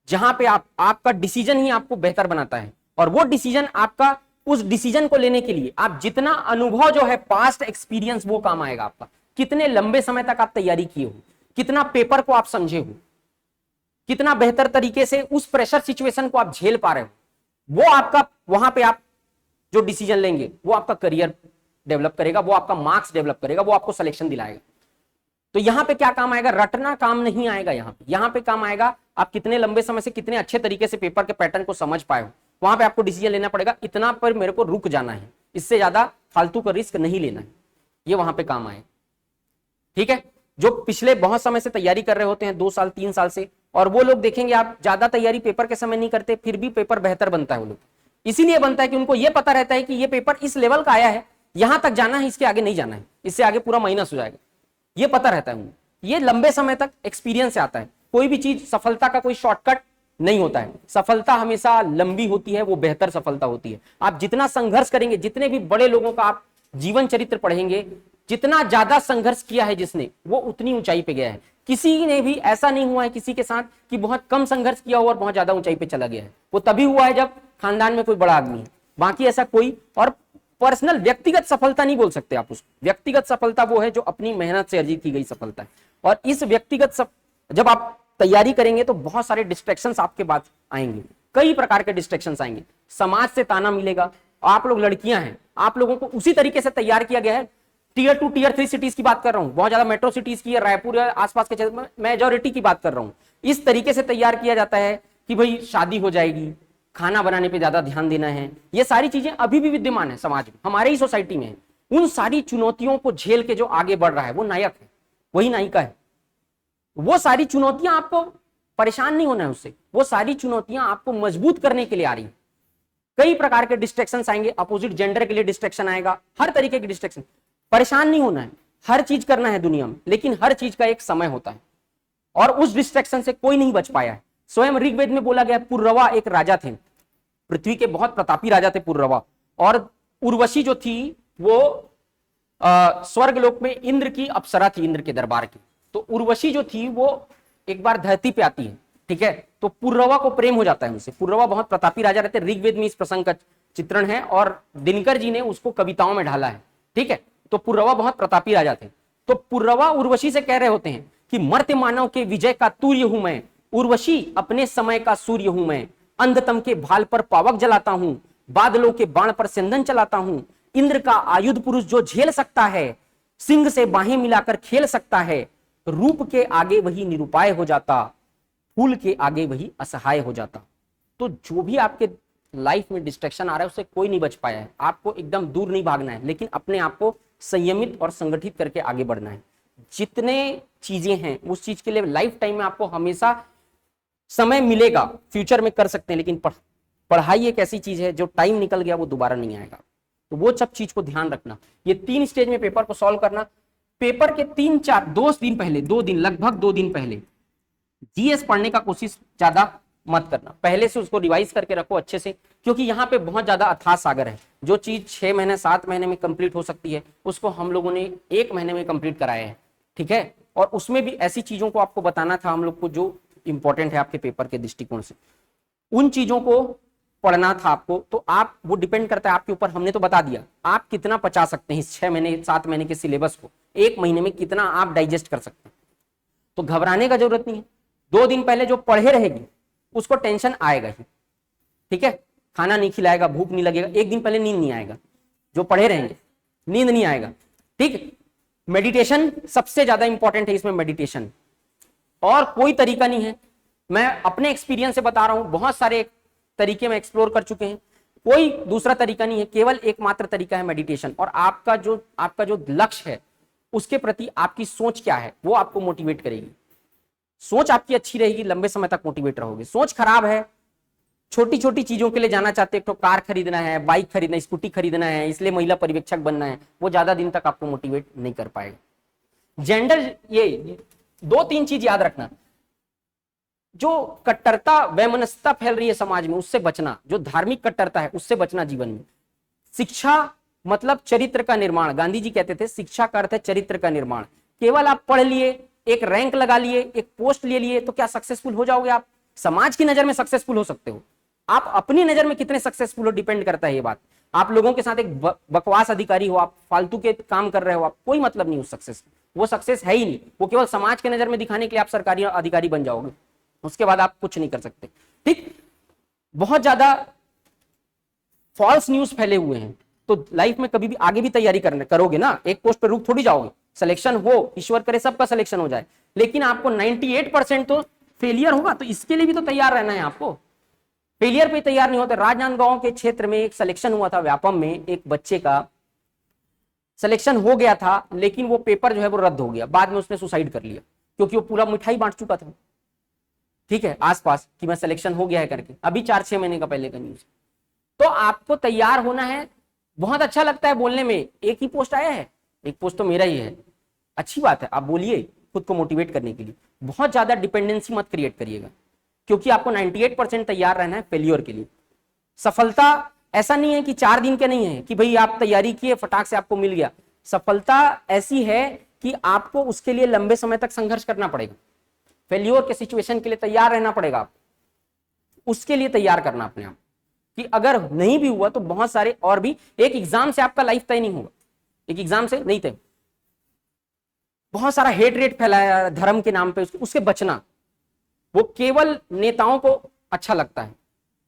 जहां पे आपका डिसीजन ही आपको बेहतर बनाता है। और वो डिसीजन आपका, उस डिसीजन को लेने के लिए आप जितना अनुभव जो है, पास्ट एक्सपीरियंस, वो काम आएगा आपका। कितने लंबे समय तक आप तैयारी किए हो, कितना पेपर को आप समझे हो, कितना बेहतर तरीके से उस प्रेशर सिचुएशन को आप झेल पा रहे हो, वो आपका, वहां पे आप जो डिसीजन लेंगे वो आपका करियर डेवलप करेगा, वो आपका मार्क्स डेवलप करेगा, वो आपको सिलेक्शन दिलाएगा। तो यहां पे क्या काम आएगा? रटना काम नहीं आएगा। यहां पे काम आएगा आप कितने लंबे समय से कितने अच्छे तरीके से पेपर के पैटर्न को समझ पाए हो। वहां पे आपको डिसीजन लेना पड़ेगा, इतना पर मेरे को रुक जाना है, इससे ज्यादा फालतू का रिस्क नहीं लेना है। ये वहां पे काम आए, ठीक है। जो पिछले बहुत समय से तैयारी कर रहे होते हैं, 2 साल 3 साल से, और वो लोग देखेंगे आप ज्यादा तैयारी पेपर के समय नहीं करते, फिर भी पेपर बेहतर बनता है। वो लोग इसीलिए बनता है कि उनको ये पता रहता है कि ये पेपर इस लेवल का आया है, यहां तक जाना है, इसके आगे नहीं जाना है, इससे आगे पूरा माइनस हो जाएगा। ये पता रहता है उनको। ये लंबे समय तक एक्सपीरियंस से आता है। कोई भी चीज, सफलता का कोई शॉर्टकट नहीं होता है। सफलता हमेशा लंबी होती है, वो बेहतर सफलता होती है। आप जितना संघर्ष करेंगे, जितने भी बड़े लोगों का आप जीवन चरित्र पढ़ेंगे, जितना ज्यादा संघर्ष किया है जिसने, वो उतनी ऊंचाई पे गया है। किसी ने भी ऐसा नहीं हुआ है किसी के साथ कि बहुत कम संघर्ष किया हो और बहुत ज्यादा ऊंचाई पे चला गया है। वो तभी हुआ है जब खानदान में कोई बड़ा आदमी है। बाकी ऐसा कोई, और पर्सनल व्यक्तिगत सफलता नहीं बोल सकते आप उसको। व्यक्तिगत सफलता वो है जो अपनी मेहनत से अर्जित की गई सफलता है। और इस व्यक्तिगत जब आप तैयारी करेंगे तो बहुत सारे डिस्ट्रैक्शंस आपके बाद आएंगे, कई प्रकार के डिस्ट्रैक्शंस आएंगे। समाज से ताना मिलेगा। आप लोग लड़कियां हैं, आप लोगों को उसी तरीके से तैयार किया गया है। टियर 2 टियर 3 सिटीज की बात कर रहा हूं, बहुत ज्यादा मेट्रो सिटीज की, रायपुर या आसपास के क्षेत्र में मेजोरिटी की बात कर रहा हूं। इस तरीके से तैयार किया जाता है कि भाई शादी हो जाएगी, खाना बनाने पे ज्यादा ध्यान देना है। ये सारी चीजें अभी भी विद्यमान है समाज में, हमारे ही सोसाइटी में है। उन सारी चुनौतियों को झेल के जो आगे बढ़ रहा है वो नायक है, वही नायिका है। वो सारी चुनौतियां, आपको परेशान नहीं होना है उससे, वो सारी चुनौतियां आपको मजबूत करने के लिए आ रही है। कई प्रकार के डिस्ट्रैक्शन आएंगे, अपोजिट जेंडर के लिए डिस्ट्रैक्शन आएगा, हर तरीके के डिस्ट्रैक्शन। परेशान नहीं होना है, हर चीज करना है दुनिया में, लेकिन हर चीज का एक समय होता है और उस डिस्ट्रैक्शन से कोई नहीं बच पाया है। स्वयं ऋग्वेद में बोला गया, पुर्रवा एक राजा थे, पृथ्वी के बहुत प्रतापी राजा थे पुर्रवा। और उर्वशी जो थी वो स्वर्गलोक में इंद्र की अप्सरा थी, इंद्र के दरबार की। तो उर्वशी जो थी वो एक बार धरती पे आती है, ठीक है। तो पुर्रवा को प्रेम हो जाता है उनसे। पुर्रवा बहुत प्रतापी राजा रहते, ऋग्वेद में इस प्रसंग का चित्रण है और दिनकर जी ने उसको कविताओं में ढाला है, ठीक है। तो पुर्रवा बहुत प्रतापी राजा थे। तो पुर्रवा उर्वशी से कह रहे होते हैं कि मर्त्य मानव के विजय का तूर्य हूं मैं, उर्वशी अपने समय का सूर्य हूं मैं। अंधतम के भाल पर पावक जलाता हूं, बादलों के बाण पर सिंदन चलाता हूं। इंद्र का आयुध पुरुष जो झेल सकता है, सिंह से बाहें मिलाकर खेल सकता है। रूप के आगे वही निरुपाय हो जाता, फूल के आगे वही असहाय हो जाता। तो जो भी आपके लाइफ में डिस्ट्रैक्शन आ रहा है उससे कोई नहीं बच पाया है। आपको एकदम दूर नहीं भागना है, लेकिन अपने आप को संयमित और संगठित करके आगे बढ़ना है। जितने चीजें हैं उस चीज के लिए लाइफ टाइम में आपको हमेशा समय मिलेगा, फ्यूचर में कर सकते हैं, लेकिन पढ़ाई एक ऐसी चीज है जो टाइम निकल गया वो दोबारा नहीं आएगा। तो वो सब चीज को ध्यान रखना। ये 3 स्टेज में पेपर को सॉल्व करना। पेपर के 2 दिन पहले, 2 दिन, लगभग 2 दिन पहले जीएस पढ़ने का कोशिश ज्यादा मत करना। पहले से उसको रिवाइज करके रखो अच्छे से, क्योंकि यहाँ पे बहुत ज्यादा अथाह सागर है। जो चीज 6 महीने 7 महीने में कंप्लीट हो सकती है उसको हम लोगों ने 1 महीने में कंप्लीट कराया है, ठीक है। और उसमें भी ऐसी चीजों को आपको बताना था हम लोग को जो इंपॉर्टेंट है आपके पेपर के दृष्टिकोण से, उन चीजों को पढ़ना था आपको। तो आप, वो डिपेंड करता है आपके ऊपर। हमने तो बता दिया आप कितना पचा सकते हैं इस 6 महीने 7 महीने के सिलेबस को, 1 महीने में कितना आप डाइजेस्ट कर सकते हैं। तो घबराने का जरूरत नहीं है। 2 दिन पहले जो पढ़े रहेगी उसको टेंशन आएगा ही, ठीक है। खाना नहीं खिलाएगा, भूख नहीं लगेगा, 1 दिन पहले नींद नहीं आएगा। जो पढ़े रहेंगे नींद नहीं आएगा, ठीक है। मेडिटेशन सबसे ज्यादा इंपॉर्टेंट है इसमें, मेडिटेशन, और कोई तरीका नहीं है। मैं अपने एक्सपीरियंस से बता रहा हूं, बहुत सारे तरीके में एक्सप्लोर कर चुके हैं, कोई दूसरा तरीका नहीं है, केवल एकमात्र तरीका है मेडिटेशन। और आपका जो लक्ष्य है उसके प्रति आपकी सोच क्या है वो आपको मोटिवेट करेगी। सोच आपकी अच्छी रहेगी, लंबे समय तक मोटिवेट रहोगे। सोच खराब है, छोटी छोटी चीजों के लिए जाना चाहते हैं, तो कार खरीदना है, बाइक खरीदना है, स्कूटी खरीदना है, इसलिए महिला पर्यवेक्षक बनना है, वो ज्यादा दिन तक आपको मोटिवेट नहीं कर पाएगा। जेंडर, ये 2-3 चीज याद रखना, जो कट्टरता वैमनस्यता फैल रही है समाज में उससे बचना, जो धार्मिक कट्टरता है उससे बचना जीवन में। शिक्षा मतलब चरित्र का निर्माण, गांधी जी कहते थे शिक्षा का अर्थ है चरित्र का निर्माण। केवल आप पढ़ लिए, एक रैंक लगा लिए, एक पोस्ट ले लिए तो क्या सक्सेसफुल हो जाओगे आप? समाज की नजर में सक्सेसफुल हो सकते हो, आप अपनी नजर में कितने सक्सेसफुल हो डिपेंड करता है ये बात। आप लोगों के साथ एक बकवास अधिकारी हो, आप फालतू के काम कर रहे हो, आप कोई मतलब नहीं उस सक्सेस, वो सक्सेस है ही नहीं, वो केवल समाज के नजर में दिखाने के लिए आप सरकारी अधिकारी बन जाओगे, उसके बाद आप कुछ नहीं कर सकते। ठीक, बहुत ज्यादा फॉल्स न्यूज फैले हुए हैं, तो लाइफ में कभी भी आगे भी तैयारी करोगे ना, एक पोस्ट पर रुक थोड़ी जाओगे। सिलेक्शन हो, ईश्वर करे सबका सिलेक्शन हो जाए, लेकिन आपको 98% तो फेलियर होगा, तो इसके लिए भी तो तैयार रहना है आपको। फेलियर पे तैयार नहीं होते। राजनांदगांव के क्षेत्र में एक सिलेक्शन हुआ था, व्यापम में एक बच्चे का सिलेक्शन हो गया था, लेकिन वो पेपर जो है वो रद्द हो गया, बाद में उसने सुसाइड कर लिया, क्योंकि वो पूरा मिठाई बांट चुका था, ठीक है, आसपास कि मैं सिलेक्शन हो गया है करके, अभी 4-6 महीने का पहले का न्यूज। तो आपको तैयार होना है। बहुत अच्छा लगता है बोलने में, एक ही पोस्ट आया है, एक पोस्ट तो मेरा ही है, अच्छी बात है, आप बोलिए खुद को मोटिवेट करने के लिए। बहुत ज्यादा डिपेंडेंसी मत क्रिएट करिएगा, क्योंकि आपको 98% तैयार रहना है फेल्योर के लिए। सफलता ऐसा नहीं है कि 4 दिन के नहीं है कि भाई आप तैयारी किए फटाक से आपको मिल गया। सफलता ऐसी है कि आपको उसके लिए लंबे समय तक संघर्ष करना पड़ेगा, फेल्योर के सिचुएशन के लिए तैयार रहना पड़ेगा, आप उसके लिए तैयार करना अपने आप, कि अगर नहीं भी हुआ तो बहुत सारे और भी, एक एग्जाम से आपका लाइफ तय नहीं होगा, एक एग्जाम से नहीं तय। बहुत सारा हेट रेट फैलाया धर्म के नाम पे, उसके बचना, वो केवल नेताओं को अच्छा लगता है,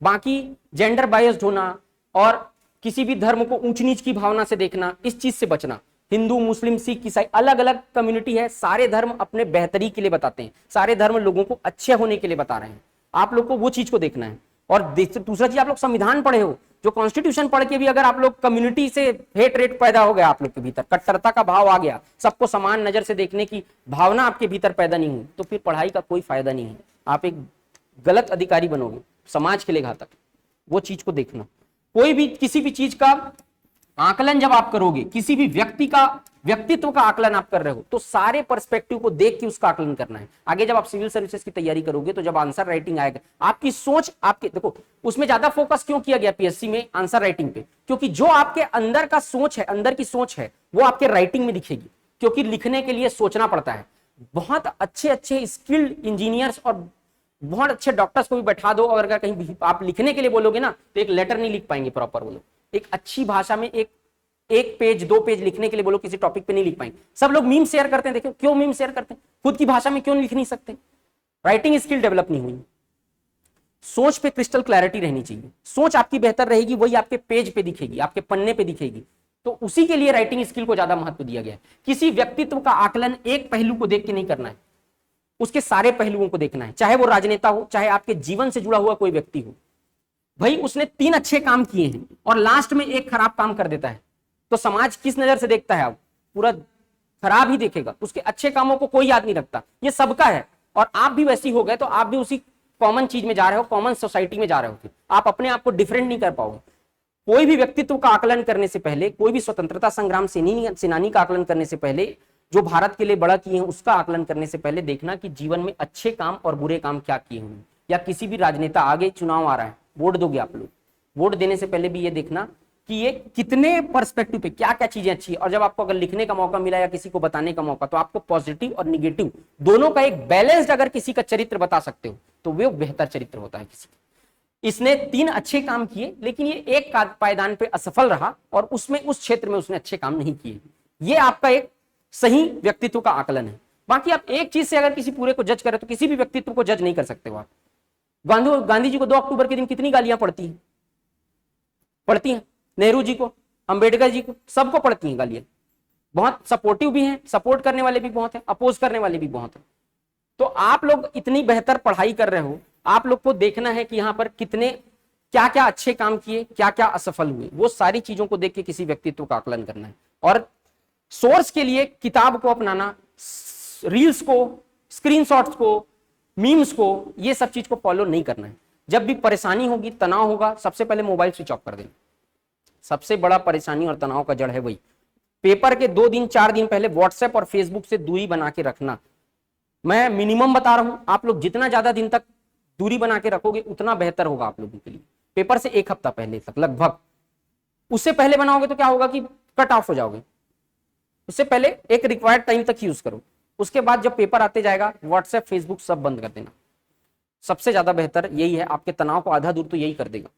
बाकी जेंडर बायस्ड होना और किसी भी धर्म को ऊंच नीच की भावना से देखना, इस चीज से बचना। हिंदू, मुस्लिम, सिख, ईसाई, अलग अलग कम्युनिटी है, सारे धर्म अपने बेहतरी के लिए बताते हैं, सारे धर्म लोगों को अच्छे होने के लिए बता रहे हैं, आप लोग को वो चीज को देखना है। और दूसरा चीज, आप लोग संविधान पढ़े हो, जो कॉन्स्टिट्यूशन पढ़ के भी अगर आप लोग कम्युनिटी से हेट रेट पैदा हो गया, आप लोग के भीतर कट्टरता का भाव आ गया, सबको समान नजर से देखने की भावना आपके भीतर पैदा नहीं हुई, तो फिर पढ़ाई का कोई फायदा नहीं है, आप एक गलत अधिकारी बनोगे, समाज के लिए घातक। वो चीज को देखना। कोई भी किसी भी चीज का आकलन जब आप करोगे, किसी भी व्यक्तित्व का आकलन आप कर रहे हो, तो सारे पर्सपेक्टिव को देख के उसका आकलन करना है। आगे जब आप सिविल सर्विसेज की तैयारी करोगे, तो जब आंसर राइटिंग आएगा, आपकी सोच, आपके देखो उसमें ज्यादा फोकस क्यों किया गया पीएससी में आंसर राइटिंग पे, क्योंकि जो आपके अंदर का सोच है, अंदर की सोच है, वो आपके राइटिंग में दिखेगी, क्योंकि लिखने के लिए सोचना पड़ता है। बहुत अच्छे अच्छे स्किल्ड इंजीनियर्स और बहुत अच्छे डॉक्टर्स को भी बैठा दो, और अगर कहीं आप लिखने के लिए बोलोगे ना, तो एक लेटर नहीं लिख पाएंगे प्रॉपर वो लोग। एक अच्छी भाषा में एक पेज 2 पेज लिखने के लिए बोलो किसी टॉपिक पे नहीं लिख पाएंगे। सब लोग मीम शेयर करते हैं, देखो क्यों मीम शेयर करते हैं, खुद की भाषा में क्यों लिख नहीं सकते? राइटिंग स्किल डेवलप नहीं हुई। सोच पे क्रिस्टल क्लैरिटी रहनी चाहिए, सोच आपकी बेहतर रहेगी, वही आपके पेज पे दिखेगी, आपके पन्ने पे दिखेगी। तो उसी के लिए राइटिंग स्किल को ज्यादा महत्व दिया गया है। किसी व्यक्तित्व का आकलन एक पहलू को देख के नहीं करना है, उसके सारे पहलुओं को देखना है, चाहे वो राजनेता हो, चाहे आपके जीवन से जुड़ा हुआ कोई व्यक्ति हो। भाई उसने 3 अच्छे काम किए हैं और लास्ट में एक खराब काम कर देता है, तो समाज किस नजर से देखता है? आप पूरा खराब ही देखेगा, उसके अच्छे कामों को कोई याद नहीं रखता। ये सबका है, और आप भी वैसी हो गए तो आप भी उसी कॉमन चीज में जा रहे हो, कॉमन सोसाइटी में जा रहे हो, आप अपने आप को डिफरेंट नहीं कर पाओगे। कोई भी व्यक्तित्व का आकलन करने से पहले, कोई भी स्वतंत्रता संग्राम सेनानी का आकलन करने से पहले, जो भारत के लिए बड़ा किए हैं उसका आकलन करने से पहले देखना कि जीवन में अच्छे काम और बुरे काम क्या किए होंगे। या किसी भी राजनेता, आगे चुनाव आ रहा है, वोट दोगे आप लोग, वोट देने से पहले भी ये देखना कि ये कितने पर्सपेक्टिव पे क्या क्या चीजें अच्छी है। और जब आपको अगर लिखने का मौका मिला या किसी को बताने का मौका, तो आपको पॉजिटिव और निगेटिव दोनों का एक बैलेंस्ड अगर किसी का चरित्र बता सकते हो, तो वो बेहतर चरित्र होता है किसी का। इसने 3 अच्छे काम किए, लेकिन ये एक पायदान पे असफल रहा, और उसमें उस क्षेत्र में उसने अच्छे काम नहीं किए। ये आपका एक सही व्यक्तित्व का आकलन है। बाकी आप एक चीज से अगर किसी पूरे को जज करें, तो किसी भी व्यक्तित्व को जज नहीं कर सकते हो आप। गांधी जी को 2 अक्टूबर के दिन कितनी गालियां पड़ती हैं? नेहरू जी को, अंबेडकर जी को, सबको पड़ती हैं गालियां। बहुत सपोर्टिव भी हैं, सपोर्ट करने वाले भी बहुत हैं, अपोज करने वाले भी बहुत हैं। तो आप लोग इतनी बेहतर पढ़ाई कर रहे हो, आप लोग को देखना है कि यहाँ पर कितने क्या क्या अच्छे काम किए, क्या क्या असफल हुए, वो सारी चीजों को देख के किसी व्यक्तित्व का आकलन करना है। और सोर्स के लिए किताब को अपनाना, रील्स को, स्क्रीनशॉट्स को, मीम्स को, ये सब चीज को फॉलो नहीं करना है। जब भी परेशानी होगी, तनाव होगा, सबसे पहले मोबाइल स्विच ऑफ कर देना। सबसे बड़ा परेशानी और तनाव का जड़ है वही। पेपर के 2 दिन 4 दिन पहले व्हाट्सएप और फेसबुक से दूरी बना के रखना। मैं मिनिमम बता रहा हूं, आप लोग जितना ज्यादा दिन तक दूरी बना के रखोगे उतना बेहतर होगा आप लोगों के लिए। पेपर से 1 हफ्ता पहले तक लगभग, उससे पहले बनाओगे तो क्या होगा कि कट ऑफ हो जाओगे। उससे पहले एक रिक्वायर्ड टाइम तक यूज करो, उसके बाद जब पेपर आते जाएगा व्हाट्सएप फेसबुक सब बंद कर देना। सबसे ज्यादा बेहतर यही है, आपके तनाव को आधा दूर तो यही कर देगा।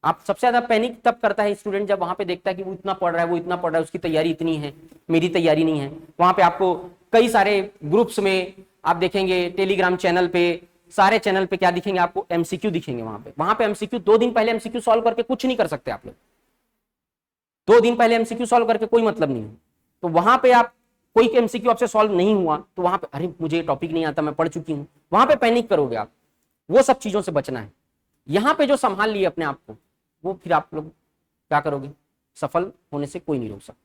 आप सबसे ज्यादा पैनिक तब करता है स्टूडेंट जब वहां पे देखता है कि वो इतना पढ़ रहा है, वो इतना पढ़ रहा है, उसकी तैयारी इतनी है, मेरी तैयारी नहीं है। वहां पे आपको कई सारे ग्रुप्स में आप देखेंगे, टेलीग्राम चैनल पे, सारे चैनल पे क्या दिखेंगे आपको, एमसीक्यू दिखेंगे। वहां पे एमसीक्यू 2 दिन पहले एमसीक्यू सॉल्व करके कुछ नहीं कर सकते आप लोग। 2 दिन पहले एमसीक्यू सॉल्व करके कोई मतलब नहीं है। तो वहां पे आप कोई एमसीक्यू आपसे सॉल्व नहीं हुआ तो वहां पे अरे मुझे टॉपिक नहीं आता, मैं पढ़ चुकी हूं, वहां पे पैनिक करोगे आप। वो सब चीजों से बचना है। यहां पे जो संभाल लिए अपने आप को, वो फिर आप लोग क्या करोगे, सफल होने से कोई नहीं रोक सकता।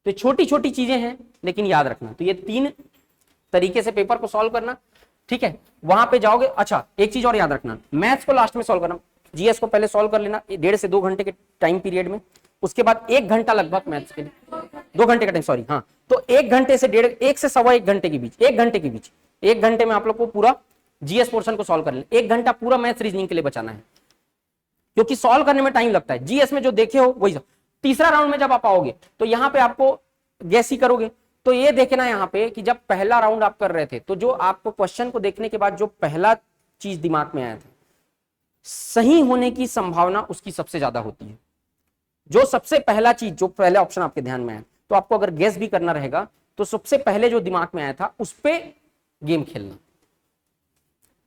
तो छोटी छोटी चीजें हैं, लेकिन याद रखना। तो ये 3 तरीके से पेपर को सॉल्व करना, ठीक है। वहां पे जाओगे, अच्छा एक चीज और याद रखना, मैथ्स को लास्ट में सॉल्व करना, जीएस को पहले सॉल्व कर लेना 1.5 से 2 घंटे के टाइम पीरियड में। उसके बाद 1 घंटा लगभग मैथ्स के लिए, 2 घंटे का टाइम, सॉरी हाँ। तो 1 घंटे से 1 से सवा 1 घंटे के बीच, 1 घंटे के बीच, 1 घंटे में आप लोग को पूरा जीएस पोर्शन को सॉल्व कर लेना। 1 घंटा पूरा मैथ्स रीजनिंग के लिए बचाना है, क्योंकि सॉल्व करने में टाइम लगता है। जीएस में जो देखे हो वही। तीसरा राउंड में जब आप आओगे तो यहाँ पे आपको गैस ही करोगे। तो ये देखना यहाँ पे कि जब पहला राउंड आप कर रहे थे तो जो आपको क्वेश्चन को देखने के बाद जो पहला चीज दिमाग में आया था, सही होने की संभावना उसकी सबसे ज्यादा होती है। जो सबसे पहला चीज, जो पहले ऑप्शन आपके ध्यान में आया, तो आपको अगर गैस भी करना रहेगा तो सबसे पहले जो दिमाग में आया था उस पे गेम खेलना,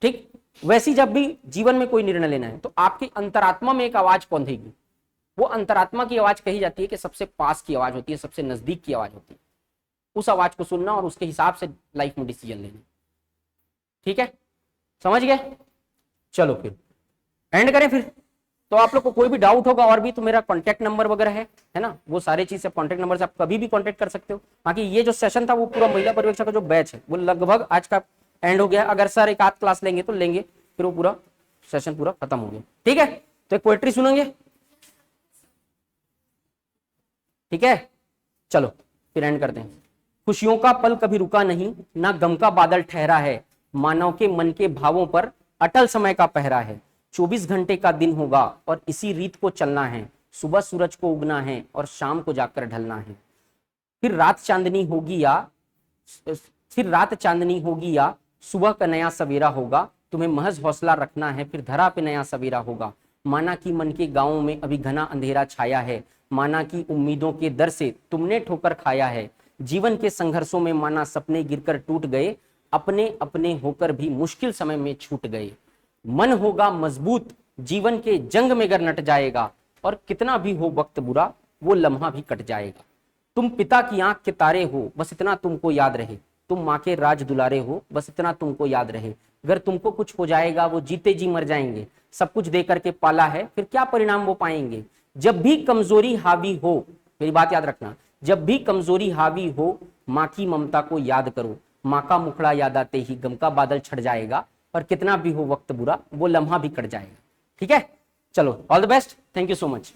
ठीक। वैसे जब भी जीवन में कोई निर्णय लेना है तो आपकी अंतरात्मा में एक आवाज पौंधेगी। वो अंतरात्मा की आवाज कही जाती है कि सबसे पास की आवाज होती है, सबसे नजदीक की आवाज होती है। उस आवाज को सुनना और उसके हिसाब से लाइफ में डिसीजन लेना, ठीक है, समझ गए। चलो फिर एंड करें फिर। तो आप लोग को कोई भी डाउट होगा और भी तो मेरा कॉन्टेक्ट नंबर वगैरह है ना, वो सारी चीज से कॉन्टेक्ट नंबर से आप कभी भी कॉन्टेक्ट कर सकते हो। बाकी ये जो सेशन था वो पूरा महिला पर्यवेक्षक का जो बैच है वो लगभग आज का एंड हो गया। अगर सर 1 आध क्लास लेंगे तो लेंगे, फिर वो पूरा सेशन पूरा खत्म हो गया, ठीक है। तो एक पोएट्री सुनेंगे, ठीक है। चलो फिर एंड करते हैं। खुशियों का पल कभी रुका नहीं, ना गम का बादल ठहरा है, मानव के मन के भावों पर अटल समय का पहरा है। 24 घंटे का दिन होगा और इसी रीत को चलना है, सुबह सूरज को उगना है और शाम को जाकर ढलना है। फिर रात चांदनी होगी या सुबह का नया सवेरा होगा, तुम्हें महज हौसला रखना है, फिर धरा पे नया सवेरा होगा। माना कि मन के गांवों में अभी घना अंधेरा छाया है, माना कि उम्मीदों के दर से तुमने ठोकर खाया है। जीवन के संघर्षों में माना सपने गिरकर टूट गए, अपने अपने होकर भी मुश्किल समय में छूट गए। मन होगा मजबूत जीवन के जंग में गर नट जाएगा, और कितना भी हो वक्त बुरा वो लम्हा भी कट जाएगा। तुम पिता की आंख के तारे हो, बस इतना तुमको याद रहे, तुम माँ के राज दुलारे हो, बस इतना तुमको याद रहे। अगर तुमको कुछ हो जाएगा वो जीते जी मर जाएंगे, सब कुछ दे करके पाला है, फिर क्या परिणाम वो पाएंगे। जब भी कमजोरी हावी हो, मेरी बात याद रखना, जब भी कमजोरी हावी हो, माँ की ममता को याद करो, माँ का मुखड़ा याद आते ही गम का बादल छट जाएगा, और कितना भी हो वक्त बुरा वो लम्हा भी कट जाएगा, ठीक है। चलो all the best, thank you so much.